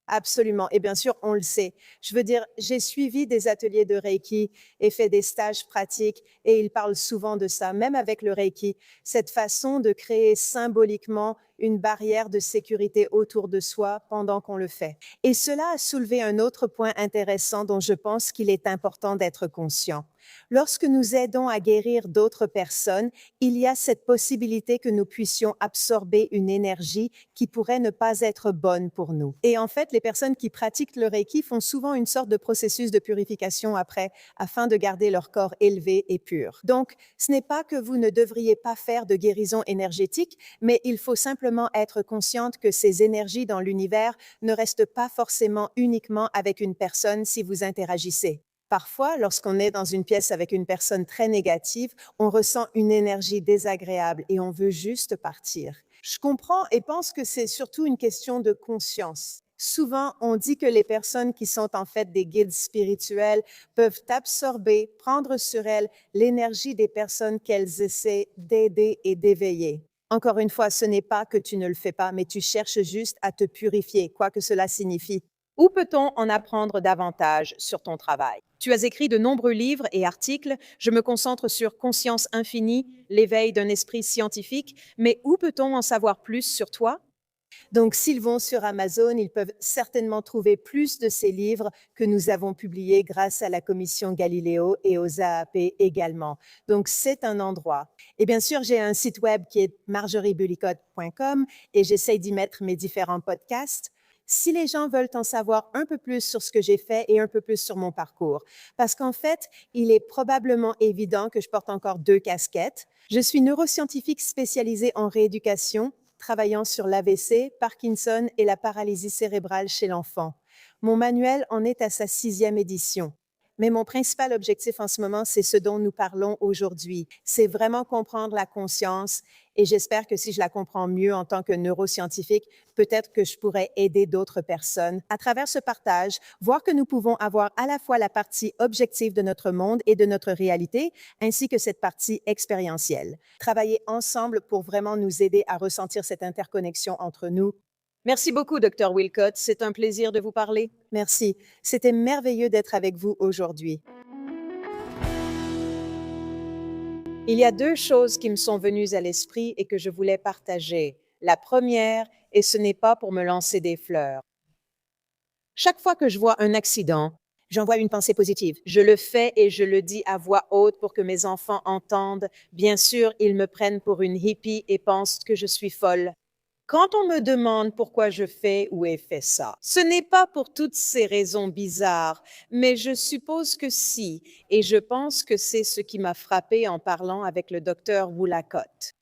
Absolument. Et bien sûr, on le sait. Je veux dire, j'ai suivi des ateliers de Reiki et fait des stages pratiques et ils parlent souvent de ça, même avec le Reiki, cette façon de créer symboliquement une barrière de sécurité autour de soi pendant qu'on le fait. Et cela a soulevé un autre point intéressant dont je pense qu'il est important d'être conscient. Lorsque nous aidons à guérir d'autres personnes, il y a cette possibilité que nous puissions absorber une énergie qui pourrait ne pas être bonne pour nous. Et en fait, les personnes qui pratiquent le Reiki font souvent une sorte de processus de purification après, afin de garder leur corps élevé et pur. Donc, ce n'est pas que vous ne devriez pas faire de guérison énergétique, mais il faut simplement être consciente que ces énergies dans l'univers ne restent pas forcément uniquement avec une personne si vous interagissez. Parfois, lorsqu'on est dans une pièce avec une personne très négative, on ressent une énergie désagréable et on veut juste partir. Je comprends et pense que c'est surtout une question de conscience. Souvent, on dit que les personnes qui sont en fait des guides spirituels peuvent absorber, prendre sur elles l'énergie des personnes qu'elles essaient d'aider et d'éveiller. Encore une fois, ce n'est pas que tu ne le fais pas, mais tu cherches juste à te purifier, quoi que cela signifie. Où peut-on en apprendre davantage sur ton travail? Tu as écrit de nombreux livres et articles. Je me concentre sur Conscience infinie, l'éveil d'un esprit scientifique, mais où peut-on en savoir plus sur toi? Donc, s'ils vont sur Amazon, ils peuvent certainement trouver plus de ces livres que nous avons publiés grâce à la commission Galiléo et aux AAP également. Donc, c'est un endroit. Et bien sûr, j'ai un site web qui est marjoriebulicotte.com et j'essaie d'y mettre mes différents podcasts. Si les gens veulent en savoir un peu plus sur ce que j'ai fait et un peu plus sur mon parcours, parce qu'en fait, il est probablement évident que je porte encore 2 casquettes. Je suis neuroscientifique spécialisée en rééducation, travaillant sur l'AVC, Parkinson et la paralysie cérébrale chez l'enfant. Mon manuel en est à sa 6e édition. Mais mon principal objectif en ce moment, c'est ce dont nous parlons aujourd'hui. C'est vraiment comprendre la conscience et j'espère que si je la comprends mieux en tant que neuroscientifique, peut-être que je pourrais aider d'autres personnes à travers ce partage, voir que nous pouvons avoir à la fois la partie objective de notre monde et de notre réalité, ainsi que cette partie expérientielle. Travailler ensemble pour vraiment nous aider à ressentir cette interconnexion entre nous. Merci beaucoup, Dr. Wilcott. C'est un plaisir de vous parler. Merci. C'était merveilleux d'être avec vous aujourd'hui. Il y a deux choses qui me sont venues à l'esprit et que je voulais partager. La première, et ce n'est pas pour me lancer des fleurs. Chaque fois que je vois un accident, J'envoie une pensée positive. je le fais et je le dis à voix haute pour que mes enfants entendent. Bien sûr, ils me prennent pour une hippie et pensent que je suis folle. Quand on me demande pourquoi je fais ou ai fait ça, ce n'est pas pour toutes ces raisons bizarres, mais je suppose que si, et je pense que c'est ce qui m'a frappé en parlant avec le docteur Woolacott.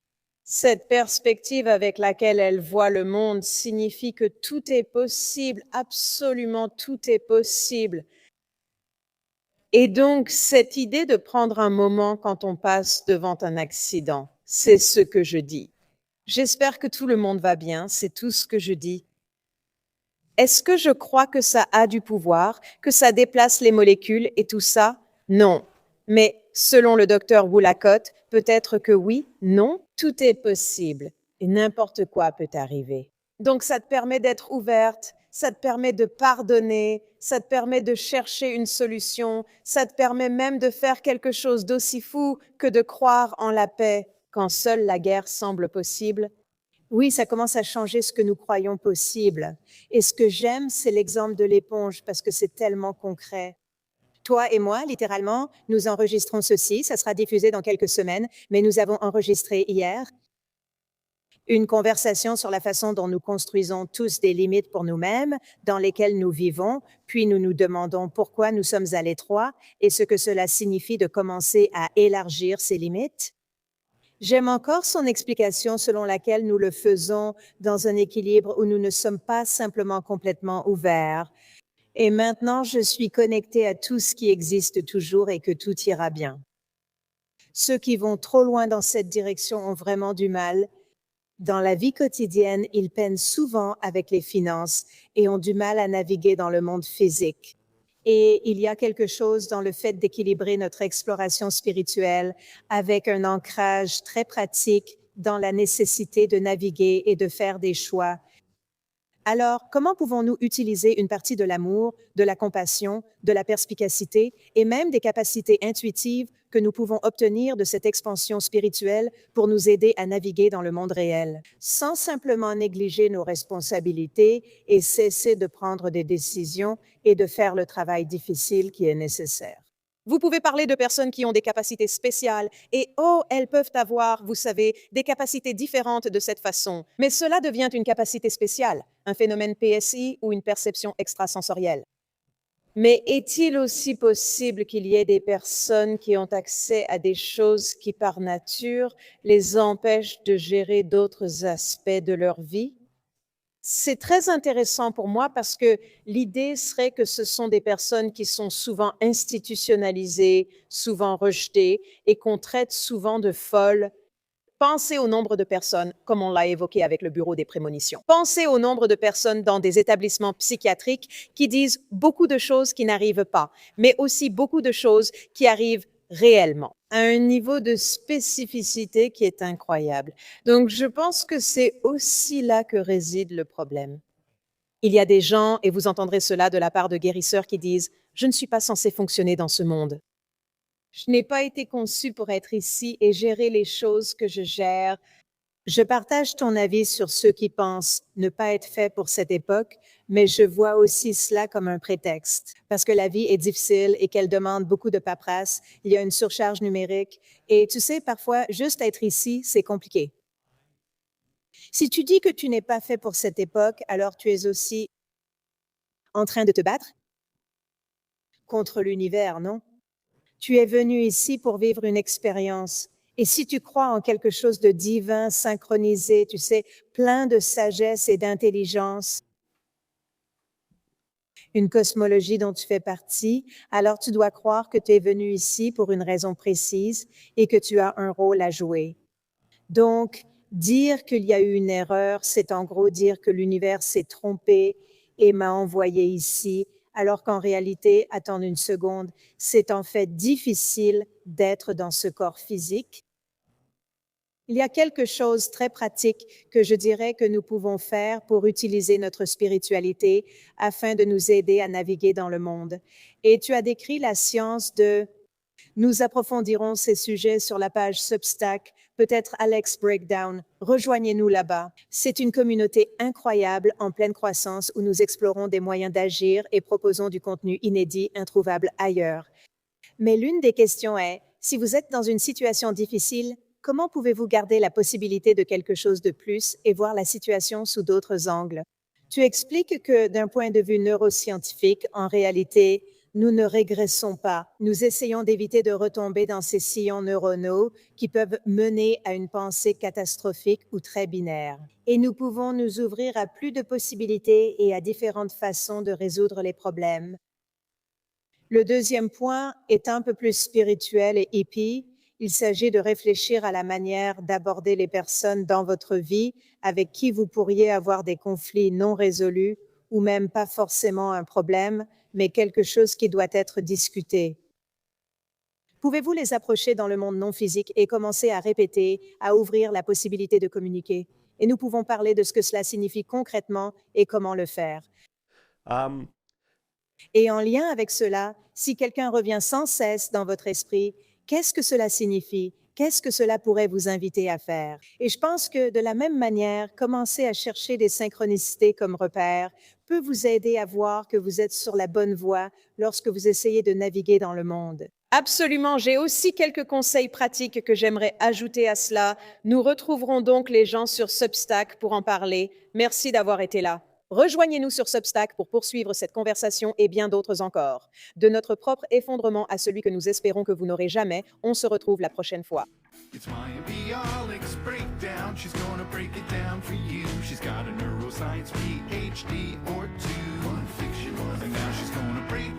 Cette perspective avec laquelle elle voit le monde signifie que tout est possible, absolument tout est possible. Et donc, cette idée de prendre un moment quand on passe devant un accident, c'est ce que je dis. J'espère que tout le monde va bien, c'est tout ce que je dis. Est-ce que je crois que ça a du pouvoir, que ça déplace les molécules et tout ça? Non. Mais selon le docteur Woolacott, peut-être que oui, non, tout est possible et n'importe quoi peut arriver. Donc ça te permet d'être ouverte, ça te permet de pardonner, ça te permet de chercher une solution, ça te permet même de faire quelque chose d'aussi fou que de croire en la paix quand seule la guerre semble possible. Oui, ça commence à changer ce que nous croyons possible. Et ce que j'aime, c'est l'exemple de l'éponge parce que c'est tellement concret. Toi et moi, littéralement, nous enregistrons ceci, ça sera diffusé dans quelques semaines, mais nous avons enregistré hier une conversation sur la façon dont nous construisons tous des limites pour nous-mêmes, dans lesquelles nous vivons, puis nous nous demandons pourquoi nous sommes à l'étroit et ce que cela signifie de commencer à élargir ces limites. J'aime encore son explication selon laquelle nous le faisons dans un équilibre où nous ne sommes pas simplement complètement ouverts. Et maintenant, je suis connectée à tout ce qui existe toujours et que tout ira bien. Ceux qui vont trop loin dans cette direction ont vraiment du mal. Dans la vie quotidienne, ils peinent souvent avec les finances et ont du mal à naviguer dans le monde physique. Et il y a quelque chose dans le fait d'équilibrer notre exploration spirituelle avec un ancrage très pratique dans la nécessité de naviguer et de faire des choix. Alors, comment pouvons-nous utiliser une partie de l'amour, de la compassion, de la perspicacité et même des capacités intuitives que nous pouvons obtenir de cette expansion spirituelle pour nous aider à naviguer dans le monde réel, sans simplement négliger nos responsabilités et cesser de prendre des décisions et de faire le travail difficile qui est nécessaire? Vous pouvez parler de personnes qui ont des capacités spéciales et, oh, elles peuvent avoir, vous savez, des capacités différentes de cette façon. Mais cela devient une capacité spéciale, un phénomène PSI ou une perception extrasensorielle. Mais est-il aussi possible qu'il y ait des personnes qui ont accès à des choses qui, par nature, les empêchent de gérer d'autres aspects de leur vie? C'est très intéressant pour moi parce que l'idée serait que ce sont des personnes qui sont souvent institutionnalisées, souvent rejetées et qu'on traite souvent de folles. Pensez au nombre de personnes, comme on l'a évoqué avec le Bureau des prémonitions. Pensez au nombre de personnes dans des établissements psychiatriques qui disent beaucoup de choses qui n'arrivent pas, mais aussi beaucoup de choses qui arrivent réellement, à un niveau de spécificité qui est incroyable. Donc, je pense que c'est aussi là que réside le problème. Il y a des gens, et vous entendrez cela de la part de guérisseurs qui disent « Je ne suis pas censé fonctionner dans ce monde. Je n'ai pas été conçu pour être ici et gérer les choses que je gère. » Je partage ton avis sur ceux qui pensent ne pas être faits pour cette époque, mais je vois aussi cela comme un prétexte, parce que la vie est difficile et qu'elle demande beaucoup de paperasse, il y a une surcharge numérique, et tu sais, parfois, juste être ici, c'est compliqué. Si tu dis que tu n'es pas fait pour cette époque, alors tu es aussi en train de te battre contre l'univers, non? Tu es venu ici pour vivre une expérience. Et si tu crois en quelque chose de divin, synchronisé, tu sais, plein de sagesse et d'intelligence, une cosmologie dont tu fais partie, alors tu dois croire que tu es venu ici pour une raison précise et que tu as un rôle à jouer. Donc, dire qu'il y a eu une erreur, c'est en gros dire que l'univers s'est trompé et m'a envoyé ici, alors qu'en réalité, attendre une seconde, c'est en fait difficile d'être dans ce corps physique. Il y a quelque chose de très pratique que je dirais que nous pouvons faire pour utiliser notre spiritualité afin de nous aider à naviguer dans le monde. Et tu as décrit la science de... Nous approfondirons ces sujets sur la page Substack, peut-être Alex Breakdown. Rejoignez-nous là-bas. C'est une communauté incroyable en pleine croissance où nous explorons des moyens d'agir et proposons du contenu inédit introuvable ailleurs. Mais l'une des questions est, si vous êtes dans une situation difficile, comment pouvez-vous garder la possibilité de quelque chose de plus et voir la situation sous d'autres angles? Tu expliques que d'un point de vue neuroscientifique, en réalité, nous ne régressons pas. Nous essayons d'éviter de retomber dans ces sillons neuronaux qui peuvent mener à une pensée catastrophique ou très binaire. Et nous pouvons nous ouvrir à plus de possibilités et à différentes façons de résoudre les problèmes. Le deuxième point est un peu plus spirituel et hippie. Il s'agit de réfléchir à la manière d'aborder les personnes dans votre vie avec qui vous pourriez avoir des conflits non résolus ou même pas forcément un problème, mais quelque chose qui doit être discuté. Pouvez-vous les approcher dans le monde non physique et commencer à répéter, à ouvrir la possibilité de communiquer? Et nous pouvons parler de ce que cela signifie concrètement et comment le faire. Et en lien avec cela, si quelqu'un revient sans cesse dans votre esprit, qu'est-ce que cela signifie? Qu'est-ce que cela pourrait vous inviter à faire? Et je pense que de la même manière, commencer à chercher des synchronicités comme repères peut vous aider à voir que vous êtes sur la bonne voie lorsque vous essayez de naviguer dans le monde. Absolument, j'ai aussi quelques conseils pratiques que j'aimerais ajouter à cela. Nous retrouverons donc les gens sur Substack pour en parler. Merci d'avoir été là. Rejoignez-nous sur Substack pour poursuivre cette conversation et bien d'autres encore. De notre propre effondrement à celui que nous espérons que vous n'aurez jamais, on se retrouve la prochaine fois. It's Maya Bialik's breakdown. She's gonna break it down for you. She's got a neuroscience PhD or two. One fiction, and now she's gonna break